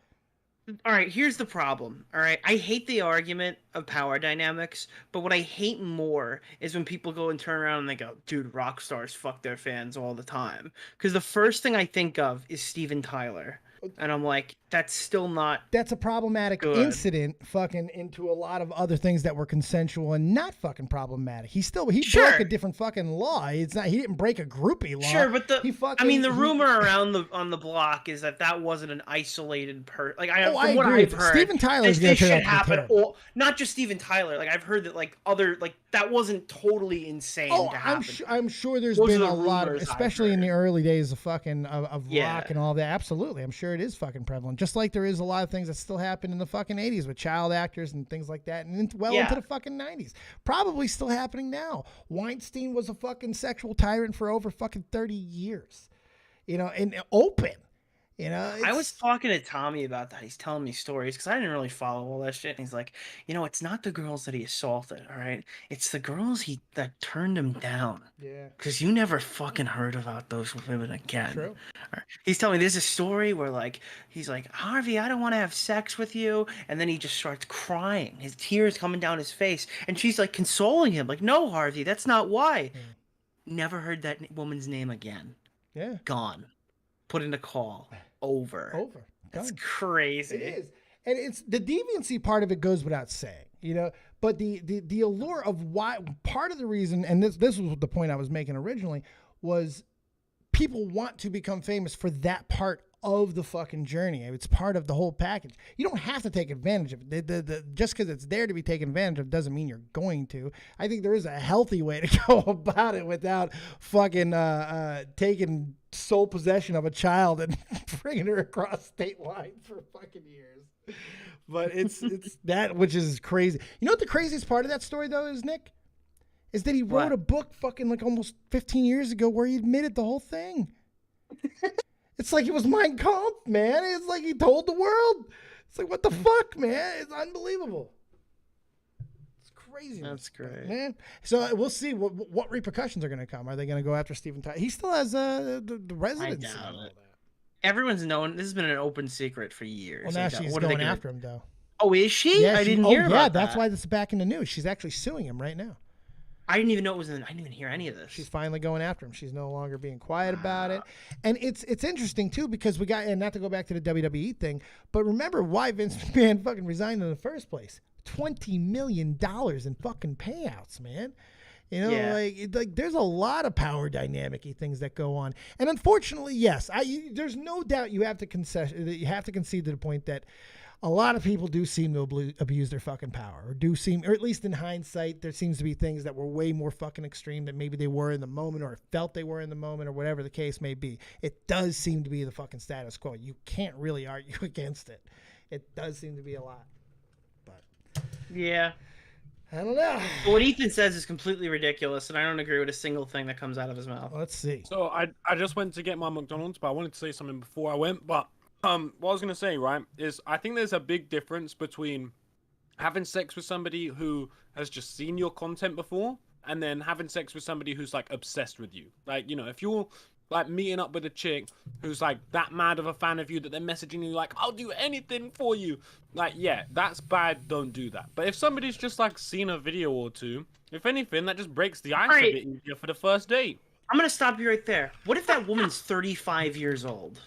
All right, here's the problem. All right, I hate the argument of power dynamics, but what I hate more is when people go and turn around and they go, dude, rock stars fuck their fans all the time. Because the first thing I think of is Steven Tyler. And I'm like, that's still not That's a problematic good. incident fucking into a lot of other things that were consensual and not fucking problematic. He Sure. broke a different fucking law. It's not, he didn't break a groupie law. Sure, but he fucking, I mean, the rumor around on the block is that wasn't an isolated Like, from what agree I've with you. heard, Steven Tyler's gonna this turn shit out to be happen. Not just Steven Tyler. Like, I've heard that that wasn't totally insane to happen. I'm sure there's Those been are the a lot of, rumors I've especially in the early days of fucking of Yeah. rock and all that. Absolutely, I'm sure it is fucking prevalent. Just like there is a lot of things that still happen in the fucking 80s with child actors and things like that, and into the fucking 90s. Probably still happening now. Weinstein was a fucking sexual tyrant for over fucking 30 years, and open. I was talking to Tommy about that. He's telling me stories because I didn't really follow all that shit. And he's like, it's not the girls that he assaulted, all right? It's the girls that turned him down. Yeah. Because you never fucking heard about those women again. True. He's telling me there's a story where he's like, Harvey, I don't want to have sex with you. And then he just starts crying. His tears coming down his face. And she's like consoling him. Like, no, Harvey, that's not why. Never heard that woman's name again. Yeah. Gone. Put in a call. Over. That's Done. crazy. It is. And it's the deviancy part of it goes without saying, but the allure of why, part of the reason, and this was the point I was making originally, was people want to become famous for that part of the fucking journey. It's part of the whole package. You don't have to take advantage of it. Just because it's there to be taken advantage of doesn't mean you're going to. I think there is a healthy way to go about it without fucking taking sole possession of a child and bringing her across state lines for fucking years. But it's that which is crazy. You know what the craziest part of that story though is, Nick? Is that he wrote a book fucking almost 15 years ago where he admitted the whole thing. It's like it was Mein Kampf, man. It's like he told the world. It's like, what the fuck, man? It's unbelievable. It's crazy. That's great. Man. So we'll see what repercussions are going to come. Are they going to go after Steven Tyler? He still has the residency. I doubt it. Everyone's known. This has been an open secret for years. Well, now she's going after him, though. Oh, is she? Yeah, I didn't hear about that. that's why this is back in the news. She's actually suing him right now. I didn't even know it was I didn't even hear any of this. She's finally going after him. She's no longer being quiet about it. And it's interesting, too, because we got, and not to go back to the WWE thing, but remember why Vince McMahon fucking resigned in the first place. $20 million in fucking payouts, man. Like there's a lot of power dynamic-y things that go on. And unfortunately, yes, there's no doubt you have to concede to the point that a lot of people do seem to abuse their fucking power, or at least in hindsight, there seems to be things that were way more fucking extreme than maybe they were in the moment or felt they were in the moment or whatever the case may be. It does seem to be the fucking status quo. You can't really argue against it. It does seem to be a lot. But yeah. I don't know. But what Ethan says is completely ridiculous, and I don't agree with a single thing that comes out of his mouth. Let's see. So I just went to get my McDonald's, but I wanted to say something before I went. But what I was gonna say, right, is I think there's a big difference between having sex with somebody who has just seen your content before and then having sex with somebody who's like obsessed with you. Like, if you're like meeting up with a chick who's like that mad of a fan of you that they're messaging you like, I'll do anything for you. Like, yeah, that's bad. Don't do that. But if somebody's just like seen a video or two, if anything, that just breaks the ice a bit easier for the first date. I'm going to stop you right there. What if that woman's 35 years old?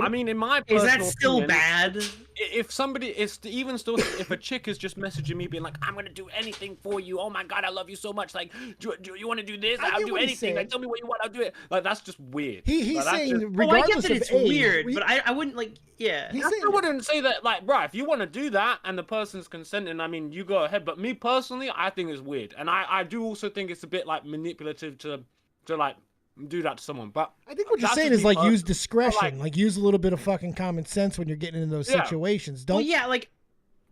I mean, in my is personal that still opinion, bad? If somebody is even still, if a chick is just messaging me being like, "I'm gonna do anything for you. Oh my god, I love you so much. Like, do you want to do this? I'll do anything. Like, tell me what you want. I'll do it." Like, that's just weird. He's like, saying, just, regardless I get that of it's age, weird, but I wouldn't like. Yeah, I still wouldn't say that. Like, bro, if you want to do that and the person's consenting, I mean, you go ahead. But me personally, I think it's weird, and I do also think it's a bit like manipulative to like do that to someone. But I think what you're saying is like use discretion, like use a little bit of fucking common sense when you're getting into those situations. Don't. Well, yeah, like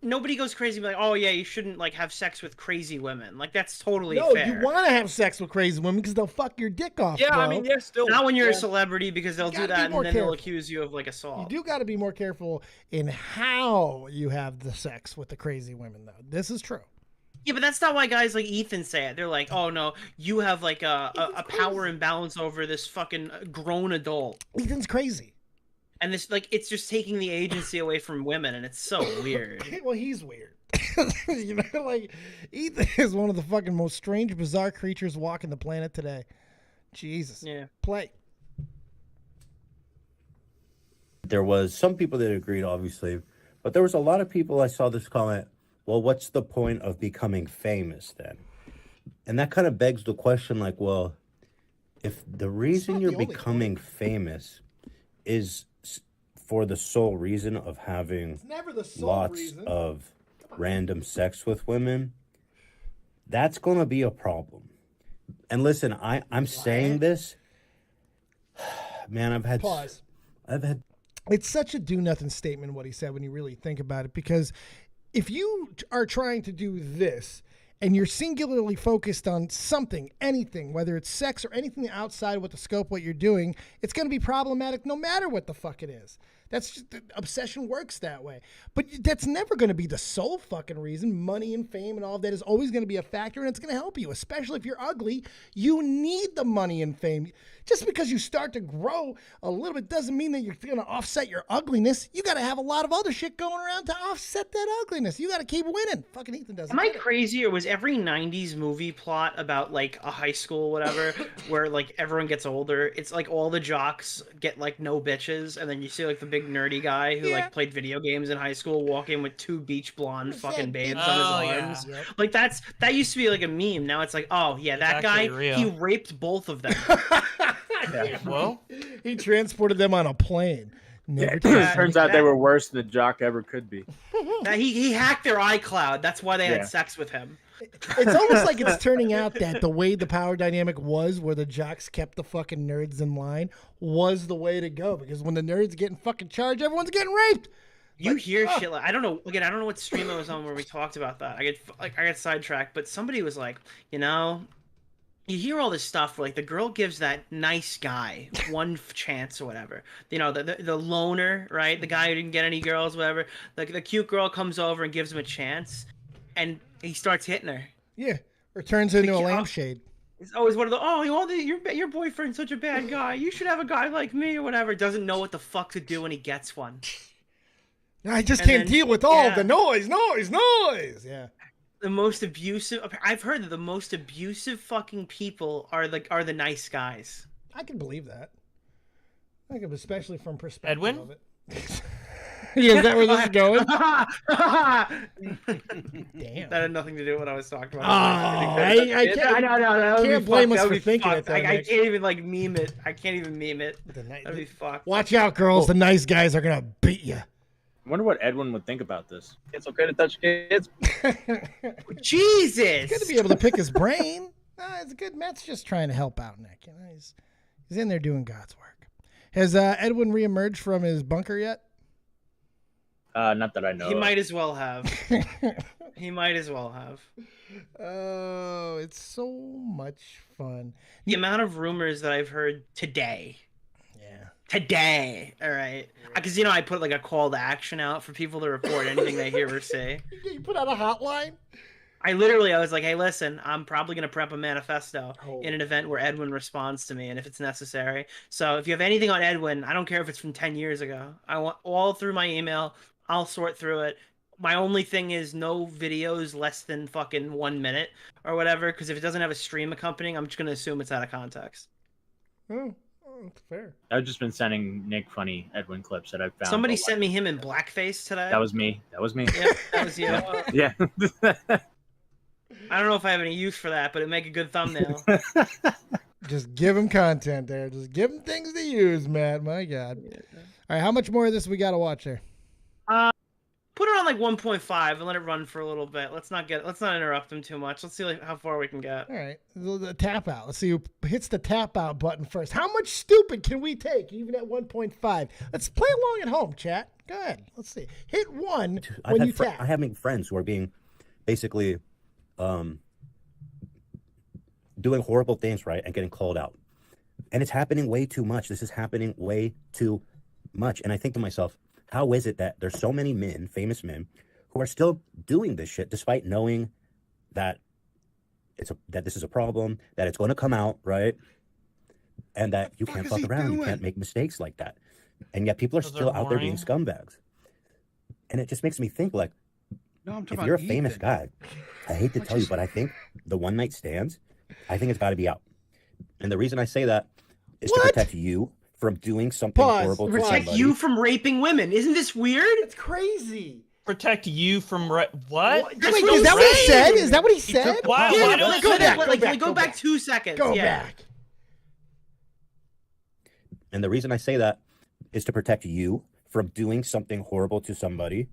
nobody goes crazy and be like, oh yeah, you shouldn't like have sex with crazy women. Like that's totally fair. You want to have sex with crazy women because they'll fuck your dick off. Yeah, bro. I mean, still not when you're a celebrity because they'll do that and then careful. they'll accuse you of like assault. You do got to be more careful in how you have the sex with the crazy women, though. This is true. Yeah, but that's not why guys like Ethan say it. They're like, oh no, you have like a power imbalance over this fucking grown adult. Ethan's crazy. And this, like, it's just taking the agency away from women, and it's so weird. Well, he's weird. You know, like Ethan is one of the fucking most strange, bizarre creatures walking the planet today. Jesus. Yeah. Play. There was some people that agreed, obviously, but there was a lot of people I saw this comment, well, what's the point of becoming famous then? And that kind of begs the question, like, well, if the reason you're becoming famous is for the sole reason of having lots of random sex with women, that's going to be a problem. And listen, I'm saying this, man, I've had... Pause. It's such a do-nothing statement what he said when you really think about it, because if you are trying to do this and you're singularly focused on something, anything, whether it's sex or anything outside what the scope what you're doing, it's going to be problematic no matter what the fuck it is. That's just, obsession works that way. But that's never going to be the sole fucking reason. Money and fame and all of that is always going to be a factor, and it's going to help you, especially if you're ugly. You need the money and fame. Just because you start to grow a little bit doesn't mean that you're going to offset your ugliness. You got to have a lot of other shit going around to offset that ugliness. You got to keep winning. Fucking Ethan doesn't. Am I crazy, or was every 90s movie plot about, like, a high school, whatever, where, like, everyone gets older? It's like all the jocks get, like, no bitches, and then you see, like, the big nerdy guy who like played video games in high school walk in with 2 beach blonde fucking babes on his arms. Yeah. Like that used to be like a meme. Now it's like, oh yeah, that guy, real. he raped both of them. Well, he transported them on a plane. Never Turns out they were worse than Jock ever could be. He hacked their iCloud. That's why they had sex with him. It's almost like it's turning out that the way the power dynamic was, where the jocks kept the fucking nerds in line, was the way to go. Because when the nerds getting fucking charged, everyone's getting raped. You hear shit like, I don't know. Again, I don't know what stream I was on where we talked about that. I get sidetracked, but somebody was like, you know, you hear all this stuff where, like, the girl gives that nice guy one chance or whatever. You know, the loner, right? The guy who didn't get any girls, whatever. Like the cute girl comes over and gives him a chance, and he starts hitting her. Yeah, or turns into a lampshade. It's always one of the your boyfriend's such a bad guy. You should have a guy like me or whatever. Doesn't know what the fuck to do when he gets one. I just can't deal with all the noise. Yeah. The most abusive. I've heard that the most abusive fucking people are the nice guys. I can believe that. I think, especially from perspective Edwin? of it. Yeah, is that where this is going? Damn. That had nothing to do with what I was talking about. I can't blame us for thinking it. I can't even like meme it. I can't even meme it. That'd be fucked. Watch out, girls. The nice guys are gonna beat you. I wonder what Edwin would think about this. It's okay to touch kids. Jesus! It's good to be able to pick his brain. It's good. Matt's just trying to help out, Nick. You know, he's in there doing God's work. Has Edwin reemerged from his bunker yet? Not that I know. He might as well have. He might as well have. Oh, it's so much fun. The amount of rumors that I've heard today. Yeah. Today. All right. Because, you know, I put like a call to action out for people to report anything they hear or say. You put out a hotline? I was like, hey, listen, I'm probably going to prep a manifesto in an event where Edwin responds to me, and if it's necessary. So if you have anything on Edwin, I don't care if it's from 10 years ago. I want all through my email. I'll sort through it. My only thing is no videos less than fucking 1 minute or whatever, because if it doesn't have a stream accompanying, I'm just going to assume it's out of context. Oh, that's fair. I've just been sending Nick funny Edwin clips that I've found. Somebody sent me him in blackface today. That was me. Yeah, that was you. Yeah. I don't know if I have any use for that, but it'd make a good thumbnail. Just give him content there. Just give him things to use, Matt. My God. All right, how much more of this we got to watch there? Put it on like 1.5 and let it run for a little bit. Let's not interrupt him too much. Let's see like how far we can get. All right, the tap out. Let's see who hits the tap out button first. How much stupid can we take, even at 1.5? Let's play along at home, chat. Go ahead. Let's see. Hit 1 when you tap. I have friends who are being basically doing horrible things, right, and getting called out. And it's happening way too much. This is happening way too much. And I think to myself, how is it that there's so many men, famous men, who are still doing this shit despite knowing that that this is a problem, that it's going to come out, right? And that you can't fuck around, you can't make mistakes like that. and yet people are 'Cause they're still out there being horny. scumbags. And it just makes me think, like, No, I'm talking if about you're a famous Ethan. guy, I hate to tell you, but I think the one night stands, I think it's got to be out. And the reason I say that is to protect you from doing something horrible to Protect somebody. you from raping women. Isn't this weird? It's crazy. Protect you from what? That's Wait, what is that I'm what he saying. said? Is that what he said? Why- Yeah, why no, don't- go back 2 seconds. Go yeah. back. And the reason I say that is to protect you from doing something horrible to somebody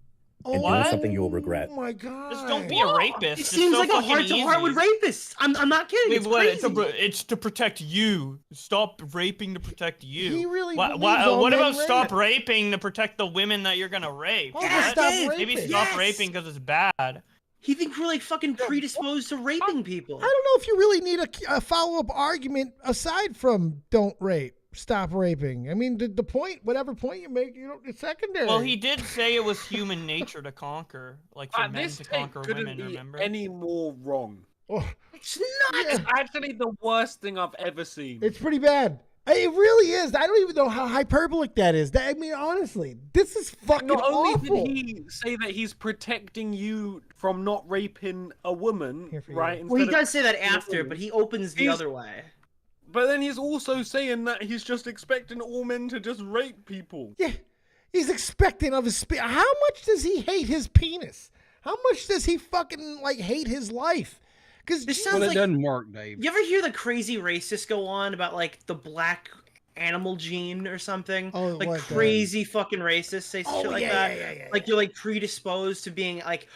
and doing something you will regret. Oh my god. Just don't be a rapist. It It's seems so like a fucking heart to heart easy. with rapists. I'm not kidding. Wait, It's what? crazy. It's to protect you. Stop raping to protect you. He really Why, believes why, all what men about rape. stop raping to protect the women that you're gonna rape? Oh, just stop Maybe raping. stop Yes. raping because it's bad. He thinks we're like fucking predisposed to raping people. I don't know if you really need a follow-up argument aside from don't rape, stop raping. I mean, the point, whatever point you make, it's secondary. Well, he did say it was human nature to conquer, like for men This to take conquer couldn't women. be Remember? any more wrong. Oh, It's not. It's actually the worst thing I've ever seen. it's pretty bad. It really is. I don't even know how hyperbolic that is. I mean, honestly, this is fucking Not only awful. did he say that he's protecting you from not raping a woman, Here for you. right? Well, he instead of- does say that after, but he opens the He's- other way. But then he's also saying that he's just expecting all men to just rape people. Yeah, he's expecting of his. How much does he hate his penis? How much does he fucking like hate his life? Because This Well, sounds it like. doesn't work, Dave. You ever hear the crazy racists go on about like the black animal gene or something? Oh, like what, crazy fucking racists say Oh, shit like yeah, that. yeah, yeah, Like you're like predisposed to being like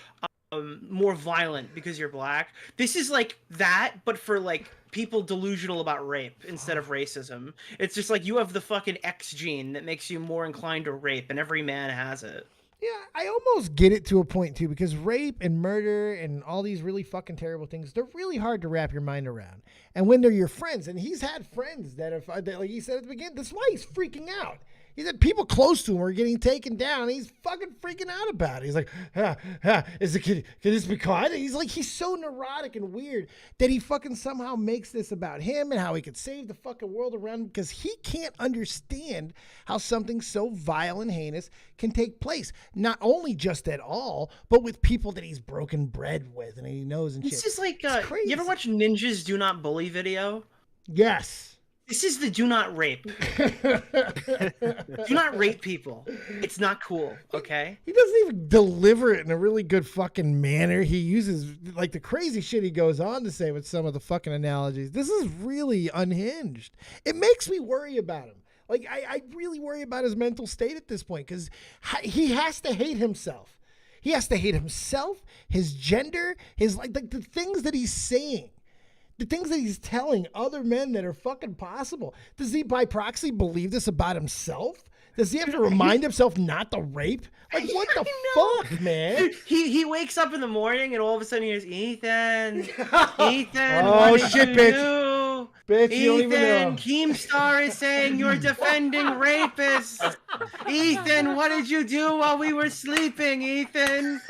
more violent because you're black. This is like that, but for like people delusional about rape instead of racism. It's just like you have the fucking X gene that makes you more inclined to rape, and every man has it. Yeah, I almost get it to a point too, because rape and murder and all these really fucking terrible things, they're really hard to wrap your mind around. And when they're your friends, and he's had friends that are, like he said at the beginning, that's why he's freaking out. He said people close to him are getting taken down. And he's fucking freaking out about it. He's like, can this be caught? He's like, he's so neurotic and weird that he fucking somehow makes this about him and how he could save the fucking world around him, because he can't understand how something so vile and heinous can take place. Not only just at all, but with people that he's broken bread with and he knows and shit. This is like, It's crazy. you ever watch Ninjas Do Not Bully video? Yes. This is the do not rape. Do not rape people. It's not cool, okay? He doesn't even deliver it in a really good fucking manner. He uses like the crazy shit he goes on to say with some of the fucking analogies. This is really unhinged. It makes me worry about him. Like I really worry about his mental state at this point, because he has to hate himself. He has to hate himself, his gender, his like the things that he's saying. The things that he's telling other men that are fucking possible. Does he, by proxy, believe this about himself? Does he have to remind himself not to rape? Like, what the fuck, man? Dude, he wakes up in the morning and all of a sudden he hears, Ethan, Ethan, Oh, what did shit, you bitch. do? Bitch, you don't even Ethan, know. Keemstar is saying you're defending rapists. Ethan, what did you do while we were sleeping, Ethan?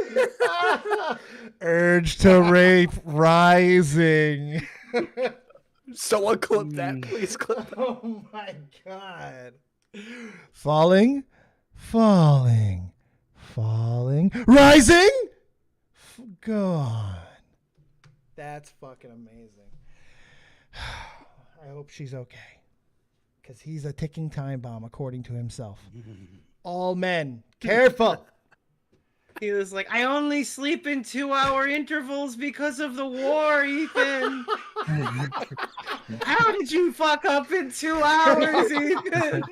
Urge to rape rising. Someone clip that, please clip that. Oh my god. Falling, falling, falling, rising, gone. That's fucking amazing. I hope she's okay, because he's a ticking time bomb, according to himself. All men, careful. He was like, I only sleep in 2-hour intervals because of the war, Ethan. How did you fuck up in 2 hours, Ethan?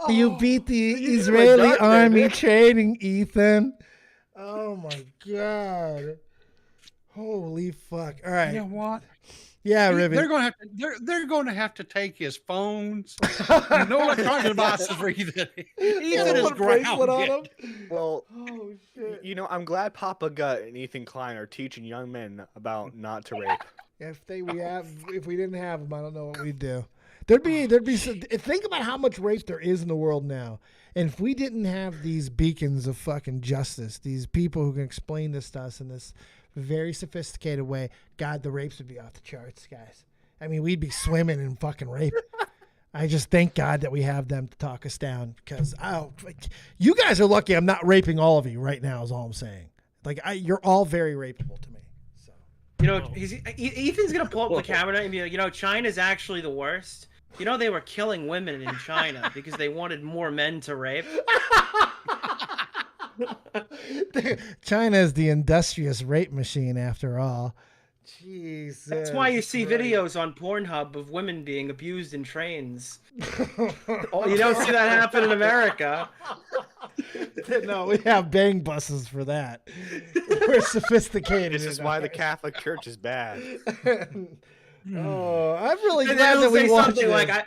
You beat the Israeli army training, Ethan. Oh my god. Holy fuck. All right. You know what? Yeah, Riven. They're going to have to. They're going to have to take his phones. No electronic devices for Ethan. Ethan is Put a bracelet on grounded. him. Well, Oh shit. you know, I'm glad Papa Gut and Ethan Klein are teaching young men about not to rape. If we didn't have them, I don't know what we'd do. There'd be think about how much rape there is in the world now. And if we didn't have these beacons of fucking justice, these people who can explain this to us in this very sophisticated way, God, the rapes would be off the charts, guys. I mean, we'd be swimming in fucking rape. I just thank God that we have them to talk us down, because you guys are lucky I'm not raping all of you right now is all I'm saying. Like, you're all very rapeable to me. So, you know, Ethan's going to pull up the camera and be like, you know, China's actually the worst. You know, they were killing women in China because they wanted more men to rape. China is the industrious rape machine after all. Jesus. That's why you see videos on Pornhub of women being abused in trains. You don't see that happen in America. No, we have bang buses for that. We're sophisticated. This is why the Catholic Church is bad. Oh, I'm really And glad that we watched something this. like,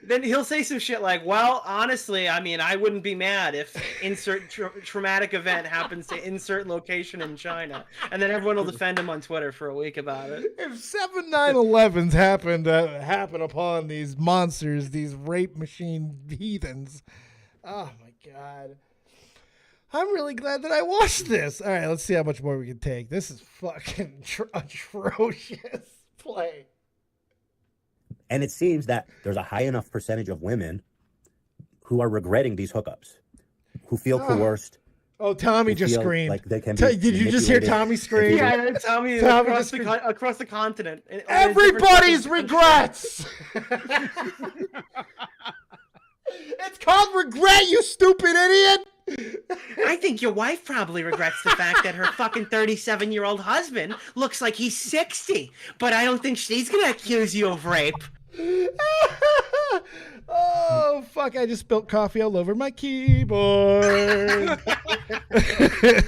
then he'll say some shit like, well, honestly, I mean, I wouldn't be mad if insert traumatic event happens to insert location in China. And then everyone will defend him on Twitter for a week about it. If 7 9/11s happen upon these monsters, these rape machine heathens, oh my God. I'm really glad that I watched this. All right, let's see how much more we can take. This is fucking atrocious play. And it seems that there's a high enough percentage of women who are regretting these hookups, who feel coerced. Oh, Tommy who just feel screamed. Like they can Did you just hear manipulated. Tommy scream? Yeah, I heard Tommy across the continent. Everybody's regrets. It's called regret, you stupid idiot. I think your wife probably regrets the fact that her fucking 37-year-old husband looks like he's 60, but I don't think she's gonna accuse you of rape. Oh, fuck, I just spilled coffee all over my keyboard.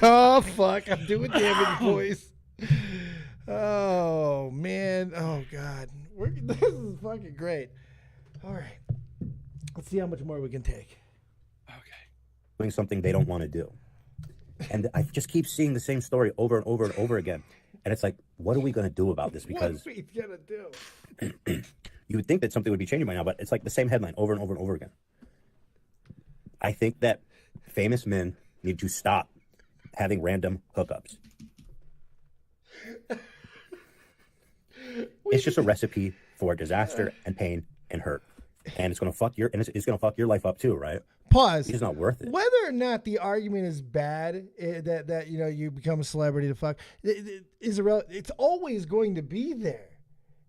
Oh, fuck, I'm doing damage, boys. Oh, man. Oh, God. This is fucking great. All right. Let's see how much more we can take. Doing something they don't want to do. And I just keep seeing the same story over and over and over again. And it's like, what are we going to do about this? Because what are we going to do? you would think that something would be changing by now, but it's like the same headline over and over and over again. I think that famous men need to stop having random hookups. It's just a recipe for disaster and pain and hurt. And it's going to fuck your life up too, right? Pause. It's not worth it. Whether or not the argument is bad, that you know you become a celebrity to fuck, it's always going to be there.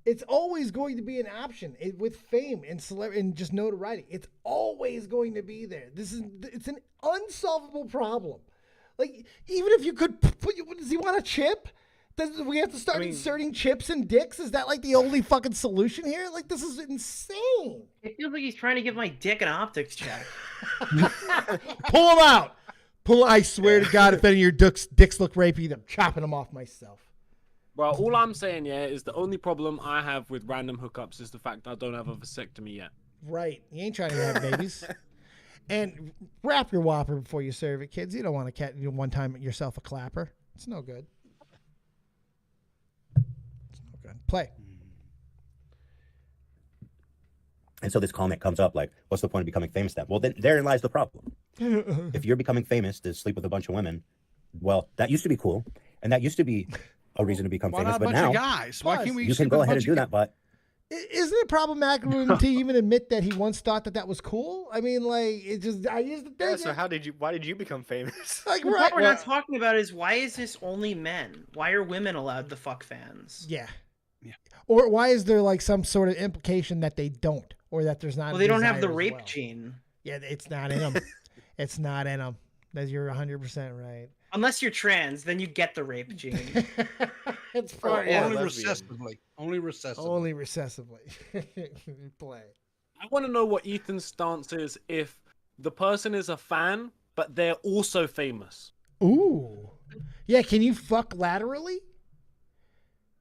It's always going to be an option with fame and celebrity and just notoriety. It's always going to be there. It's an unsolvable problem. Like, even if you could does he want a chip? Does we have to start inserting chips and dicks? Is that like the only fucking solution here? Like, this is insane. It feels like he's trying to give my dick an optics check. Pull them out. I swear to God, if any of your dicks look rapey, I'm chopping them off myself. Well, all I'm saying, is the only problem I have with random hookups is the fact that I don't have a vasectomy yet. Right. You ain't trying to have babies. And wrap your Whopper before you serve it, kids. You don't want to one time yourself a clapper. It's no good. Play. And so this comment comes up like, what's the point of becoming famous then? Well, then therein lies the problem. If you're becoming famous to sleep with a bunch of women, well, that used to be cool. And that used to be a reason to become famous. But now, guys? Why can't we you can go ahead and do that, but isn't it problematic to even admit that he once thought that was cool? I mean, like, it just, I used to think. Yeah, so why did you become famous? Like, What we're not talking about is, why is this only men? Why are women allowed to fuck fans? Yeah. Or why is there like some sort of implication that they don't, or that there's not? Well, they don't have the rape gene. Yeah, it's not in them. It's not in them. That you're 100% right. Unless you're trans, then you get the rape gene. It's only recessively. Only recessively. Only recessively. Play. I want to know what Ethan's stance is if the person is a fan, but they're also famous. Ooh. Yeah, can you fuck laterally?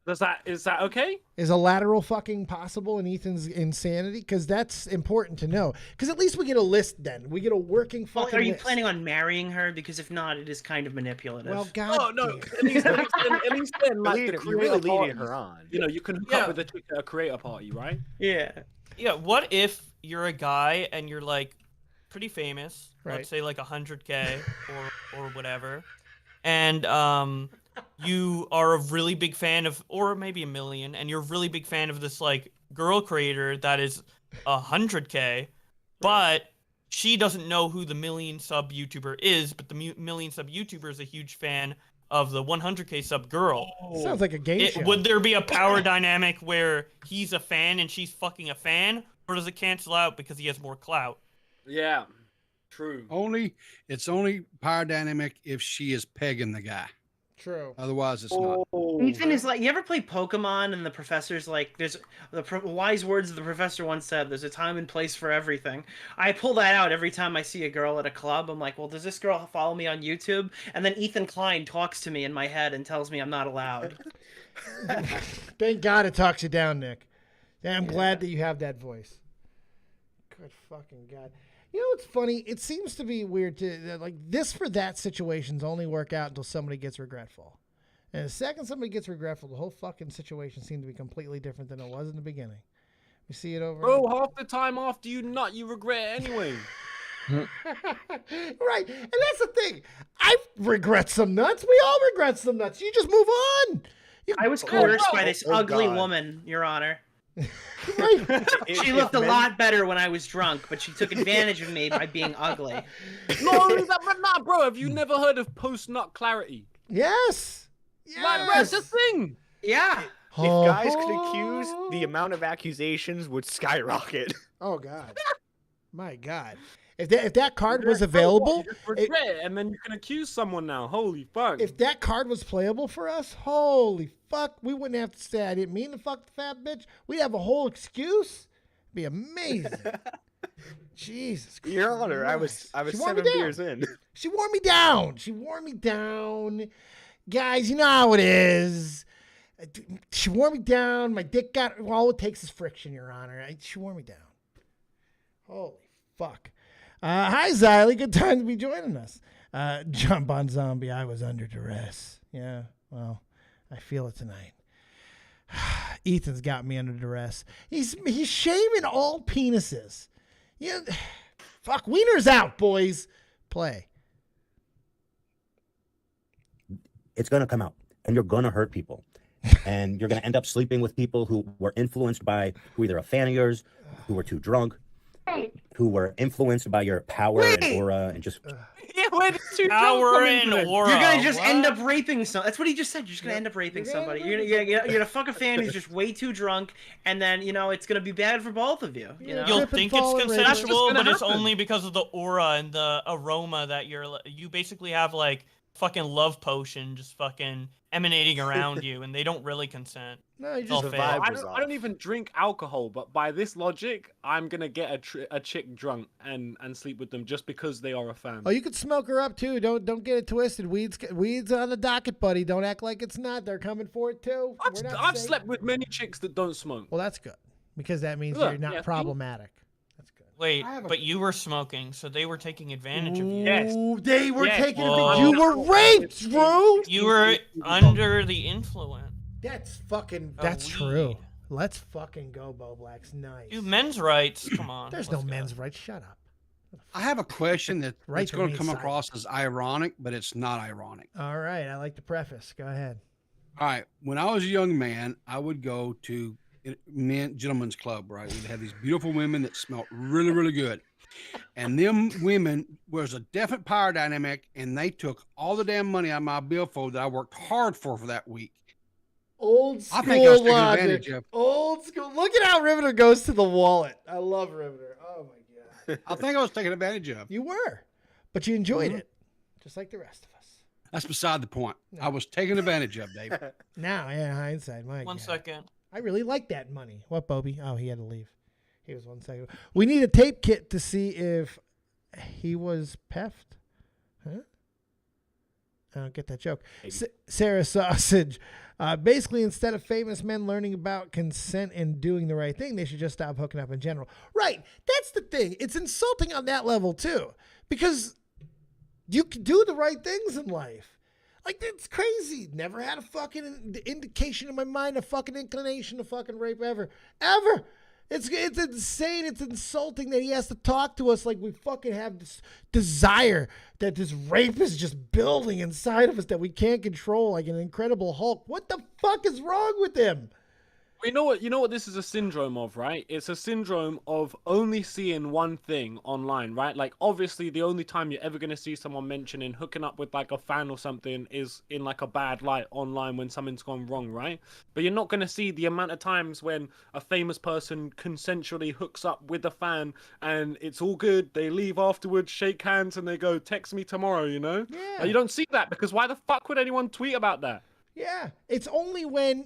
Is that okay? Is a lateral fucking possible in Ethan's insanity? Because that's important to know. Because at least we get a list then. We get a working fucking Are you list. planning on marrying her? Because if not, it is kind of manipulative. Well, God. Oh, no. At least then, like, the You're really creator leading parties, her on. You know, you can hook up with a chick at a creator party, right? Yeah. Yeah, what if you're a guy and you're like pretty famous, Right. let's say like 100K or whatever, and you are a really big fan of, or maybe a million, and you're a really big fan of this like girl creator that is 100K, but she doesn't know who the million sub YouTuber is, but the million sub YouTuber is a huge fan of the 100K sub girl. Sounds like a game show. Would there be a power dynamic where he's a fan and she's fucking a fan, or does it cancel out because he has more clout? Yeah, true. It's only power dynamic if she is pegging the guy. True. Otherwise, it's not. Ethan is like, you ever play Pokemon and the professor's like, there's the wise words the professor once said, there's a time and place for everything. I pull that out every time I see a girl at a club. I'm like, well, does this girl follow me on YouTube? And then Ethan Klein talks to me in my head and tells me I'm not allowed. Thank God it talks you down, Nick. Yeah, I'm glad that you have that voice. Good fucking God. You know what's funny? It seems to be weird to like this for that situations only work out until somebody gets regretful. And the second somebody gets regretful, the whole fucking situation seemed to be completely different than it was in the beginning. You see it over. Bro, half the time after you nut, you regret it anyway. Right. And that's the thing. I regret some nuts. We all regret some nuts. You just move on. I was coerced by this ugly woman, Your Honor. She looked a lot better when I was drunk, but she took advantage of me by being ugly. Nah, bro, have you never heard of post-nut clarity? Yes. Like, that's the thing. Yeah. If guys could accuse, the amount of accusations would skyrocket. Oh God. My God. If that card was available, Regret it, and then you can accuse someone now. Holy fuck. if that card was playable for us, holy fuck, we wouldn't have to say I didn't mean to fuck the fat bitch. We'd have a whole excuse. It'd be amazing. Jesus Christ. Your Honor, I was 7 beers in. She wore me down. She wore me down. Guys, you know how it is. She wore me down. My dick got, all it takes is friction, Your Honor. She wore me down. Holy fuck. Hi, Xylee. Good time to be joining us. Jump on Zombie. I was under duress. Yeah, well, I feel it tonight. Ethan's got me under duress. He's shaming all penises. Yeah, fuck, wieners out, boys. Play. It's going to come out, and you're going to hurt people. And you're going to end up sleeping with people who were influenced by, who either a fan of yours, who were too drunk, who were influenced by your power and aura, and just Power and aura. You're gonna just end up raping someone. That's what he just said. You're just gonna end up raping somebody. You're gonna fuck a fan who's just way too drunk, and then it's gonna be bad for both of you. You'll think it's consensual, but it's only because of the aura and the aroma that you basically have like fucking love potion just fucking emanating around you, and they don't really consent. No, you just I don't even drink alcohol, but by this logic, I'm gonna get a chick drunk and sleep with them just because they are a fan. Oh, you could smoke her up too. Don't get it twisted. Weed's on the docket, buddy. Don't act like it's not. They're coming for it too. I've slept with many chicks that don't smoke. Well, that's good because that means you're not problematic. Wait, but you were smoking, so they were taking advantage of you. Yes. They were taking advantage. Whoa. You were raped, Drew. You were under the influence. That's true. Let's fucking go, Bo Blacks. Nice. Dude, men's rights. Come on. There's no men's rights. Shut up. I have a question that's Right going to to come remain across as ironic, but it's not ironic. All right. I like the preface. Go ahead. All right. When I was a young man, I would go to gentlemen's club, right? We'd have these beautiful women that smelled really, really good. And them women was a definite power dynamic, and they took all the damn money out of my billfold that I worked hard for that week. Old school I think I was taking logic. advantage of. Old school. Look at how Riveter goes to the wallet. I love Riveter. Oh my God. I think I was taking advantage of. You were, but you enjoyed it, just like the rest of us. That's beside the point. I was taken advantage of, Dave. Now, yeah, hindsight, my One God. second. I really like that money. What, Bobby? Oh, he had to leave. He was 1 second. We need a tape kit to see if he was peffed. Huh? I don't get that joke. Sarah Sausage. Basically, instead of famous men learning about consent and doing the right thing, they should just stop hooking up in general. Right. That's the thing. It's insulting on that level, too. Because you can do the right things in life. Like, it's crazy. Never had a fucking indication in my mind, a fucking inclination to fucking rape ever. Ever. It's insane. It's insulting that he has to talk to us like we fucking have this desire that this rape is just building inside of us that we can't control, like an Incredible Hulk. What the fuck is wrong with him? You know what this is a syndrome of, right? It's a syndrome of only seeing one thing online, right? Like, obviously, the only time you're ever going to see someone mentioning hooking up with, like, a fan or something is in, like, a bad light online when something's gone wrong, right? But you're not going to see the amount of times when a famous person consensually hooks up with a fan and it's all good. They leave afterwards, shake hands, and they go, text me tomorrow, you know? Yeah. Like, you don't see that because why the fuck would anyone tweet about that? Yeah. It's only when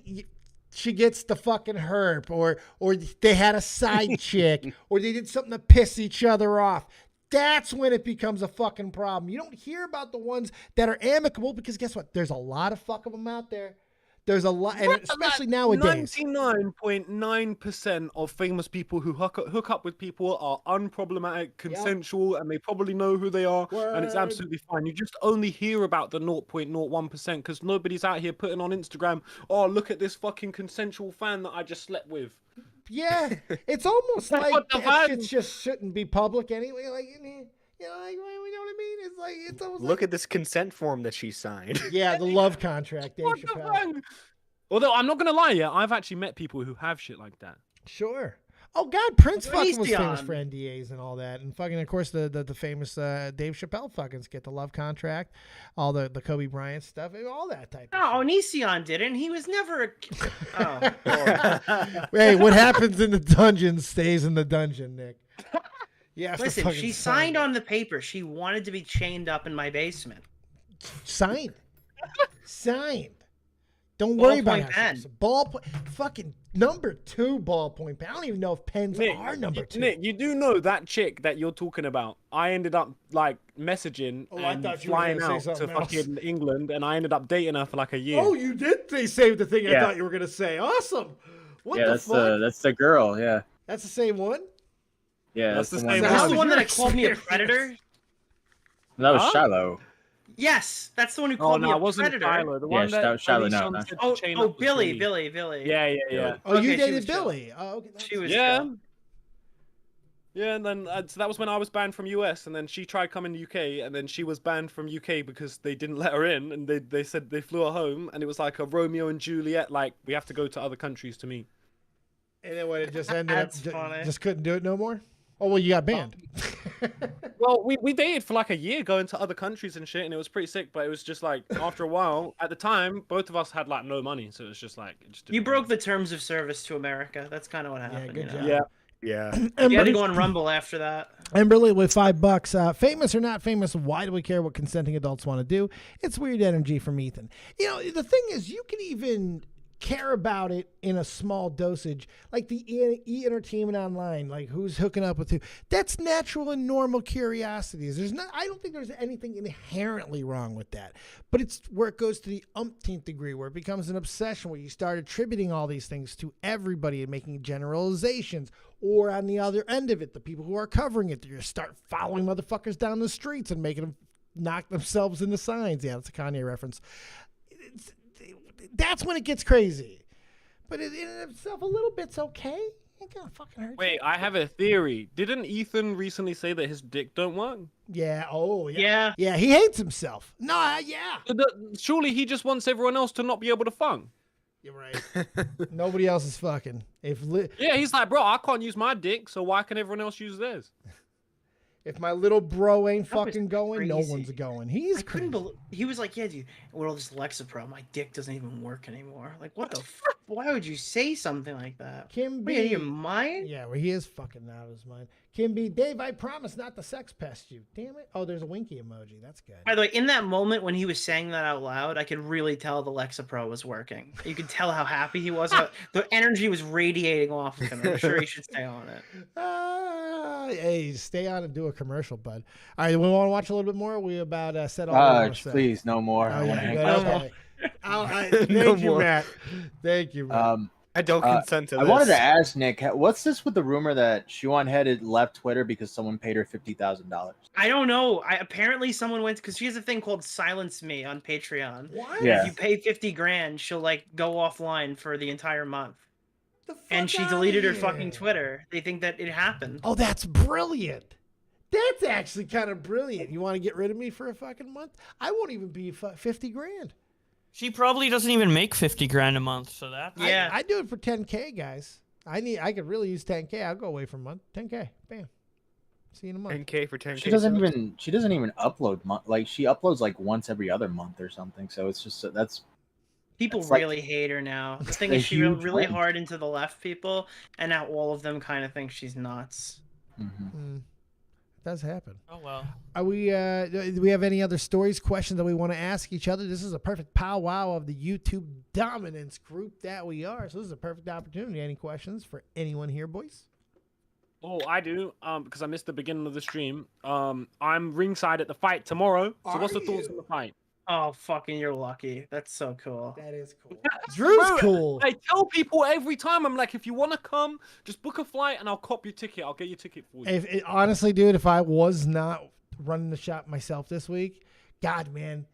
she gets the fucking herp, or they had a side chick, or they did something to piss each other off. That's when it becomes a fucking problem. You don't hear about the ones that are amicable because guess what? There's a lot of fuck of them out there. There's a lot, and especially nowadays. 99.9% of famous people who hook up with people are unproblematic, consensual, and they probably know who they are, and it's absolutely fine. You just only hear about the 0.01% because nobody's out here putting on Instagram, oh, look at this fucking consensual fan that I just slept with. Yeah, it's almost like What the that fuck? shit just shouldn't be public anyway. Like, you know what I mean? It's like it's almost Look at this consent form that she signed. Yeah, the love contract, Dave Chappelle. Although I'm not gonna lie, yeah, I've actually met people who have shit like that. Sure. Oh God, Prince fucking was Elysion. famous for NDAs and all that, and fucking of course the famous Dave Chappelle fuckings get the love contract, all the Kobe Bryant stuff, and all that type. No, Onision didn't. He was never a. Oh, Hey, what happens in the dungeon stays in the dungeon, Nick. Yeah. listen, she signed on the paper. She wanted to be chained up in my basement. Signed. Signed. Don't worry about Ballpoint it. pen. Fucking number 2 ballpoint pen. I don't even know if pens are number 2. Nick, you do know that chick that you're talking about. I ended up like messaging I and thought you were flying gonna out say to something else. fucking England, and I ended up dating her for like a year. Oh, you did say the thing I Yeah. thought you were gonna say. Awesome. What Yeah, the that's fuck? that's the girl. Yeah, That's the same one. yeah, that's, That's the the one. same That's one. the one that you're called me a serious. predator. That was Huh? Shiloh. Yes, that's the one who Oh called no, me a it wasn't predator. Shiloh. The Yeah, one that was Shiloh, no, Onision no. said to Oh, chain oh, up was Billy. Yeah, yeah, yeah. Oh, you Okay, she dated was chill. Billy. Oh, okay. She was Yeah. chill. Yeah, and then so that was when I was banned from US, and then she tried coming to UK, and then she was banned from UK because they didn't let her in, and they said they flew her home, and it was like a Romeo and Juliet, like we have to go to other countries to meet. And then when it just ended up, That's funny. just couldn't do it no more. Oh well, you got banned. Well, we dated for like a year, going to other countries and shit, and it was pretty sick. But it was just like after a while, at the time, both of us had like no money, so it was just like it just You didn't broke the terms of service to America. That's kind of what happened. good you know? job. Yeah. Yeah. You had to go on Rumble after that. Emberly with $5. Famous or not famous, why do we care what consenting adults want to do? It's weird energy from Ethan. You know, the thing is, you can even care about it in a small dosage, like the entertainment online, like who's hooking up with who. That's natural and normal curiosities. I don't think there's anything inherently wrong with that, but it's where it goes to the umpteenth degree, where it becomes an obsession, where you start attributing all these things to everybody and making generalizations. Or on the other end of it, the people who are covering it, you start following motherfuckers down the streets and making them knock themselves in the signs. Yeah, that's a Kanye reference. That's when it gets crazy. But in itself, a little bit's okay. Ain't gonna fucking hurt. Wait, I have a theory. Didn't Ethan recently say that his dick don't work? Yeah. Oh, yeah. Yeah. Yeah, he hates himself. No, yeah. Surely he just wants everyone else to not be able to funk. You're right. Nobody else is fucking. Yeah, he's like, bro, I can't use my dick, so why can everyone else use theirs? If my little bro ain't That was fucking going, no crazy. one's going. He's I crazy. couldn't believe he was like, yeah, dude, with all this Lexapro, my dick doesn't even work anymore. Like, what the fuck? Why would you say something like that? Kim What, are you out of B. your mind? Yeah, well, he is fucking out of his mind. Kim B. Dave, I promise not to sex pest you. Damn it. Oh, there's a winky emoji. That's good. By the way, in that moment when he was saying that out loud, I could really tell the Lexapro was working. You could tell how happy he was. The energy was radiating off of him. I'm sure he should stay on it. Hey, stay on and do a commercial, bud. All right, we want to watch a little bit more? We about said all we want to say. Please, no more. Oh, I wanna yeah, hang good. up. Okay. Thank No you, more. Matt. Thank you, Matt. I don't consent to I this. wanted to ask Nick, what's this with the rumor that Shuan had left Twitter because someone paid her $50,000? I don't know. Apparently someone went because she has a thing called Silence Me on Patreon. What? Yeah. If you pay 50 grand, she'll like go offline for the entire month. and she deleted her fucking Twitter. They think that it happened. Oh, that's brilliant. That's actually kind of brilliant. You want to get rid of me for a fucking month? I won't even be 50 grand. She probably doesn't even make 50 grand a month, so that's I do it for 10K, guys. I could really use 10K. I'll go away for a month. 10K, bam. See you in a month. 10K for 10K. She doesn't even upload like she uploads like once every other month or something. So it's just that's People it's really like hate her now. The thing a is, she went huge really win. hard into the left people, and now all of them kind of think she's nuts. It does happen. Oh well. Are we? Do we have any other stories, questions that we want to ask each other? This is a perfect powwow of the YouTube dominance group that we are. So this is a perfect opportunity. Any questions for anyone here, boys? Oh, I do. Because I missed the beginning of the stream. I'm ringside at the fight tomorrow. So what's the thoughts on the fight? Oh, fucking, you're lucky. That's so cool. That is cool. Drew's cool. I tell people every time, I'm like, if you want to come, just book a flight and I'll cop your ticket. I'll get your ticket for you. Honestly, dude, if I was not running the shop myself this week, God, man.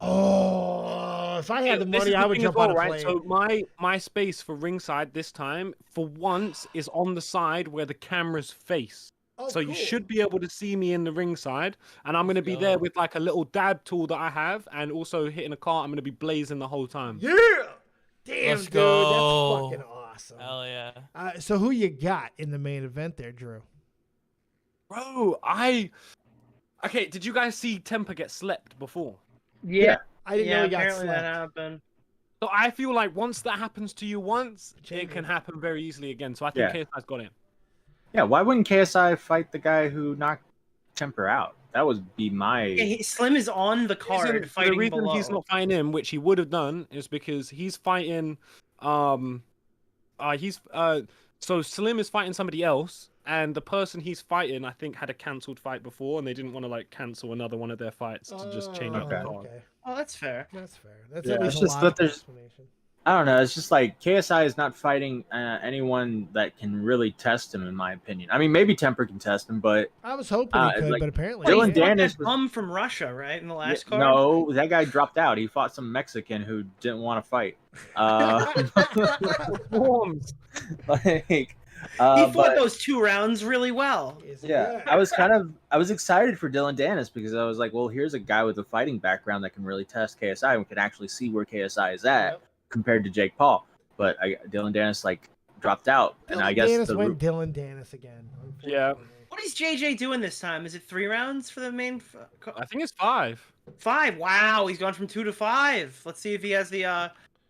Oh, if I had the This money, is I would thing as jump on a well, plane. So my space for ringside this time, for once, is on the side where the cameras face. Oh, so cool. you should be able to see me in the ringside, and I'm gonna be there with like a little dab tool that I have, and also hitting a car. I'm gonna be blazing the whole time. Yeah, damn, Let's dude, go. that's fucking awesome. Hell yeah. So who you got in the main event there, Drew? Bro, okay. Did you guys see Temperrr get slept before? Yeah. I didn't know he got apparently slept. that happened. So I feel like once that happens to you once, it Changes. can happen very easily again. So I think Yeah. KSI's got him. Yeah, why wouldn't KSI fight the guy who knocked Temperrr out? That would be my. Yeah, Slim is on the card fighting the reason below. he's not fighting him, which he would have done, is because he's fighting. So Slim is fighting somebody else, and the person he's fighting, I think, had a cancelled fight before, and they didn't want to like cancel another one of their fights to just change up the card. Okay. Oh, that's fair. That's fair. That's Yeah, at least it's a just that logical there's- explanation. I don't know. It's just like KSI is not fighting anyone that can really test him, in my opinion. I mean, maybe Temperrr can test him, but I was hoping he could, like, but apparently Dylan he can't. Dennis That bum from Russia, right? In the last card. No, that guy dropped out. He fought some Mexican who didn't want to fight. Like, He fought but- those 2 rounds really well. Yeah, I was excited for Dylan Dennis because I was like, well, here's a guy with a fighting background that can really test KSI and can actually see where KSI is at compared to Jake Paul. But Dylan Dennis like dropped out, and I guess Dennis went Dylan Dennis again. Yeah. What is JJ doing this time? Is it 3 rounds for the main? I think it's 5. 5. Wow, he's gone from 2 to 5. Let's see if he has the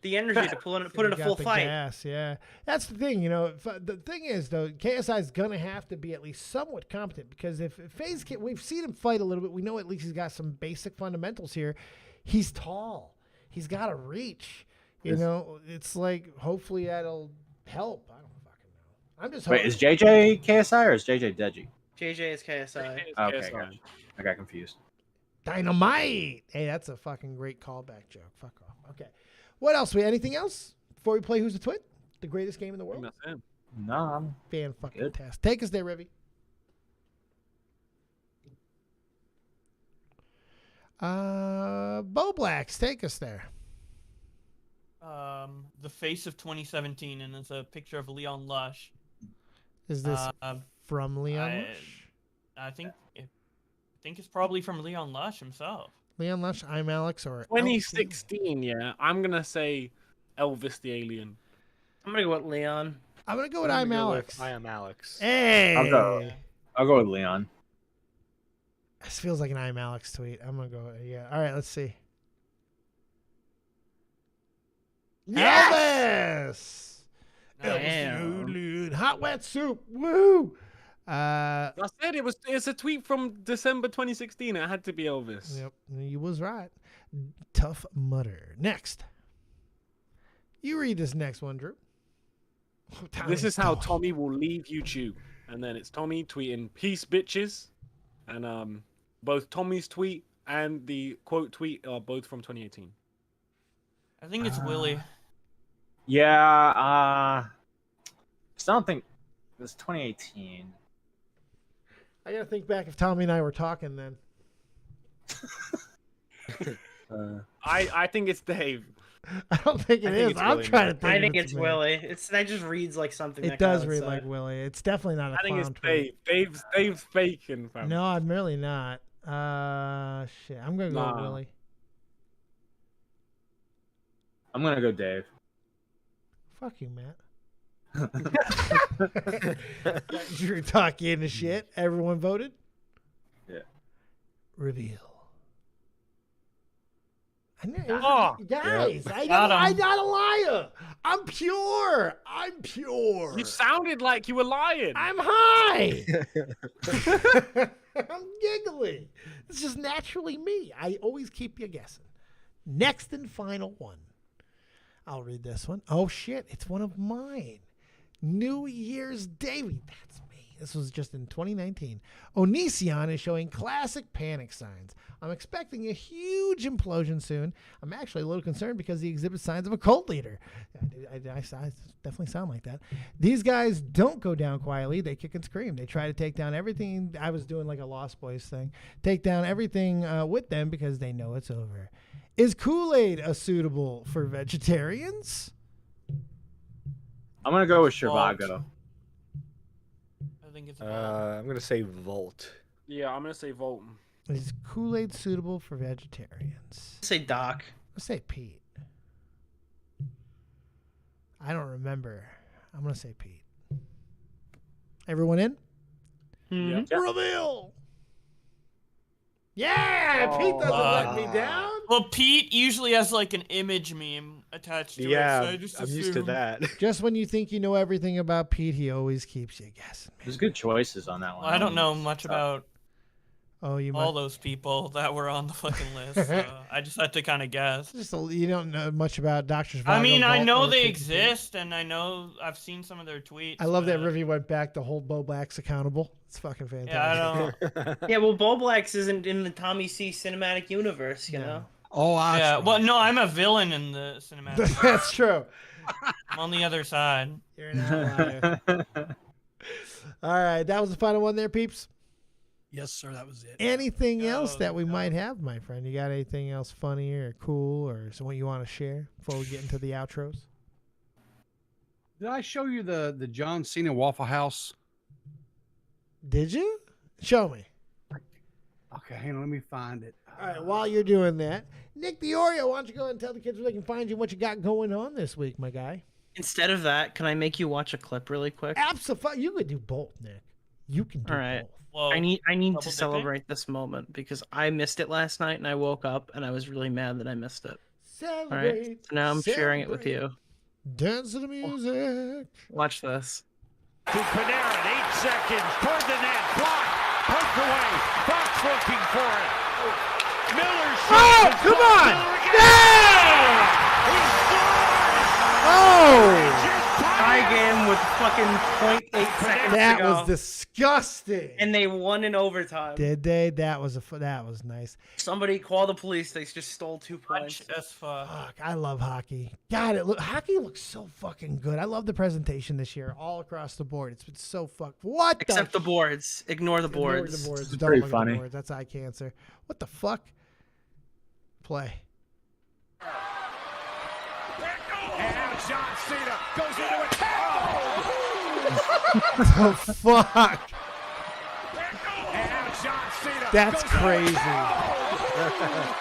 energy to put in a Got full the fight. gas, yeah. That's the thing, you know. The thing is, though, KSI is gonna have to be at least somewhat competent because if Faze can, we've seen him fight a little bit. We know at least he's got some basic fundamentals here. He's tall. He's got a reach. You know, it's like hopefully that'll help. I don't fucking know. I'm just Wait, is JJ KSI or is JJ Deji? JJ is KSI. Okay, gotcha. I got confused. Dynamite. Hey, that's a fucking great callback joke. Fuck off. Okay. What else? Anything else before we play Who's the Twit? The greatest game in the world. No, I'm fan fucking test. Take us there, Rivy. Bo Blacks, take us there. The face of 2017, and it's a picture of Leon Lush. Is this from Leon Lush? I think it's probably from Leon Lush himself. Leon Lush, I'm Alex, or 2016, yeah. I'm gonna say Elvis the Alien. I'm gonna go with Leon. I'm gonna go with I'm Alex. I am Alex. Hey. I'll go with Leon. This feels like an I'm Alex tweet. I'm gonna go. Yeah. All right. Let's see. Yes! Elvis, hot wet soup. Woo! I said it's a tweet from December 2016. It had to be Elvis. Yep, you was right. Tough Mudder. Next. You read this next one, Drew. This is how Tommy will leave YouTube. And then it's Tommy tweeting peace bitches. And both Tommy's tweet and the quote tweet are both from 2018. I think it's Willie. Yeah, I don't think it was 2018. I gotta think back if Tommy and I were talking then. I think it's Dave. I don't think it is. I'm trying to think. I if think it's me. Willie. That just reads like something. It that guy does would read say. like Willie. It's definitely not a I think clown it's tweet. Dave's faking, fam. No, I'm really not. Shit. I'm gonna go with Nah. Willie. I'm gonna go Dave. Fuck you, Matt. Drew talking into shit. Everyone voted. Yeah. Reveal. I know, Oh, guys, Yep. I'm not a liar. I'm pure. You sounded like you were lying. I'm high. I'm giggly. This is naturally me. I always keep you guessing. Next and final one. I'll read this one. Oh shit, it's one of mine. New Year's Davy. That's me. This was just in 2019. Onision is showing classic panic signs. I'm expecting a huge implosion soon. I'm actually a little concerned because he exhibits signs of a cult leader. I definitely sound like that. These guys don't go down quietly. They kick and scream. They try to take down everything. I was doing like a Lost Boys thing. Take down everything with them because they know it's over. Is Kool-Aid suitable for vegetarians? I'm gonna go with Shivago. I think it's. I'm gonna say Volt. Yeah, I'm gonna say Volt. Is Kool-Aid suitable for vegetarians? Say Doc. Let's say Pete. I don't remember. I'm gonna say Pete. Everyone in? Yeah. Reveal. Yeah, Pete doesn't let me down. Well, Pete usually has like an image meme attached to it. So I just I'm used to assumed- that. Just when you think you know everything about Pete, he always keeps you guessing. There's good choices on that one. Well, I don't know much about Oh, you all might. those people that were on the fucking list. So I just had to kind of guess. You don't know much about Dr. Zhivago. I mean, I Vault, know or they Pete. exist, and I know I've seen some of their tweets. I love that but- Rivi went back to hold Bo Blacks accountable. It's fucking fantastic. Yeah, I don't. Yeah, well, Bo Blacks isn't in the Tommy C cinematic universe, you know. Oh, Yeah, well, no, I'm a villain in the cinematic. That's true. I'm on the other side. You're an outlier. All right, that was the final one there, peeps. Yes, sir. That was it. Anything else that we might have, my friend? You got anything else funny or cool or something you want to share before we get into the outros? Did I show you the John Cena Waffle House? Did you? Show me. Okay, hang on. Let me find it. All right, while you're doing that, Nick the Oreo, why don't you go ahead and tell the kids where they can find you and what you got going on this week, my guy? Instead of that, can I make you watch a clip really quick? Absolutely. You could do both, Nick. You can do All right. both. Whoa, I need double to dipping? celebrate this moment because I missed it last night and I woke up and I was really mad that I missed it. All right. So now I'm sharing it with you. Dance to the music. Watch this. To Panarin, 8 seconds toward the net, blocked, poked away. Fox looking for it. Miller shot. Oh, come on! Yeah! Oh! Tie game with fucking 0.8 seconds That to go. was disgusting. And they won in overtime. Did they? That was nice. Somebody call the police. They just stole 2 points. As fuck. Fuck, I love hockey. God, hockey looks so fucking good. I love the presentation this year, all across the board. It's been so what Except the boards. Ignore the Ignore boards. the boards. It's Don't pretty look at the funny. boards. That's eye cancer. What the fuck? Play. And now John Cena goes into attack. The fuck? And now John Cena That's goes into crazy. attack.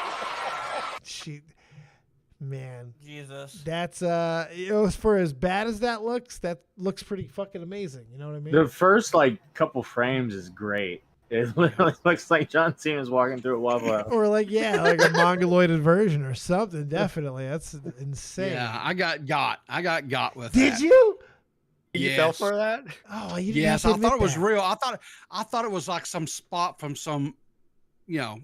Man. Jesus. That's it was for as bad as that looks pretty fucking amazing. You know what I mean? The first couple frames is great. It literally looks like John Cena's walking through a Waffle House. Or like a mongoloided version or something. Definitely. That's insane. Yeah, I got got with Did that. you? You fell for that? Oh, you didn't Yes, have I to thought it admit was that. real. I thought it was like some spot from some,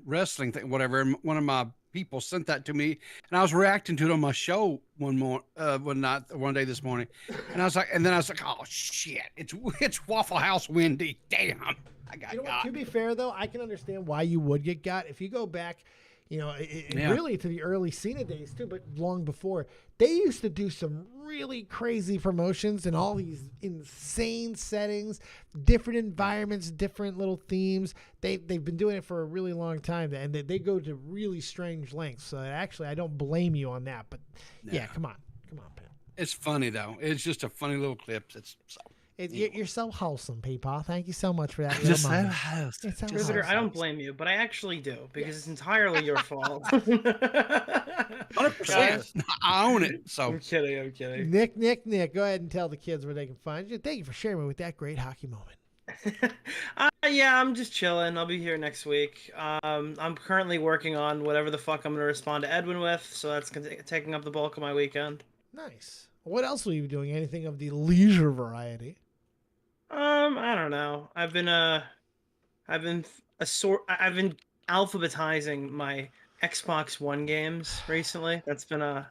wrestling thing, whatever. And one of my people sent that to me, and I was reacting to it on my show one day this morning, and I was like, oh shit, it's Waffle House Wendy. Damn, I got You know what, got. to be fair though, I can understand why you would get got. If you go back, you know, Yeah. really to the early Cena days too, but long before. They used to do some really crazy promotions in all these insane settings, different environments, different little themes. They've been doing it for a really long time, and they go to really strange lengths. So actually, I don't blame you on that. But yeah, come on, Pat. It's funny though. It's just a funny little clip. You're so wholesome, Peepaw. Thank you so much for that. Just little so moment. wholesome. It's so Visitor, I wholesome. don't blame you, but I actually do because it's entirely your fault. 100%. I own it. So I'm kidding. Nick, go ahead and tell the kids where they can find you. Thank you for sharing with that great hockey moment. Yeah, I'm just chilling. I'll be here next week. I'm currently working on whatever the fuck I'm gonna respond to Edwin with, so that's taking up the bulk of my weekend. Nice. What else will you be doing? Anything of the leisure variety? I don't know. I've been alphabetizing my Xbox One games recently. That's been a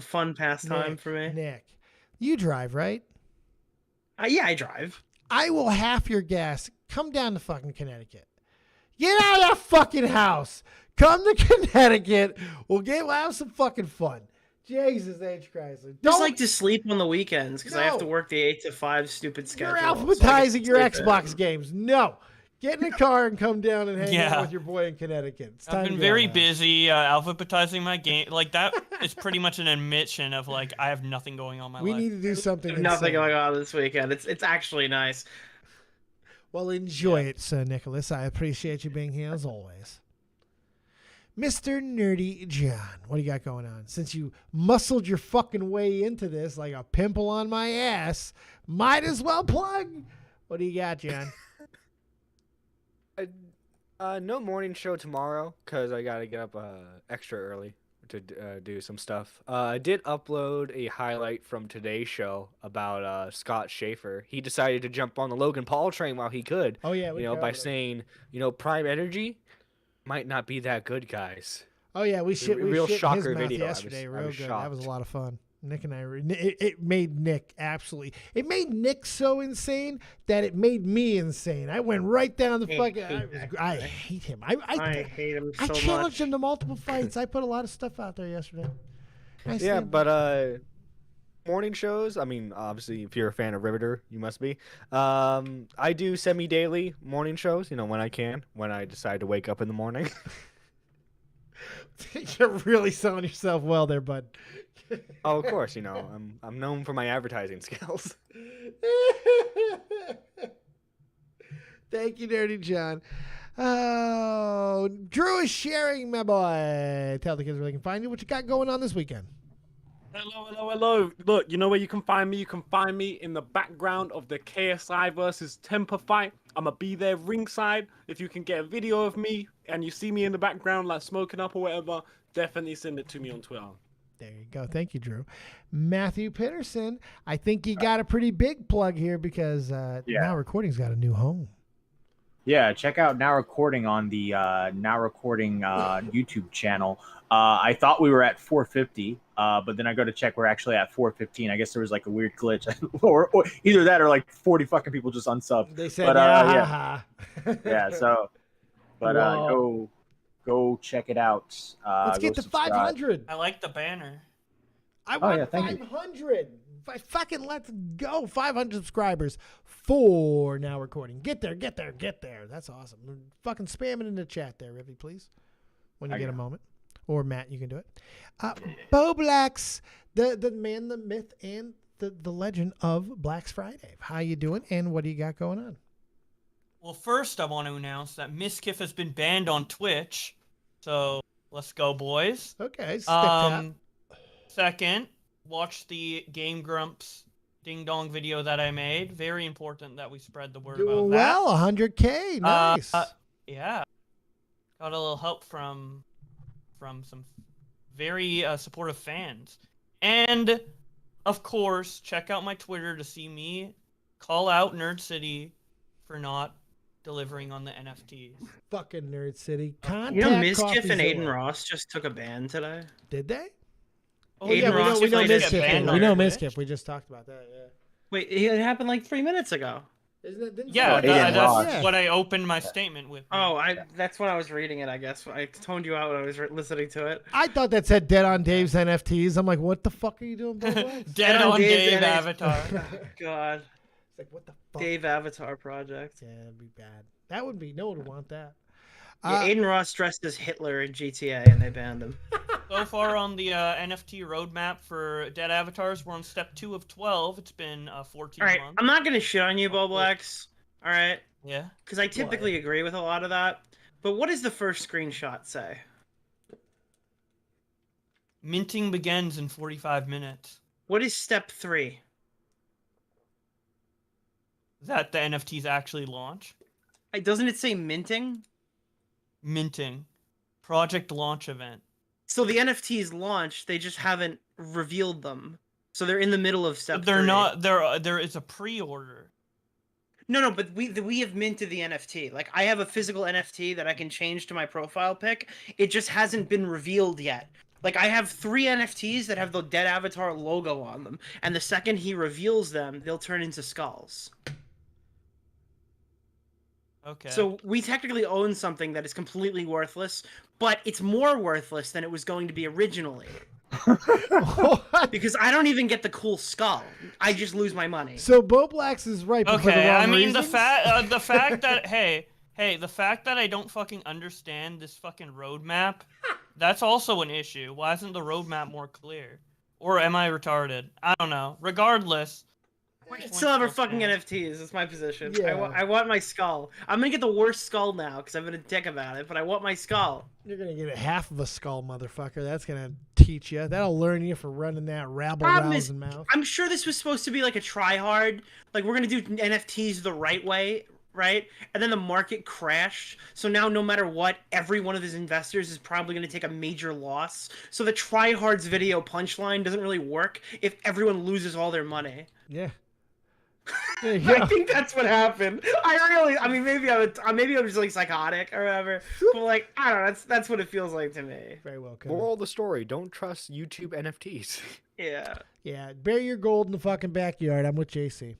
fun pastime for me. Nick, you drive, right? Yeah, I drive. I will half your gas. Come down to fucking Connecticut. Get out of that fucking house. Come to Connecticut. We'll have some fucking fun. Jesus H. Christ. Just like to sleep on the weekends because I have to work the 8 to 5 stupid schedule. You're alphabetizing your Xbox games. No. Get in the car and come down and hang out with your boy in Connecticut. It's I've been very busy alphabetizing my game. Like, that is pretty much an admission of, like, I have nothing going on in my We life. need to do something. Nothing going on this weekend. It's actually nice. Well, enjoy it, Sir Nicholas. I appreciate you being here as always. Mr. Nerdy John, what do you got going on? Since you muscled your fucking way into this like a pimple on my ass, might as well plug. What do you got, John? No morning show tomorrow because I gotta get up extra early to do some stuff. I did upload a highlight from today's show about Scott Schaefer. He decided to jump on the Logan Paul train while he could. Oh yeah, by saying, Prime Energy might not be that good, guys. Oh yeah, we shit real his shocker mouth video. yesterday. I Real was good. shocked. That was a lot of fun. Nick and I it made Nick absolutely. It made Nick so insane that it made me insane. I went right down the fucking. I hate him. I hate him so I challenged much. him to multiple fights. I put a lot of stuff out there yesterday. Yeah, but morning shows. I mean, obviously, if you're a fan of Riveter, you must be. I do semi-daily morning shows. When I can, when I decide to wake up in the morning. You're really selling yourself well there, bud. Oh, of course. I'm known for my advertising skills. Thank you, Nerdy John. Oh, Drew is sharing, my boy. Tell the kids where they can find you. What you got going on this weekend? Hello. Look, you know where you can find me? You can find me in the background of the KSI versus Temperrr fight. I'm going to be there ringside. If you can get a video of me and you see me in the background, like smoking up or whatever, definitely send it to me on Twitter. There you go. Thank you, Drew. Matthew Pitterson, I think you got a pretty big plug here because Now Recording's got a new home. Yeah, check out Now Recording on the Now Recording YouTube channel. I thought we were at 450, but then I go to check. We're actually at 415. I guess there was like a weird glitch, or either that or like 40 fucking people just unsubbed. They said, but, yeah. Yeah. So, but go check it out. Let's get to 500. I like the banner. I want 500. Let's go. 500 subscribers for Now Recording. Get there. That's awesome. Fucking spam it in the chat there, Rivy, please, when you get a moment. Or Matt, you can do it. Bo Blacks, the man, the myth, and the legend of Black's Friday. How you doing, and what do you got going on? Well, first I want to announce that Miskiff has been banned on Twitch. So let's go, boys. Okay, stick that. Second, watch the Game Grumps Ding Dong video that I made. Very important that we spread the word Doing about well, that. 100K. Nice. Yeah. Got a little help from some very supportive fans. And, of course, check out my Twitter to see me call out Nerd City for not delivering on the NFTs. Fucking Nerd City. Contact Miskiff and CoffeeZilla. Aiden Ross just took a ban today. Did they? Oh, yeah, Aiden Ross we know just Miskiff. banned We on know Twitch. Miskiff. We just talked about that, yeah. Wait, it happened like 3 minutes ago. Isn't it? Yeah, Aiden Ross. that's what I opened my statement with. Oh, that's when I was reading it, I guess. I toned you out when I was listening to it. I thought that said Dead on Dave's NFTs. I'm like, what the fuck are you doing, Bo Black? Dead on Dave Avatar. God. It's like, what the fuck? Dave Avatar project. Yeah, that'd be bad. That would be, no one would want that. Yeah, Aiden Ross dressed as Hitler in GTA and they banned him. So far on the NFT roadmap for Dead Avatars, we're on step 2 of 12. It's been 14 All right, months. I'm not going to shit on you, Bo Blacks. All right? Yeah. Because I typically agree with a lot of that. But what does the first screenshot say? Minting begins in 45 minutes. What is step 3? That the NFTs actually launch? Doesn't it say minting? Minting. Project launch event. So the NFTs launched, they just haven't revealed them. So they're in the middle of step 3. They're not. There is a pre-order. No, but we have minted the NFT. Like, I have a physical NFT that I can change to my profile pic. It just hasn't been revealed yet. Like, I have 3 NFTs that have the Dead Avatar logo on them. And the second he reveals them, they'll turn into skulls. Okay. So we technically own something that is completely worthless, but it's more worthless than it was going to be originally. Because I don't even get the cool skull. I just lose my money. So Bo Blacks is right. But for the Okay, wrong I mean reasons? the fact that the fact that I don't fucking understand this fucking roadmap, that's also an issue. Why isn't the roadmap more clear? Or am I retarded? I don't know. Regardless, We should still have our fucking NFTs. That's my position. Yeah. I want my skull. I'm gonna get the worst skull now because I've been a dick about it, but I want my skull. You're gonna get half of a skull, motherfucker. That's gonna teach you. That'll learn you for running that rabble rousing mouth. I'm sure this was supposed to be like a try hard. Like, we're gonna do NFTs the right way, right? And then the market crashed. So now no matter what, every one of his investors is probably gonna take a major loss. So the try hard's video punchline doesn't really work if everyone loses all their money. Yeah. I think that's what happened. I mean, maybe I'm just like psychotic or whatever. But like, I don't know. That's what it feels like to me. Very well. Moral of the story: don't trust YouTube NFTs. Yeah. Yeah. Bury your gold in the fucking backyard. I'm with JC.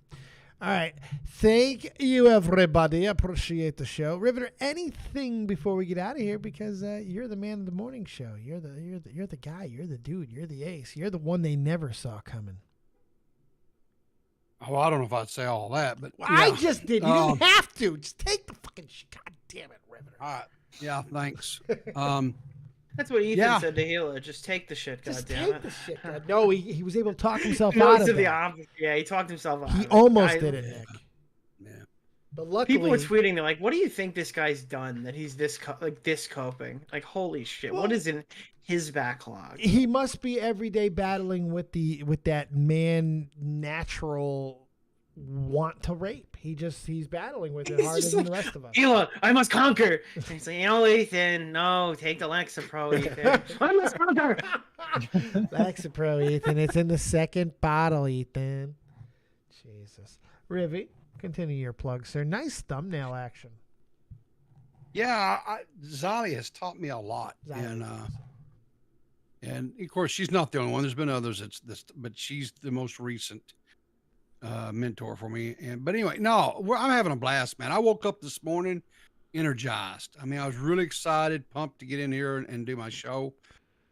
All right. Thank you, everybody. Appreciate the show. Riveter, anything before we get out of here? Because you're the man of the morning show. You're the guy. You're the dude. You're the ace. You're the one they never saw coming. Oh, I don't know if I'd say all that, but I just did. You didn't have to. Just take the fucking shit. God damn it, Riveter. All right. Yeah, thanks. That's what Ethan said to Hila. Just take the shit, Just goddammit. take the shit. God. No, he was able to talk himself No, out he of said the that. opposite. Yeah, he talked himself out. He of it. almost did it, Nick. Yeah. But luckily, People were tweeting. They're like, "What do you think this guy's done that he's this coping? Like, holy shit! What is in his backlog?" he must be every day battling with that man natural want to rape. He's battling with it harder than the rest of us. Hila, I must conquer. And he's like, Ethan, no, take the Lexapro, Ethan. I must conquer. Lexapro, Ethan. It's in the second bottle, Ethan. Jesus. Rivy, continue your plug, sir. Nice thumbnail action. Yeah, Zali has taught me a lot, and of course she's not the only one. There's been others but she's the most recent mentor for me. But anyway, no, I'm having a blast, man. I woke up this morning energized. I mean, I was really excited, pumped to get in here and do my show.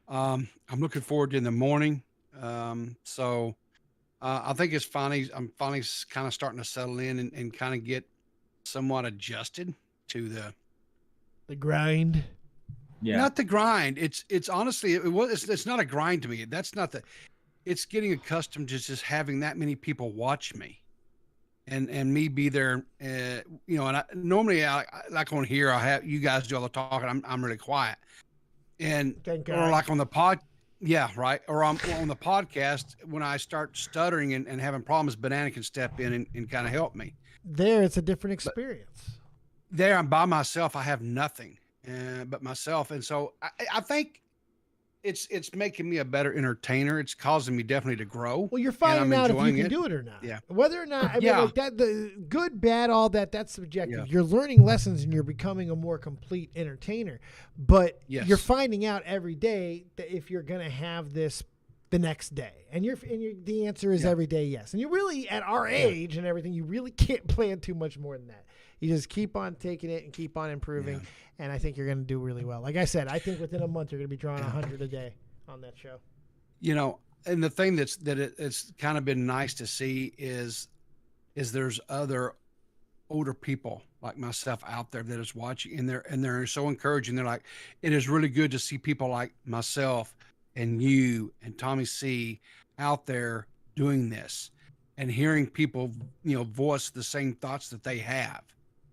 I'm looking forward to in the morning. So I think I'm finally kind of starting to settle in and kind of get somewhat adjusted to the grind. Yeah. Not the grind. It's honestly, it's not a grind to me. That's not it's getting accustomed to just having that many people watch me and me be there. And normally like on here, I have you guys do all the talking. I'm really quiet and or like on the pod. Yeah. Right. Or I'm on the podcast when I start stuttering and having problems, Banana can step in and kind of help me. There, it's a different experience. There I'm by myself. I have nothing but myself. And so I think it's making me a better entertainer. It's causing me definitely to grow. Well, you're finding out if you can do it or not. Yeah. Whether or not, I mean, like that, the good, bad, all that's subjective. Yeah. You're learning lessons and you're becoming a more complete entertainer. But Yes. you're finding out every day that if you're going to have this the next day? And the answer is every day yes. And you really, at our age and everything, you really can't plan too much more than that. You just keep on taking it and keep on improving, and I think you're going to do really well. Like I said, I think within a month you're going to be drawing 100 a day on that show. You know, and the thing it's kind of been nice to see is there's other older people like myself out there that is watching, and they're so encouraging. They're like, it is really good to see people like myself and you and Tommy C out there doing this and hearing people, voice the same thoughts that they have,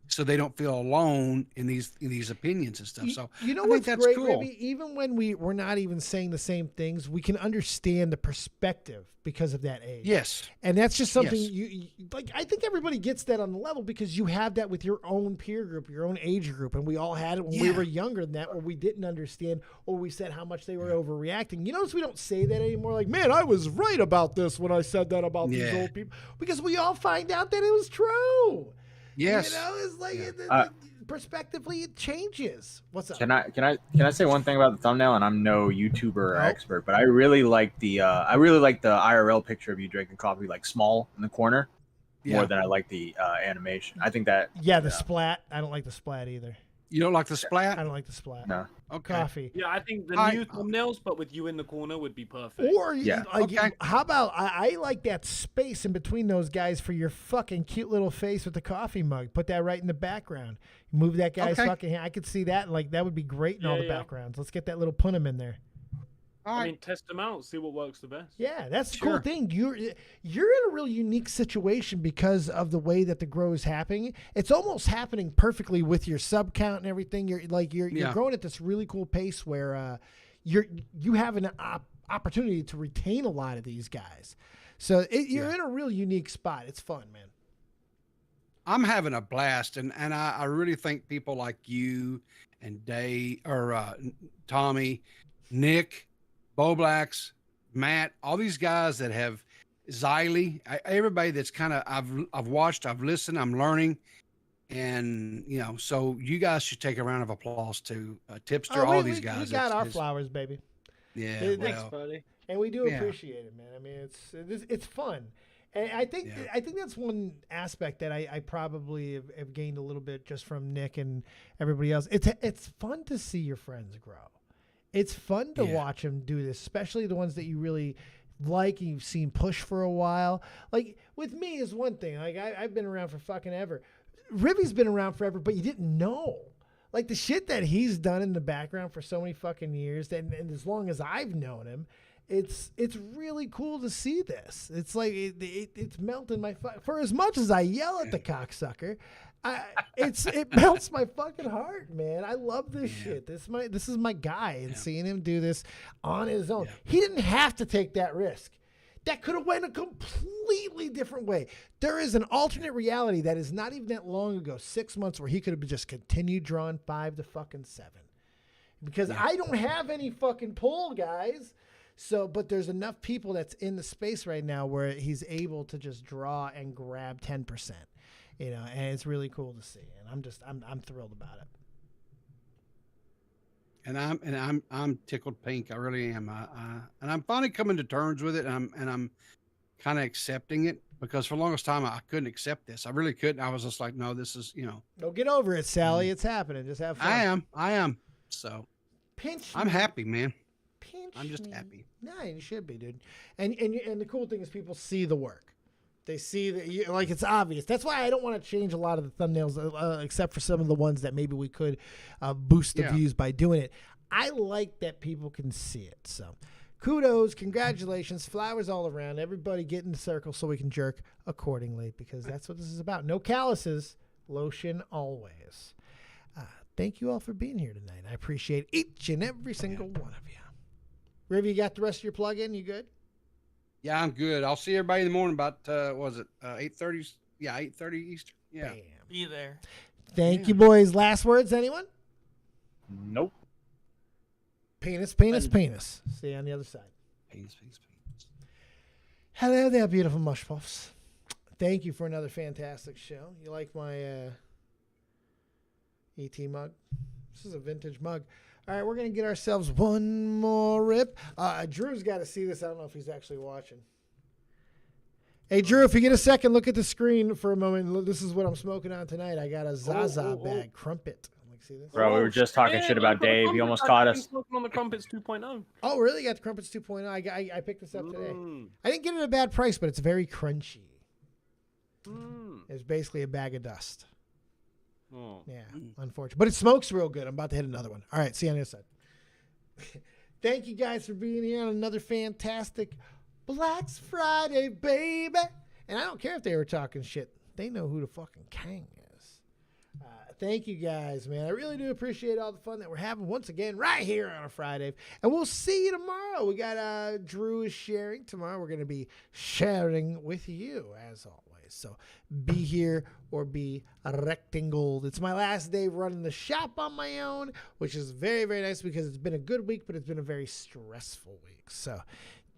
so they don't feel alone in these opinions and stuff. So you know I what's think that's great, cool. Ribby? Even when we're not even saying the same things, we can understand the perspective because of that age. Yes. And that's just something Yes. you like. I think everybody gets that on the level because you have that with your own peer group, your own age group. And we all had it when we were younger than that, where we didn't understand, or we said how much they were overreacting. You notice we don't say that anymore. Like, man, I was right about this when I said that about these old people, because we all find out that it was true. Yes. It's like perspectively it changes. What's up? Can I say one thing about the thumbnail? And I'm no YouTuber or expert, but I really like the IRL picture of you drinking coffee, like small in the corner, more than I like the animation. I think that the splat. I don't like the splat either. You don't like the splat? I don't like the splat. No. Okay. Coffee. Yeah, I think the new thumbnails, but with you in the corner, would be perfect. Or how about I like that space in between those guys for your fucking cute little face with the coffee mug. Put that right in the background. Move that guy's fucking hand. I could see that. Like, that would be great in all the backgrounds. Let's get that little punim in there. I mean, test them out, see what works the best. Yeah, that's the cool thing. You're in a real unique situation because of the way that the grow is happening. It's almost happening perfectly with your sub count and everything. You're growing at this really cool pace where you have an opportunity to retain a lot of these guys. So you're in a real unique spot. It's fun, man. I'm having a blast, and I really think people like you and Dave or Tommy, Nick, Bo Blacks, Matt, all these guys that have Xylee, everybody that's kind of I've watched, I've listened, I'm learning, and so you guys should take a round of applause to Tipster, all these guys. We got our flowers, baby. Yeah, Thanks, buddy. And we do appreciate it, man. I mean, it's fun. And I think that's one aspect that I probably have gained a little bit just from Nick and everybody else. It's fun to see your friends grow. It's fun to watch them do this, especially the ones that you really like and you've seen push for a while. Like, with me is one thing. Like, I've been around for fucking ever. Ribby's been around forever, but you didn't know. Like, the shit that he's done in the background for so many fucking years, and as long as I've known him, it's really cool to see this. It's like it's melting my for as much as I yell at the cocksucker, it melts my fucking heart, man. I love this shit. This is my guy, and seeing him do this on his own, he didn't have to take that risk. That could have went a completely different way. There is an alternate reality that is not even that long ago, 6 months, where he could have just continued drawing 5 to fucking 7. Because I don't have any fucking pull, guys. So, but there's enough people that's in the space right now where he's able to just draw and grab 10%, and it's really cool to see. And I'm thrilled about it. And I'm tickled pink. I really am. And I'm finally coming to terms with it. And I'm kind of accepting it, because for the longest time I couldn't accept this. I really couldn't. I was just like, no, this is, No, get over it, Sally. It's happening. Just have fun. I am. So I'm happy, man. I'm just happy. No, you should be, dude. And the cool thing is people see the work. They see that, like, it's obvious. That's why I don't want to change a lot of the thumbnails, except for some of the ones that maybe we could boost the views by doing it. I like that people can see it. So kudos, congratulations, flowers all around. Everybody get in the circle so we can jerk accordingly, because that's what this is about. No calluses, lotion always. Thank you all for being here tonight. I appreciate each and every single one of you. Riv, you got the rest of your plug-in? You good? Yeah, I'm good. I'll see everybody in the morning about, 8:30? Yeah, 8:30 Eastern. Yeah. Bam. Be there. Thank you, boys. Last words, anyone? Nope. Penis. See you on the other side. Penis. Hello there, beautiful mush puffs. Thank you for another fantastic show. You like my ET mug? This is a vintage mug. All right, we're going to get ourselves one more rip. Drew's got to see this. I don't know if he's actually watching. Hey, Drew, if you get a second, look at the screen for a moment. This is what I'm smoking on tonight. I got a Zaza bag, Crumpet. Like, see this? Bro, we were just talking shit about Dave. He almost caught us. On the Crumpets 2.0. Oh, really? You got the Crumpets 2.0. I picked this up today. I didn't get it at a bad price, but it's very crunchy. It's basically a bag of dust. Oh. Yeah, unfortunate. But it smokes real good. I'm about to hit another one. All right, see you on the other side. Thank you guys for being here on another fantastic Black's Friday, baby. And I don't care if they were talking shit. They know who the fucking king is. Thank you guys, man. I really do appreciate all the fun that we're having once again right here on a Friday. And we'll see you tomorrow. We got Drew is sharing. Tomorrow we're going to be sharing with you as always. So be here or be rectangled. It's my last day running the shop on my own, which is very, very nice because it's been a good week, but it's been a very stressful week. So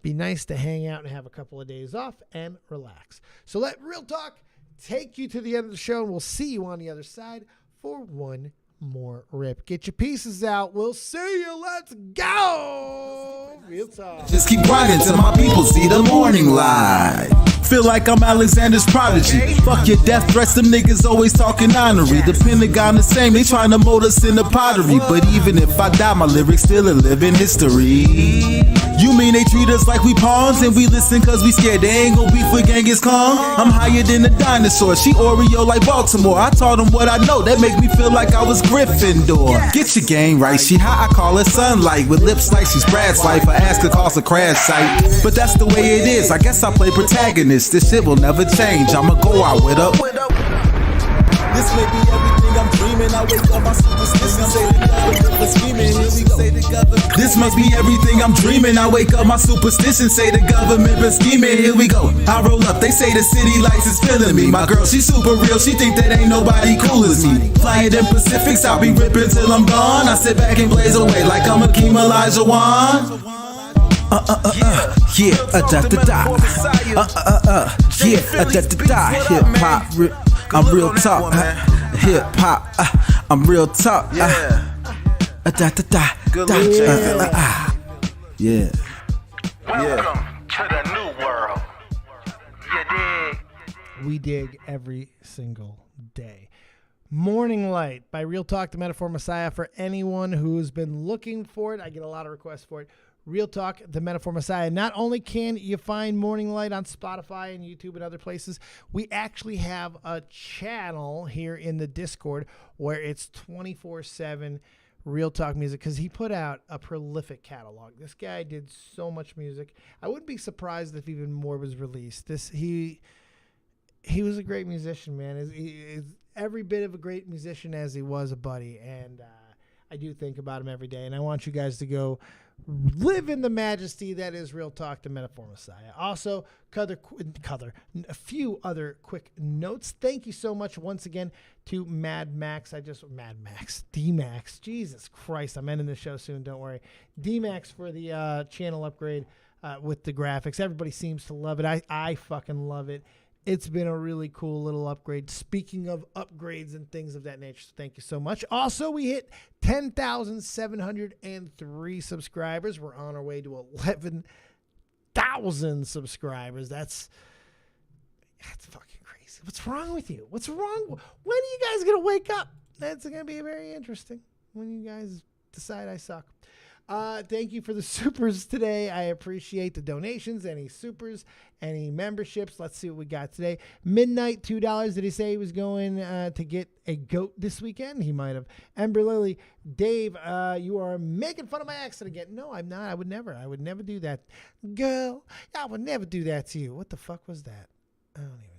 be nice to hang out and have a couple of days off and relax. So let Real Talk take you to the end of the show, and we'll see you on the other side for one more rip. Get your pieces out. We'll see you. Let's go. Real Talk. Just keep grinding till my people see the morning light. Feel like I'm Alexander's prodigy. Fuck your death threats, them niggas always talking honorary. The Pentagon the same, they trying to mold us in the pottery. But even if I die, my lyrics still a living history. You mean they treat us like we pawns and we listen cause we scared they ain't gon' beef with Genghis Khan? I'm higher than a dinosaur, she Oreo like Baltimore. I taught them what I know, that make me feel like I was Gryffindor. Get your game right, she hot, I call her sunlight. With lips like she's Brad's wife, I ask her cost a crash site. But that's the way it is, I guess I play protagonist. This shit will never change, I'ma go out with her. This may be everything I'm dreaming. I wake up, my superstition say the government for scheming. Here we go. This must be everything I'm dreaming. I wake up, my superstition say the government been scheming. Here we go. I roll up, they say the city lights is feeling me. My girl, she super real. She think that ain't nobody cool as me. Flying in Pacifics, I'll be ripping till I'm gone. I sit back and blaze away like I'm Akeem Olajuwon. Yeah, da da da. Yeah, da da da. Hip hop. I'm real talk, hip hop. I'm real talk. Da da da. Good luck, yeah. Welcome to the new world. You dig? We dig every single day. Morning Light by Real Talk, the Metaphor Messiah. For anyone who's been looking for it, I get a lot of requests for it. Real Talk, the Metaphor Messiah. Not only can you find Morning Light on Spotify and YouTube and other places, we actually have a channel here in the Discord where it's 24/7 Real Talk music because he put out a prolific catalog. This guy did so much music. I wouldn't be surprised if even more was released. He was a great musician, man. He's every bit of a great musician as he was a buddy, and I do think about him every day, and I want you guys to go live in the majesty that is Real Talk, the Metaphor Messiah. Also, a few other quick notes. Thank you so much once again to D-Max. Jesus Christ, I'm ending the show soon, don't worry. D-Max for the channel upgrade with the graphics. Everybody seems to love it. I fucking love it. It's been a really cool little upgrade. Speaking of upgrades and things of that nature, so thank you so much. Also, we hit 10,703 subscribers. We're on our way to 11,000 subscribers. That's fucking crazy. What's wrong with you? What's wrong? When are you guys going to wake up? That's going to be very interesting when you guys decide I suck. Thank you for the supers today. I appreciate the donations, any supers, any memberships. Let's see what we got today. Midnight, $2. Did he say he was going to get a goat this weekend? He might have. Ember Lily, Dave, you are making fun of my accent again. No, I'm not. I would never do that. Girl, I would never do that to you. What the fuck was that? I don't even know.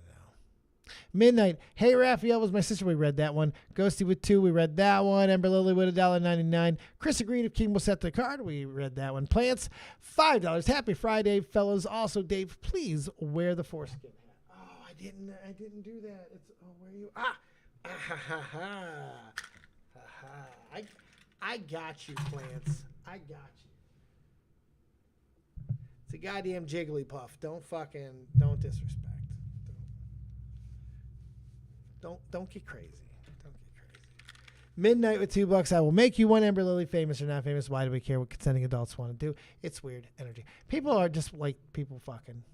Midnight. Hey, Raphael was my sister. We read that one. Ghosty with 2. We read that one. Ember Lily with $1.99. Chris agreed if King will set the card. We read that one. Plants, $5. Happy Friday, fellas. Also, Dave, please wear the foreskin hat. Oh, I didn't do that. Where are you? I got you, Plants. I got you. It's a goddamn Jigglypuff. Don't disrespect. Don't get crazy. Don't get crazy. Midnight with $2. I will make you one Amber Lily famous or not famous. Why do we care what consenting adults want to do? It's weird energy. People are just like people fucking.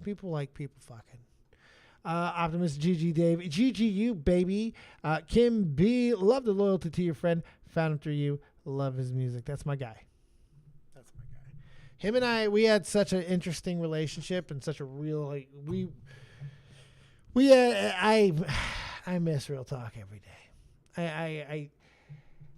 People like people fucking. Optimus, GG Dave, GGU baby. Kim B, love the loyalty to your friend. Found him through you. Love his music. That's my guy. Him and I, we had such an interesting relationship and such a real like I miss Real Talk every day.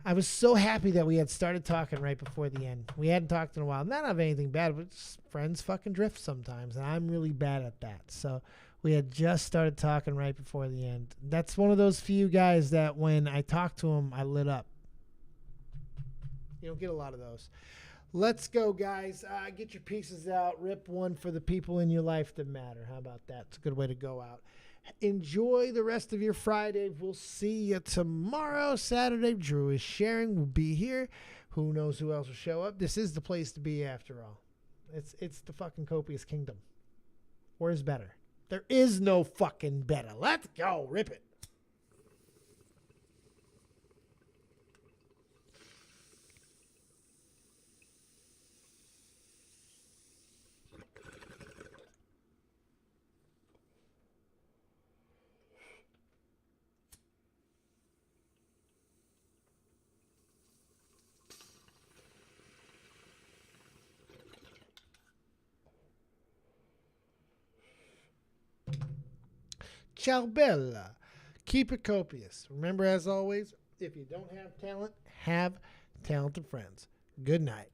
I was so happy that we had started talking right before the end. We hadn't talked in a while. Not of anything bad, but just friends fucking drift sometimes, and I'm really bad at that. So we had just started talking right before the end. That's one of those few guys that when I talk to him, I lit up. You don't get a lot of those. Let's go, guys. Get your pieces out. Rip one for the people in your life that matter. How about that? It's a good way to go out. Enjoy the rest of your Friday. We'll see you tomorrow, Saturday. Drew is sharing. We'll be here. Who knows who else will show up? This is the place to be after all. It's the fucking copious kingdom. Where's better? There is no fucking better. Let's go. Rip it. Ciao Bella. Keep it copious. Remember, as always, if you don't have talent, have talented friends. Good night.